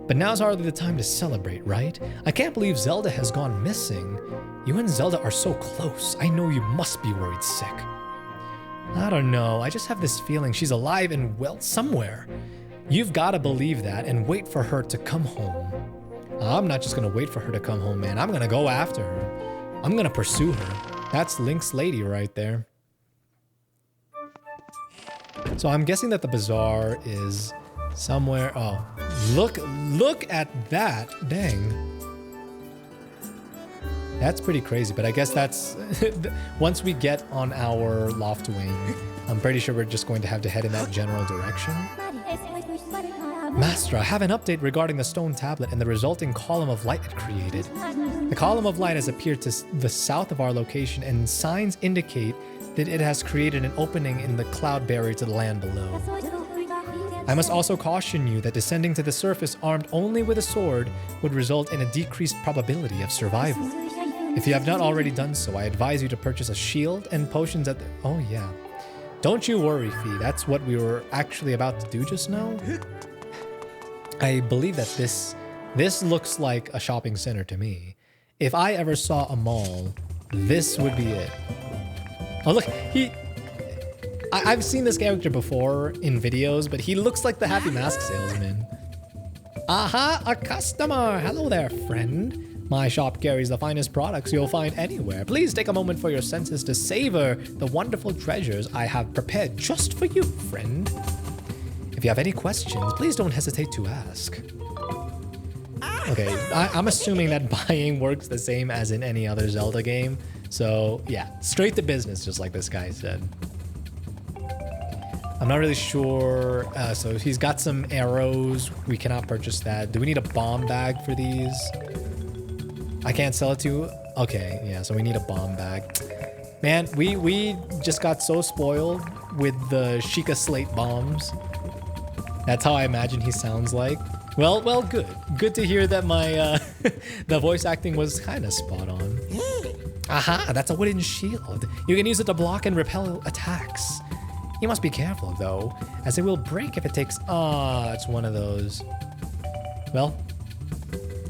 But now's hardly the time to celebrate, right? I can't believe Zelda has gone missing. You and Zelda are so close. I know you must be worried sick. I don't know. I just have this feeling she's alive and well somewhere. You've got to believe that and wait for her to come home. I'm not just going to wait for her to come home, man. I'm going to go after her. I'm going to pursue her. That's Link's lady right there. So I'm guessing that the bazaar is somewhere. Oh, look at that. Dang. That's pretty crazy, but I guess that's once we get on our loft wing, I'm pretty sure we're just going to have to head in that general direction. Master, I have an update regarding the stone tablet and the resulting column of light it created. The column of light has appeared to the south of our location, and signs indicate that it has created an opening in the cloud barrier to the land below. I must also caution you that descending to the surface armed only with a sword would result in a decreased probability of survival. If you have not already done so, I advise you to purchase a shield and potions at the... Oh yeah. Don't you worry, Fee. That's what we were actually about to do just now. I believe that this looks like a shopping center to me. If I ever saw a mall, this would be it. Oh, look, I've seen this character before in videos, but he looks like the Happy Mask salesman. Aha, a customer. Hello there, friend. My shop carries the finest products you'll find anywhere. Please take a moment for your senses to savor the wonderful treasures I have prepared just for you, friend. If you have any questions, please don't hesitate to ask. Okay, I'm assuming that buying works the same as in any other Zelda game. So yeah, straight to business, just like this guy said. I'm not really sure. So he's got some arrows. We cannot purchase that. Do we need a bomb bag for these? I can't sell it to. Okay, yeah. So we need a bomb bag. Man, we just got so spoiled with the Sheikah Slate bombs. That's how I imagine he sounds like. Well, good. Good to hear that my the voice acting was kind of spot on. Aha, that's a wooden shield. You can use it to block and repel attacks. You must be careful though, as it will break if it takes. It's one of those. Well,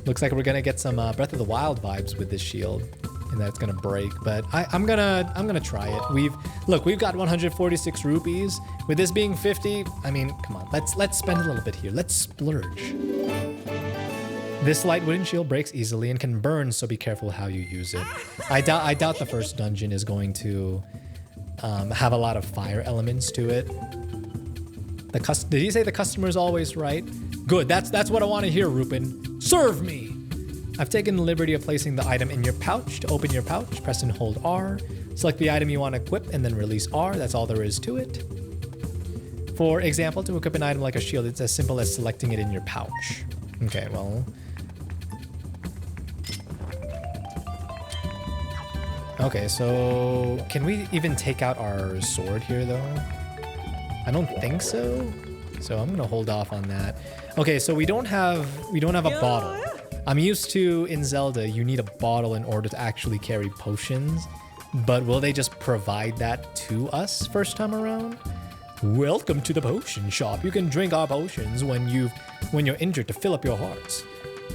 looks like we're gonna get some Breath of the Wild vibes with this shield, and that's gonna break. But I'm gonna try it. We've got 146 rupees. With this being 50, I mean, come on, let's spend a little bit here. Let's splurge. This light wooden shield breaks easily and can burn, so be careful how you use it. I doubt the first dungeon is going to have a lot of fire elements to it. Did he say the customer is always right? Good, that's what I want to hear, Rupin. Serve me! I've taken the liberty of placing the item in your pouch. To open your pouch, press and hold R. Select the item you want to equip and then release R. That's all there is to it. For example, to equip an item like a shield, it's as simple as selecting it in your pouch. Okay, well. Okay, so can we even take out our sword here though? I don't think so. So I'm gonna hold off on that. Okay, so we don't have a bottle. I'm used to in Zelda, you need a bottle in order to actually carry potions. But will they just provide that to us first time around? Welcome to the potion shop. You can drink our potions when you're injured to fill up your hearts.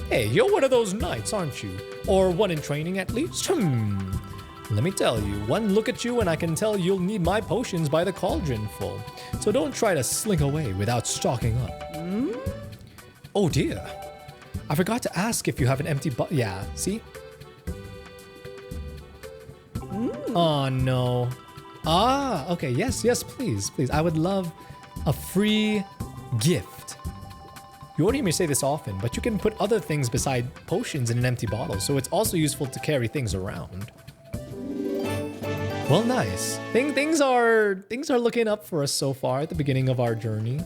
Hey, you're one of those knights, aren't you? Or one in training at least? Let me tell you, one look at you and I can tell you'll need my potions by the cauldron full. So don't try to slink away without stocking up. Oh dear. I forgot to ask if you have an empty yeah, see? Oh no. Okay, yes, please. I would love a free gift. You won't hear me say this often, but you can put other things beside potions in an empty bottle, so it's also useful to carry things around. Well, nice. Things are looking up for us so far at the beginning of our journey.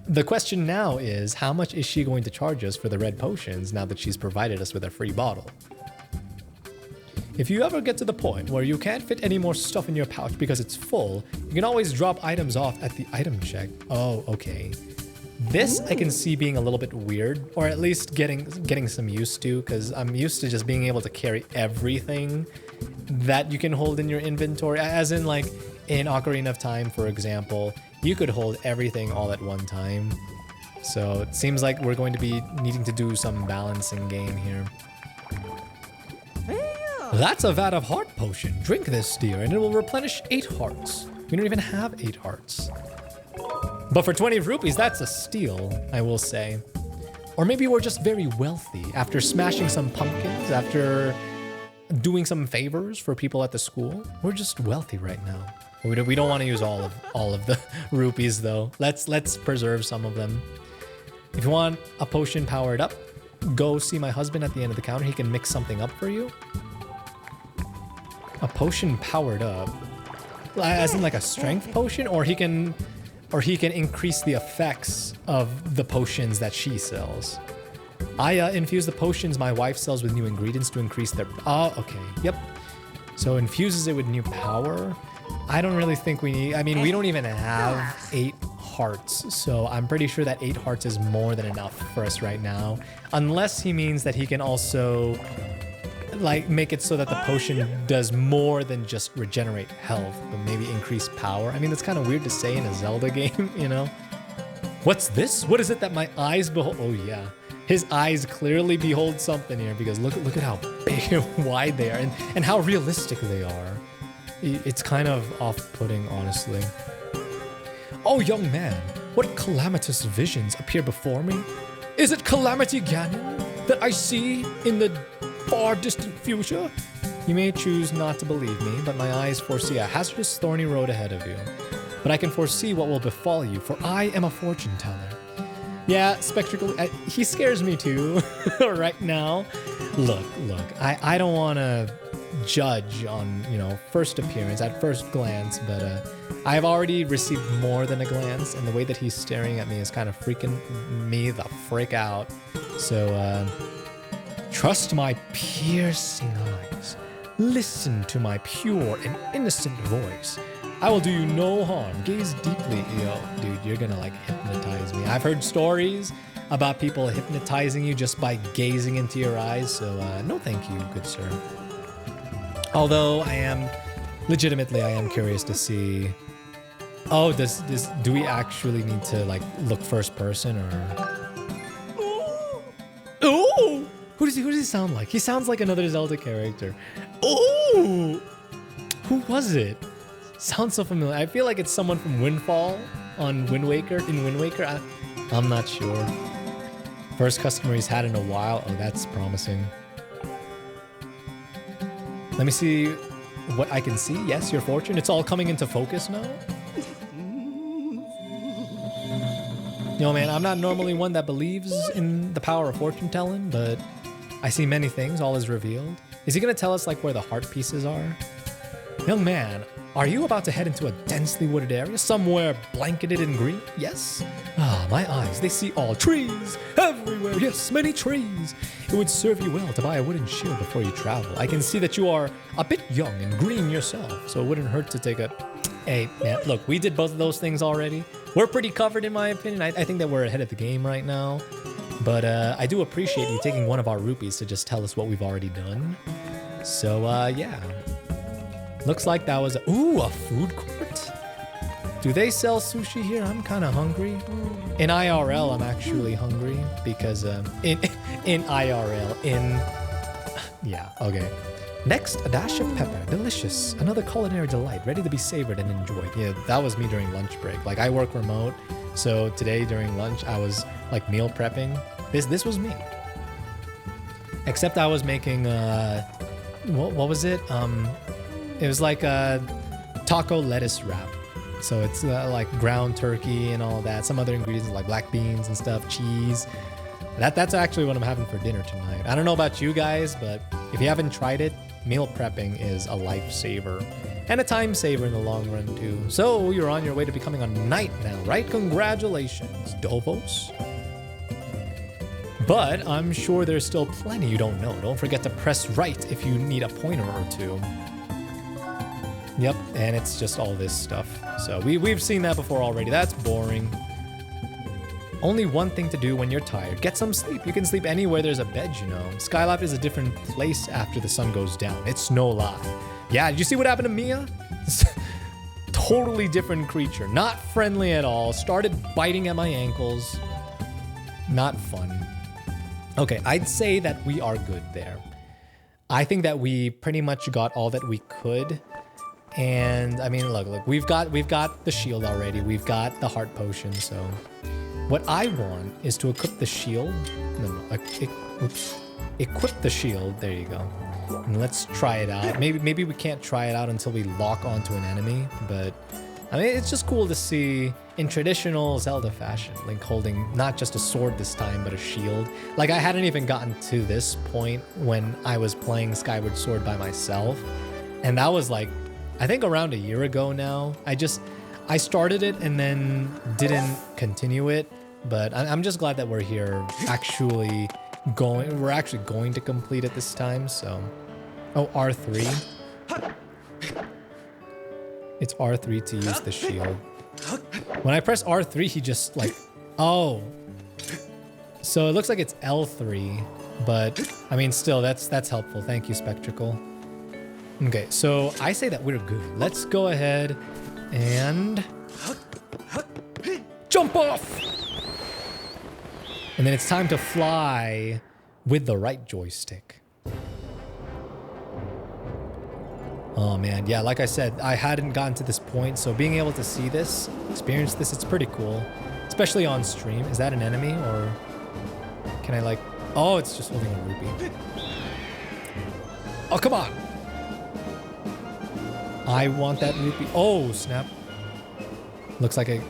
The question now is, how much is she going to charge us for the red potions now that she's provided us with a free bottle? If you ever get to the point where you can't fit any more stuff in your pouch because it's full, you can always drop items off at the item check. Oh, okay. This I can see being a little bit weird, or at least getting some used to, because I'm used to just being able to carry everything that you can hold in your inventory. As in, like, in Ocarina of Time, for example, you could hold everything all at one time. So it seems like we're going to be needing to do some balancing game here. That's a vat of heart potion. Drink this, dear, and it will replenish 8 hearts. We don't even have 8 hearts. But for 20 rupees, that's a steal, I will say. Or maybe we're just very wealthy after smashing some pumpkins, after doing some favors for people at the school. We're just wealthy right now. We don't want to use all of the rupees though. Let's preserve some of them. If you want a potion powered up, go see my husband at the end of the counter. He can mix something up for you. A potion powered up, as in like a strength potion, or he can increase the effects of the potions that she sells. I infuse the potions my wife sells with new ingredients to increase their. Oh, okay, yep. So infuses it with new power. I don't really think we need. I mean, we don't even have 8 hearts, so I'm pretty sure that 8 hearts is more than enough for us right now, unless he means that he can also like make it so that the potion does more than just regenerate health, but maybe increase power. I mean, that's kind of weird to say in a Zelda game, you know? What's this? What is it that my eyes behold? Oh yeah, his eyes clearly behold something here, because look at how big and wide they are, and how realistic they are. It's kind of off-putting, honestly. Oh, young man, what calamitous visions appear before me? Is it Calamity Ganon that I see in the far distant future? You may choose not to believe me, but my eyes foresee a hazardous, thorny road ahead of you. But I can foresee what will befall you, for I am a fortune teller. Yeah, Spectacle, he scares me too, right now. Look, I don't want to judge on, you know, first appearance, at first glance, but I've already received more than a glance, and the way that he's staring at me is kind of freaking me the frick out. So, trust my piercing eyes. Listen to my pure and innocent voice. I will do you no harm. Gaze deeply. Yo, dude, you're gonna like hypnotize me. I've heard stories about people hypnotizing you just by gazing into your eyes, so no thank you, good sir. Although I am curious to see. Oh, do we actually need to like look first person, or? Ooh! Who does he sound like? He sounds like another Zelda character. Ooh! Who was it? Sounds so familiar. I feel like it's someone from Windfall on Wind Waker. In Wind Waker, I'm not sure. First customer he's had in a while. Oh, that's promising. Let me see what I can see. Yes, your fortune. It's all coming into focus now. Yo, man, I'm not normally one that believes in the power of fortune telling, but I see many things. All is revealed. Is he gonna tell us like where the heart pieces are? Young man, are you about to head into a densely wooded area, somewhere blanketed in green? Yes? Ah, my eyes, they see all trees everywhere. Yes, many trees. It would serve you well to buy a wooden shield before you travel. I can see that you are a bit young and green yourself, so it wouldn't hurt to take a... Hey, man, look, we did both of those things already. We're pretty covered, in my opinion. I think that we're ahead of the game right now. But I do appreciate you taking one of our rupees to just tell us what we've already done. So, yeah. Looks like that was a food court? Do they sell sushi here? I'm kind of hungry. In IRL, I'm actually hungry because in IRL, yeah, okay. Next, a dash of pepper, delicious. Another culinary delight, ready to be savored and enjoyed. Yeah, that was me during lunch break. Like I work remote, so today during lunch I was like meal prepping. This was me. Except I was making what was it? It was like a taco lettuce wrap. So it's like ground turkey and all that. Some other ingredients like black beans and stuff, cheese. That's actually what I'm having for dinner tonight. I don't know about you guys, but if you haven't tried it, meal prepping is a lifesaver. And a time saver in the long run too. So you're on your way to becoming a knight now, right? Congratulations, Dovos. But I'm sure there's still plenty you don't know. Don't forget to press right if you need a pointer or two. Yep, and it's just all this stuff. So we've seen that before already. That's boring. Only one thing to do when you're tired. Get some sleep. You can sleep anywhere there's a bed, you know. Skylab is a different place after the sun goes down. It's no lie. Yeah, did you see what happened to Mia? Totally different creature. Not friendly at all. Started biting at my ankles. Not fun. Okay, I'd say that we are good there. I think that we pretty much got all that we could. And I mean, look, we've got the shield already. We've got the heart potion. So what I want is to equip the shield. Equip the shield. There you go. And let's try it out. Maybe we can't try it out until we lock onto an enemy. But I mean, it's just cool to see in traditional Zelda fashion, Link holding not just a sword this time, but a shield. Like I hadn't even gotten to this point when I was playing Skyward Sword by myself, and that was like, I think around a year ago now. I started it and then didn't continue it, but I'm just glad that we're here actually going. We're actually going to complete it this time, so. Oh, R3. It's R3 to use the shield. When I press R3, he just like, oh. So it looks like it's L3 But I mean, still, that's helpful. Thank you, Spectacle. Okay, so I say that we're good. Let's go ahead and jump off. And then it's time to fly with the right joystick. Oh man, yeah, like I said, I hadn't gotten to this point, so being able to see this, experience this, it's pretty cool. Especially on stream. Is that an enemy or can I like... Oh, it's just holding a rupee. Oh, come on. I want that rupee. Oh, snap. Looks like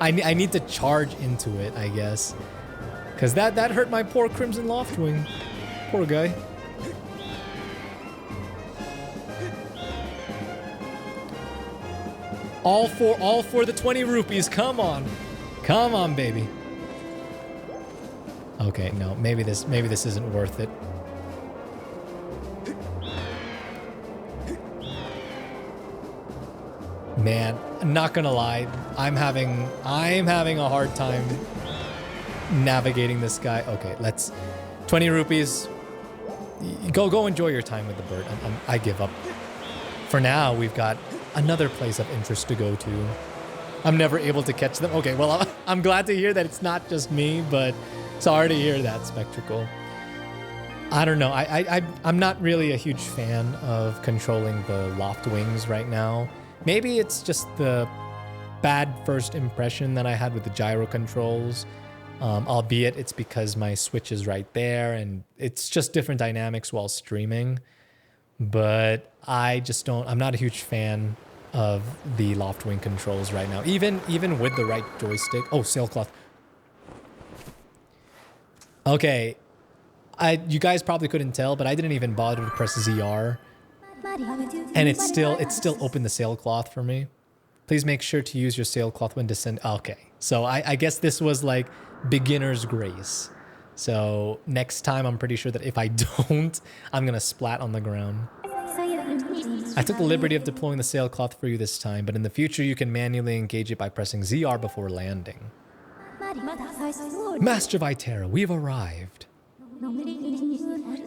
I need to charge into it, I guess. Because that hurt my poor Crimson Loftwing. Poor guy. All for the 20 rupees. Come on. Come on, baby. Okay, no, maybe this isn't worth it. Man, I'm not gonna lie, I'm having a hard time navigating this guy. Okay, let's 20 rupees. Go enjoy your time with the bird. I give up. For now, we've got another place of interest to go to. I'm never able to catch them. Okay, well, I'm glad to hear that it's not just me, but sorry to hear that, Spectacle. I don't know. I'm not really a huge fan of controlling the loft wings right now. Maybe it's just the bad first impression that I had with the gyro controls. Albeit it's because my Switch is right there and it's just different dynamics while streaming. But I just don't... I'm not a huge fan of the loft wing controls right now. Even with the right joystick. Oh, sailcloth. Okay. You guys probably couldn't tell, but I didn't even bother to press ZR. And it's still opened the sailcloth for me. Please make sure to use your sailcloth when descend. Okay. So I guess this was like beginner's grace. So next time I'm pretty sure that if I don't, I'm gonna splat on the ground. I took the liberty of deploying the sailcloth for you this time, but in the future you can manually engage it by pressing ZR before landing. Master Vytera, we've arrived.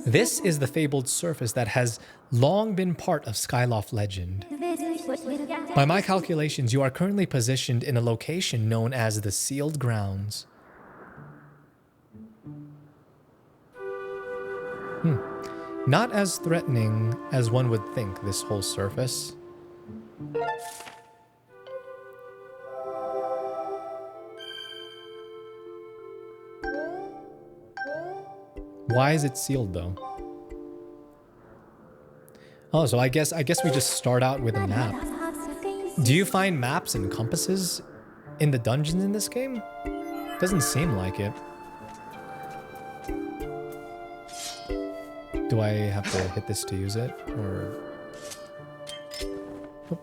This is the fabled surface that has long been part of Skyloft legend. By my calculations, you are currently positioned in a location known as the Sealed Grounds. Not as threatening as one would think, this whole surface. Why is it sealed though? Oh, so I guess we just start out with a map. Do you find maps and compasses in the dungeons in this game? Doesn't seem like it. Do I have to hit this to use it, or... Oh.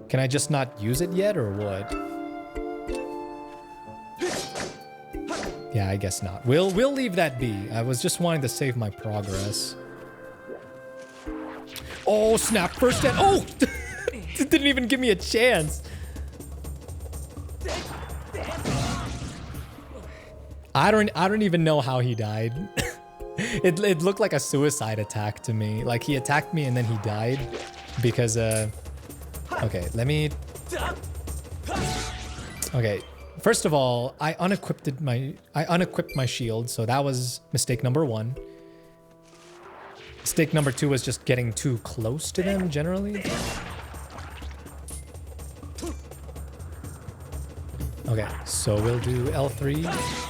Can I just not use it yet, or what? Yeah, I guess not. We'll leave that be. I was just wanting to save my progress. Oh, snap. First death. Oh! It didn't even give me a chance. I don't even know how he died. It looked like a suicide attack to me. Like he attacked me and then he died because okay, let me... Okay, first of all, I unequipped my shield, so that was mistake number 1. Mistake number 2 was just getting too close to them generally. Okay, so we'll do L3.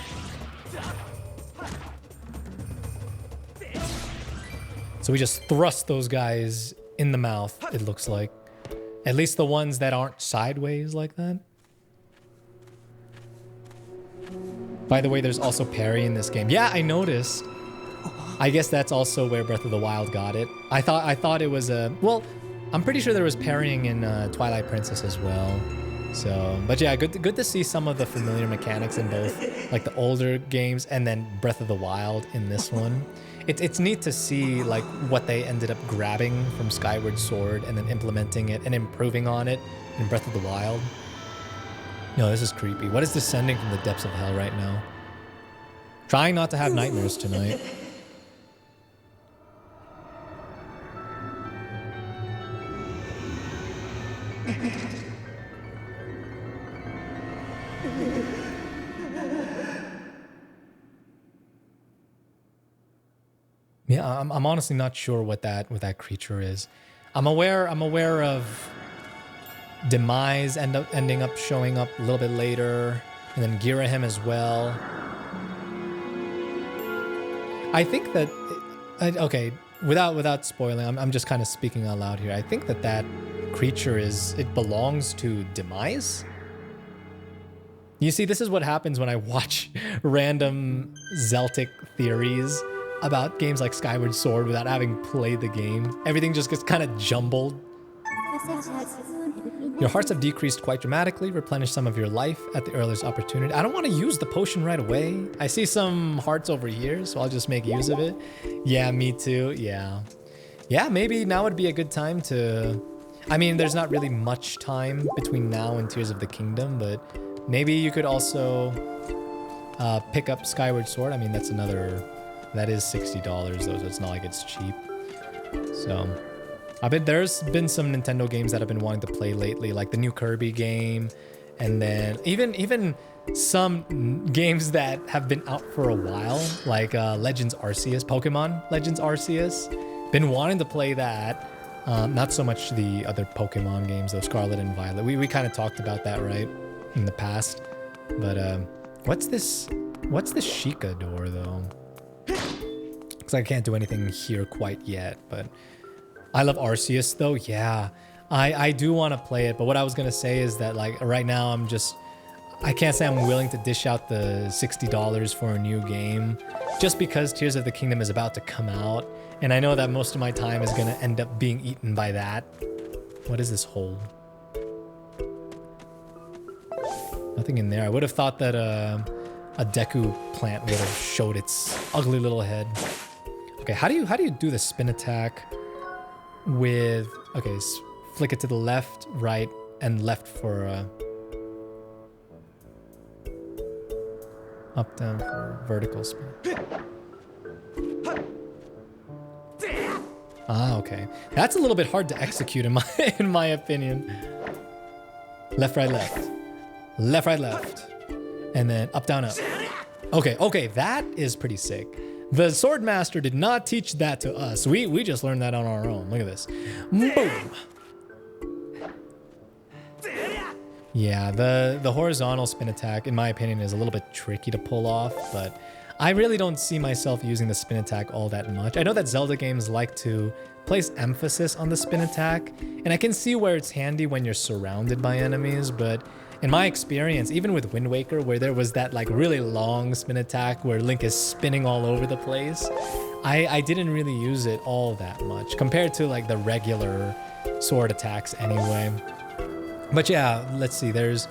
So we just thrust those guys in the mouth, it looks like. At least the ones that aren't sideways like that. By the way, there's also parry in this game. Yeah, I noticed. I guess that's also where Breath of the Wild got it. I thought it was a... Well, I'm pretty sure there was parrying in Twilight Princess as well. So, but yeah, good to see some of the familiar mechanics in both, like the older games and then Breath of the Wild in this one. it's neat to see like what they ended up grabbing from Skyward Sword and then implementing it and improving on it in Breath of the Wild. No, this is creepy. What is descending from the depths of hell right now? Trying not to have nightmares tonight. Yeah, I'm honestly not sure what that creature is. I'm aware of Demise ending up showing up a little bit later, and then Girahim as well. I think that okay, without spoiling, I'm just kind of speaking out loud here. I think that creature it belongs to Demise. You see, this is what happens when I watch random Zeltic theories about games like Skyward Sword without having played the game. Everything just gets kind of jumbled. Your hearts have decreased quite dramatically. Replenish some of your life at the earliest opportunity. I don't want to use the potion right away. I see some hearts over here, so I'll just make use of it. Yeah, me too. Yeah, maybe now would be a good time to... I mean, there's not really much time between now and Tears of the Kingdom, but maybe you could also pick up Skyward Sword. I mean, that's another... That is $60 though, so it's not like it's cheap. So, there's been some Nintendo games that I've been wanting to play lately, like the new Kirby game, and then even some games that have been out for a while, like Legends Arceus, Pokemon Legends Arceus. Been wanting to play that. Not so much the other Pokemon games, though, Scarlet and Violet. We kind of talked about that, right, in the past. But what's this Sheikah door though? Because I can't do anything here quite yet, but I love Arceus though. Yeah, I do want to play it, but what I was gonna say is that like right now I can't say I'm willing to dish out the $60 for a new game just because Tears of the Kingdom is about to come out, and I know that most of my time is gonna end up being eaten by that. What is this hole? Nothing in there. I would have thought that a Deku plant would have showed its ugly little head. Okay, how do you do the spin attack with... Okay, flick it to the left, right, and left for up, down for vertical spin. Ah, okay. That's a little bit hard to execute in my opinion. Left, right, left. Left, right, left. And then up, down, up. Okay, that is pretty sick. The Sword Master did not teach that to us. We just learned that on our own. Look at this. Boom. Yeah, the horizontal spin attack, in my opinion, is a little bit tricky to pull off, but I really don't see myself using the spin attack all that much. I know that Zelda games like to place emphasis on the spin attack, and I can see where it's handy when you're surrounded by enemies, but in my experience, even with Wind Waker, where there was that like really long spin attack where Link is spinning all over the place, I didn't really use it all that much compared to like the regular sword attacks anyway. But yeah, let's see, there's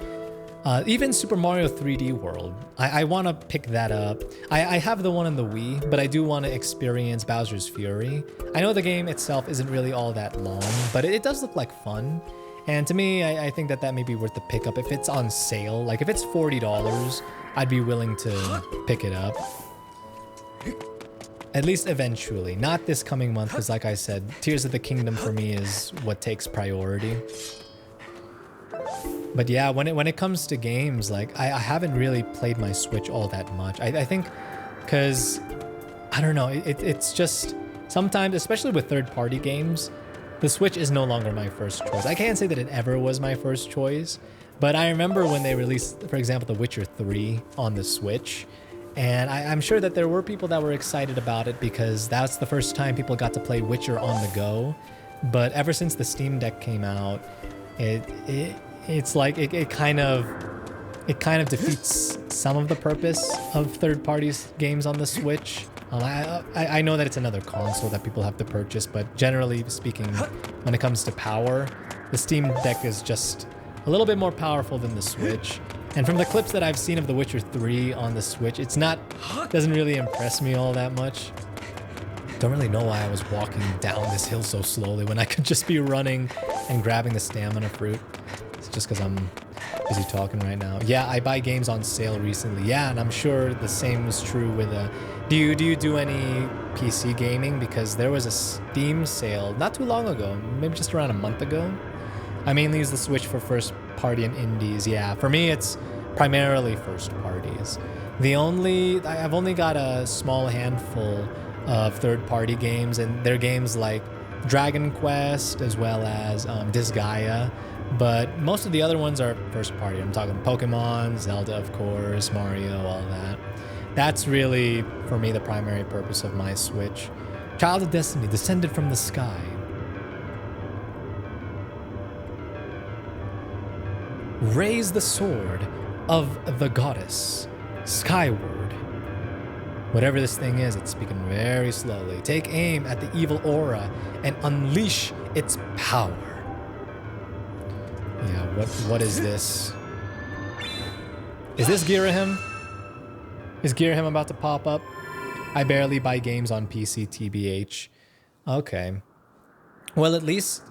even Super Mario 3D World. I want to pick that up. I have the one on the Wii, but I do want to experience Bowser's Fury. I know the game itself isn't really all that long, but it does look like fun. And to me, I think that may be worth the pickup if it's on sale. Like if it's $40, I'd be willing to pick it up. At least eventually, not this coming month, because like I said, Tears of the Kingdom for me is what takes priority. But yeah, when it comes to games, like I haven't really played my Switch all that much. I think because, I don't know, it's just sometimes, especially with third-party games, the Switch is no longer my first choice. I can't say that it ever was my first choice, but I remember when they released, for example, The Witcher 3 on the Switch, and I'm sure that there were people that were excited about it because that's the first time people got to play Witcher on the go. But ever since the Steam Deck came out, it's like it kind of defeats some of the purpose of third-party games on the Switch. I know that it's another console that people have to purchase, but generally speaking, when it comes to power, the Steam Deck is just a little bit more powerful than the Switch. And from the clips that I've seen of The Witcher 3 on the Switch, doesn't really impress me all that much. Don't really know why I was walking down this hill so slowly when I could just be running and grabbing the stamina fruit. It's just because I'm busy talking right now. Yeah, I buy games on sale recently. Yeah, and I'm sure the same was true with do you do any PC gaming? Because there was a Steam sale not too long ago, maybe just around a month ago. I mainly use the Switch for first party and indies. Yeah, for me it's primarily first parties. I've only got a small handful of third-party games, and they're games like Dragon Quest as well as Disgaea, but most of the other ones are first-party. I'm talking Pokemon, Zelda, of course, Mario, all that. That's really, for me, the primary purpose of my Switch. Child of Destiny, descended from the sky. Raise the sword of the goddess, Skyward. Whatever this thing is, it's speaking very slowly. Take aim at the evil aura and unleash its power. Yeah, what is this? Is this Girahim? Is Girahim about to pop up? I barely buy games on PC, TBH. Okay. Well, at least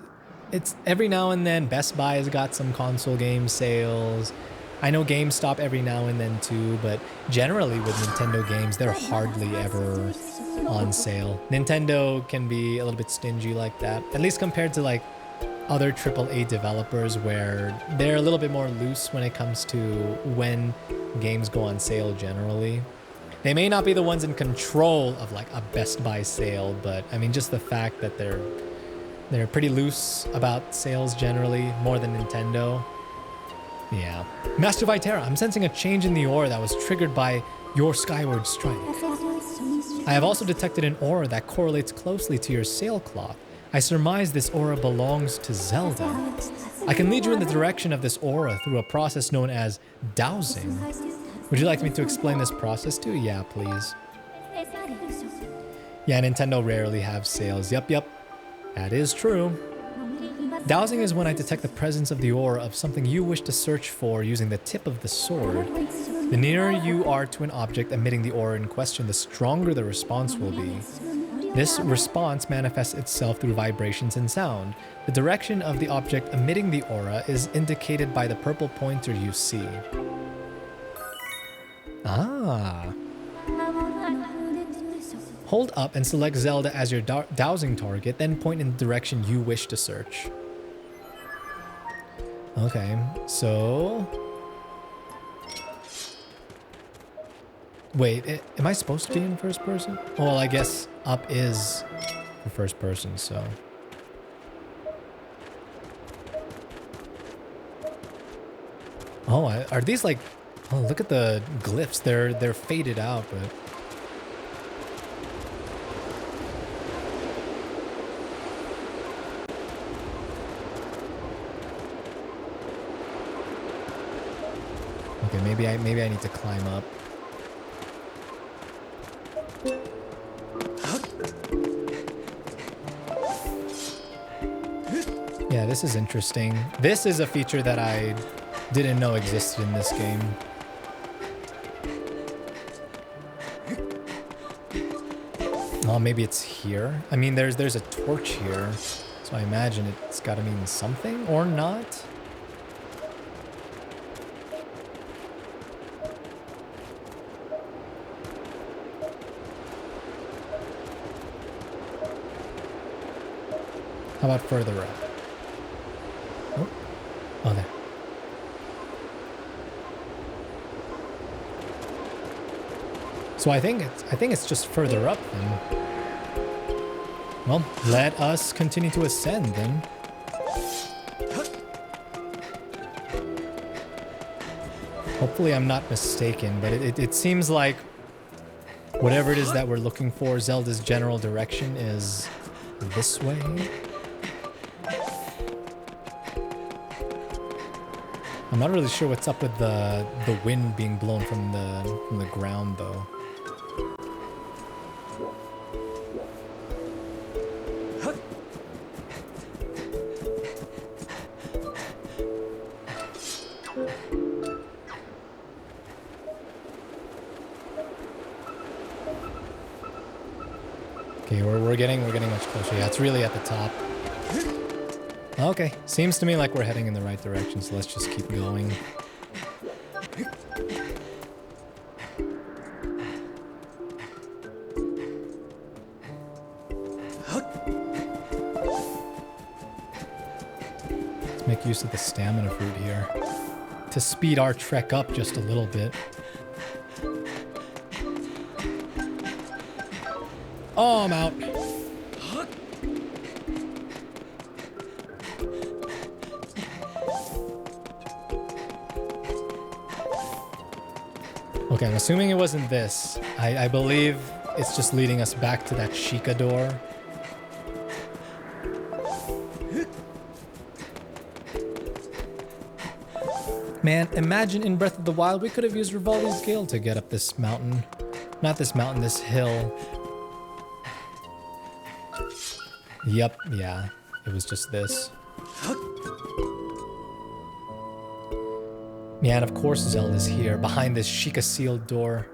it's every now and then Best Buy has got some console game sales. I know GameStop every now and then too, but generally with Nintendo games, they're hardly ever on sale. Nintendo can be a little bit stingy like that, at least compared to like other AAA developers where they're a little bit more loose when it comes to when games go on sale generally. They may not be the ones in control of like a Best Buy sale, but I mean just the fact that they're pretty loose about sales generally, more than Nintendo. Yeah. Master Vytera, I'm sensing a change in the aura that was triggered by your Skyward Strike. I have also detected an aura that correlates closely to your sailcloth. I surmise this aura belongs to Zelda. I can lead you in the direction of this aura through a process known as dowsing. Would you like me to explain this process too? Yeah, please. Yeah, Nintendo rarely have sales. Yep. That is true. Dowsing is when I detect the presence of the aura of something you wish to search for using the tip of the sword. The nearer you are to an object emitting the aura in question, the stronger the response will be. This response manifests itself through vibrations and sound. The direction of the object emitting the aura is indicated by the purple pointer you see. Ah. Hold up and select Zelda as your dowsing target, then point in the direction you wish to search. Okay, so... Wait, am I supposed to be in first person? Well, I guess up is for first person, so... Oh, are these like... Oh, look at the glyphs. They're faded out, but... Okay, maybe I need to climb up. Yeah, this is interesting. This is a feature that I didn't know existed in this game. Oh, maybe it's here. I mean, there's a torch here, so I imagine it's got to mean something or not. How about further up? Oh, there. So I think it's just further up then. Well, let us continue to ascend then. Hopefully I'm not mistaken, but it seems like whatever it is that we're looking for, Zelda's general direction is this way. I'm not really sure what's up with the wind being blown from the ground though. Okay, we're getting much closer. Yeah, it's really at the top. Okay, seems to me like we're heading in the right direction, so let's just keep going. Let's make use of the stamina fruit here to speed our trek up just a little bit. Oh, I'm out. Okay, I'm assuming it wasn't this. I believe it's just leading us back to that Sheikah door. Man, imagine in Breath of the Wild we could have used Rivaldi's Gale to get up this mountain. Not this mountain, this hill. Yep, yeah, it was just this. Yeah, and of course Zelda's here, behind this Sheikah sealed door.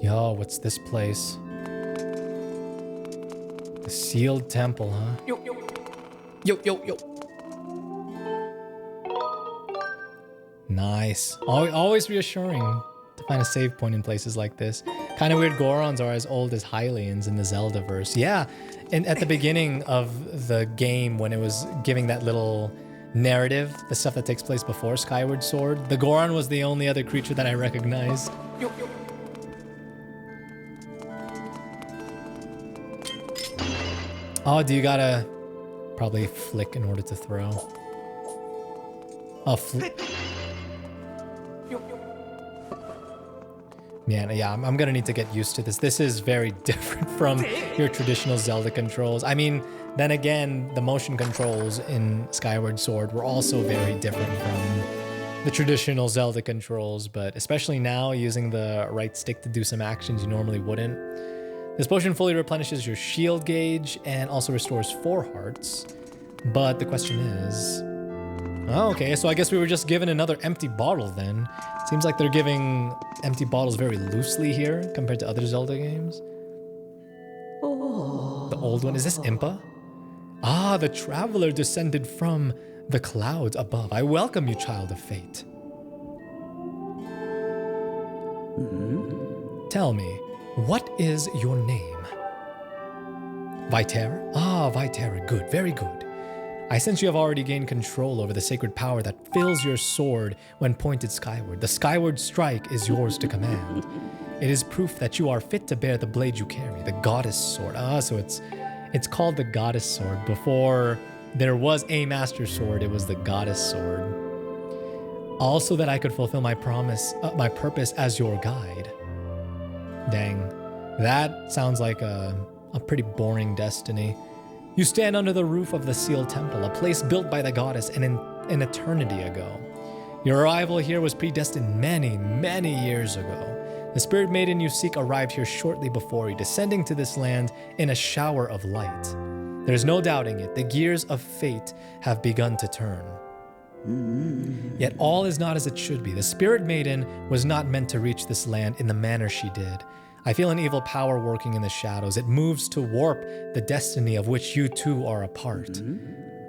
Yo, what's this place? The sealed temple, huh? Yo, yo. Yo, yo, yo. Nice. Always reassuring to find a save point in places like this. Kind of weird Gorons are as old as Hylians in the Zeldaverse. Yeah, and at the beginning of the game when it was giving that little narrative, the stuff that takes place before Skyward Sword, the Goron was the only other creature that I recognized. Yo, yo. Oh, do you gotta probably flick in order to throw? Oh, flick. Man, yeah, I'm gonna need to get used to this. This is very different from your traditional Zelda controls. I mean, then again, the motion controls in Skyward Sword were also very different from the traditional Zelda controls, but especially now, using the right stick to do some actions you normally wouldn't. This potion fully replenishes your shield gauge and also restores 4 hearts. But the question is... Oh, okay, so I guess we were just given another empty bottle then. Seems like they're giving empty bottles very loosely here compared to other Zelda games. Oh. The old one, is this Impa? Ah, the traveler descended from the clouds above. I welcome you, child of fate. Tell me, what is your name? Vytera? Ah, Vytera, good, very good. I sense you have already gained control over the sacred power that fills your sword when pointed skyward. The skyward strike is yours to command. It is proof that you are fit to bear the blade you carry, the goddess sword. Ah, so it's called the goddess sword. Before there was a master sword, it was the goddess sword. Also that I could fulfill my promise, my purpose as your guide. Dang, that sounds like a pretty boring destiny. You stand under the roof of the sealed temple, a place built by the goddess an eternity ago. Your arrival here was predestined many, many years ago. The spirit maiden you seek arrived here shortly before you, descending to this land in a shower of light. There's no doubting it, the gears of fate have begun to turn. Yet all is not as it should be. The spirit maiden was not meant to reach this land in the manner she did. I feel an evil power working in the shadows. It moves to warp the destiny of which you two are a part.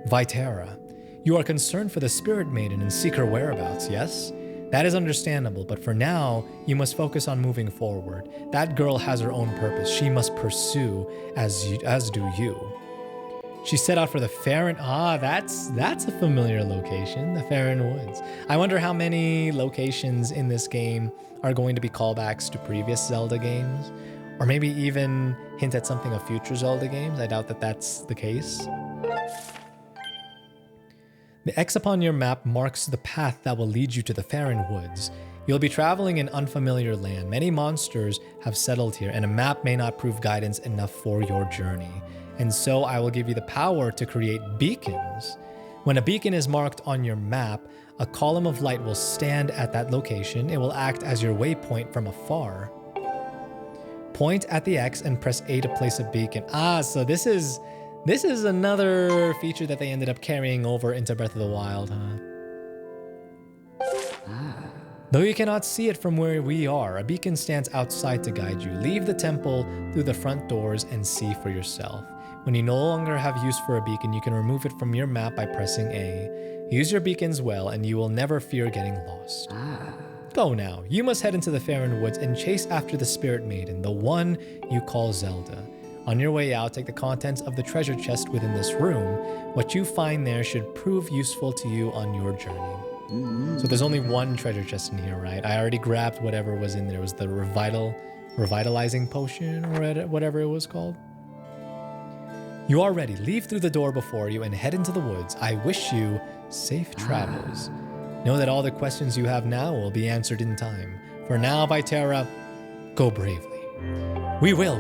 Vytera, you are concerned for the spirit maiden and seek her whereabouts, yes? That is understandable, but for now, you must focus on moving forward. That girl has her own purpose. She must pursue as do you. She set out for the Faron. Ah, that's a familiar location, the Faron Woods. I wonder how many locations in this game are going to be callbacks to previous Zelda games, or maybe even hint at something of future Zelda games. I doubt that that's the case. The X upon your map marks the path that will lead you to the Faron Woods. You'll be traveling in unfamiliar land. Many monsters have settled here, and a map may not prove guidance enough for your journey. And so I will give you the power to create beacons. When a beacon is marked on your map, a column of light will stand at that location. It will act as your waypoint from afar. Point at the X and press A to place a beacon. Ah, so this is This is another feature that they ended up carrying over into Breath of the Wild, huh? Though you cannot see it from where we are, a beacon stands outside to guide you. Leave the temple through the front doors and see for yourself. When you no longer have use for a beacon, you can remove it from your map by pressing A. Use your beacons well, and you will never fear getting lost. Go now. You must head into the Faron Woods and chase after the Spirit Maiden, the one you call Zelda. On your way out, take the contents of the treasure chest within this room. What you find there should prove useful to you on your journey. So there's only one treasure chest in here, right? I already grabbed whatever was in there. It was the revitalizing potion or whatever it was called. You are ready. Leave through the door before you and head into the woods. I wish you safe travels. Know that all the questions you have now will be answered in time. For now, Vytera, go bravely. We will.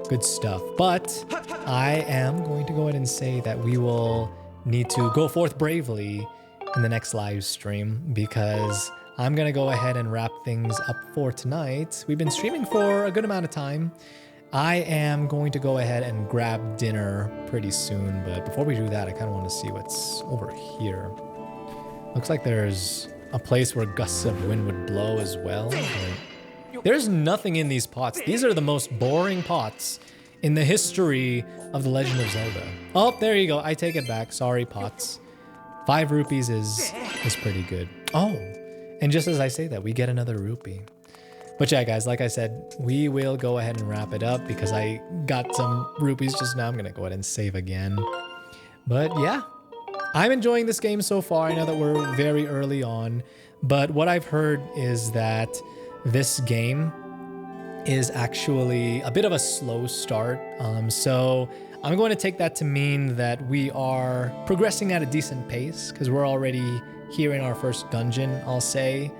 Good stuff. But I am going to go ahead and say that we will need to go forth bravely in the next live stream, because I'm gonna go ahead and wrap things up for tonight. We've been streaming for a good amount of time. I am going to go ahead and grab dinner pretty soon, but before we do that, I kind of want to see what's over here. Looks like there's a place where gusts of wind would blow as well. There's nothing in these pots. These are the most boring pots in the history of the Legend of Zelda. Oh, there you go. I take it back. Sorry, pots. 5 rupees is pretty good. Oh, and just as I say that, we get another rupee. But yeah, guys, like I said, we will go ahead and wrap it up because I got some rupees just now. I'm going to go ahead and save again. But yeah, I'm enjoying this game so far. I know that we're very early on, but what I've heard is that this game is actually a bit of a slow start. So I'm going to take that to mean that we are progressing at a decent pace because we're already here in our first dungeon, I'll say.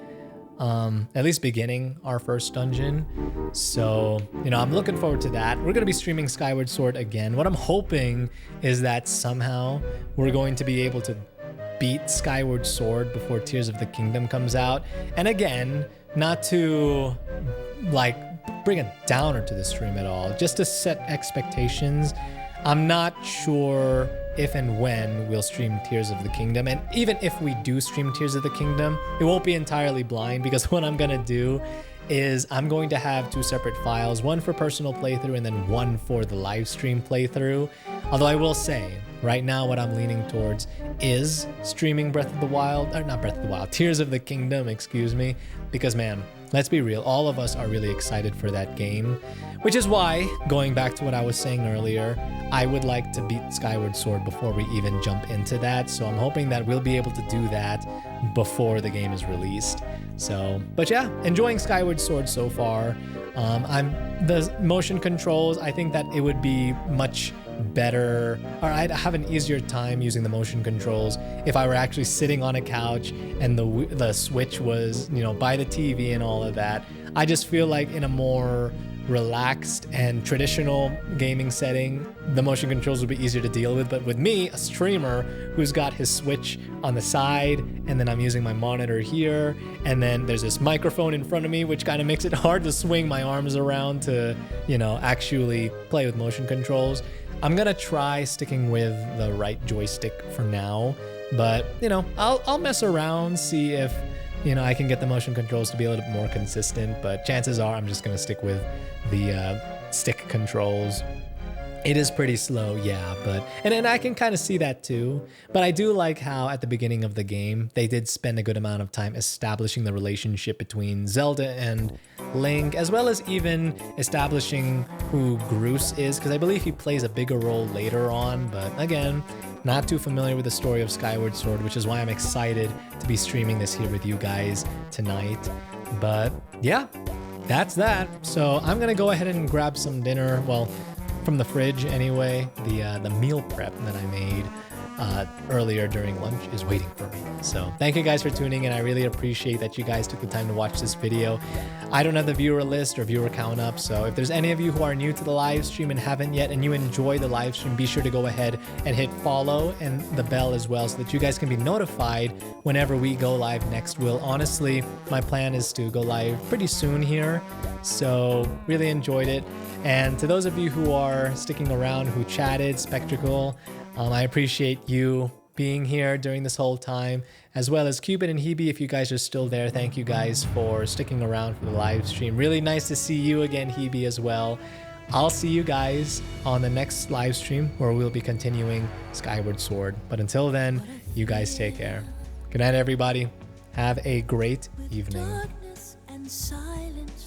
At least beginning our first dungeon. So, I'm looking forward to that. We're going to be streaming Skyward Sword again. What I'm hoping is that somehow we're going to be able to beat Skyward Sword before Tears of the Kingdom comes out. And again, not to bring a downer to the stream at all, just to set expectations. I'm not sure if and when we'll stream Tears of the Kingdom. And even if we do stream Tears of the Kingdom, it won't be entirely blind, because what I'm going to do is I'm going to have 2 separate files, one for personal playthrough and then one for the live stream playthrough. Although I will say, right now what I'm leaning towards is streaming Tears of the Kingdom, excuse me, because man, let's be real, all of us are really excited for that game, which is why, going back to what I was saying earlier, I would like to beat Skyward Sword before we even jump into that. So I'm hoping that we'll be able to do that before the game is released. So, but yeah, enjoying Skyward Sword so far. The motion controls, I think that it would be much better, or I'd have an easier time using the motion controls if I were actually sitting on a couch and the Switch was, by the TV and all of that. I just feel like in a more relaxed and traditional gaming setting, the motion controls would be easier to deal with. But with me, a streamer who's got his Switch on the side, and then I'm using my monitor here, and then there's this microphone in front of me, which kind of makes it hard to swing my arms around to, actually play with motion controls. I'm gonna try sticking with the right joystick for now, but I'll mess around, see if I can get the motion controls to be a little bit more consistent, but chances are I'm just gonna stick with the stick controls. It is pretty slow, yeah, and I can kind of see that too. But I do like how at the beginning of the game, they did spend a good amount of time establishing the relationship between Zelda and Link, as well as even establishing who Groose is, because I believe he plays a bigger role later on. But again, not too familiar with the story of Skyward Sword, which is why I'm excited to be streaming this here with you guys tonight. But yeah, that's that. So I'm gonna go ahead and grab some dinner. Well, from the fridge anyway. The meal prep that I made earlier during lunch is waiting for me. So thank you guys for tuning in. I really appreciate that you guys took the time to watch this video. I don't have the viewer list or viewer count up, so if there's any of you who are new to the live stream and haven't yet, and you enjoy the live stream, be sure to go ahead and hit follow and the bell as well, so that you guys can be notified whenever we go live next. Honestly, my plan is to go live pretty soon here, so really enjoyed it. And to those of you who are sticking around, who chatted, Spectacle, I appreciate you being here during this whole time, as well as Cupid and Hebe. If you guys are still there, thank you guys for sticking around for the live stream. Really nice to see you again, Hebe, as well. I'll see you guys on the next live stream where we'll be continuing Skyward Sword. But until then, you guys take care. Good night, everybody. Have a great evening.
Darkness and silence.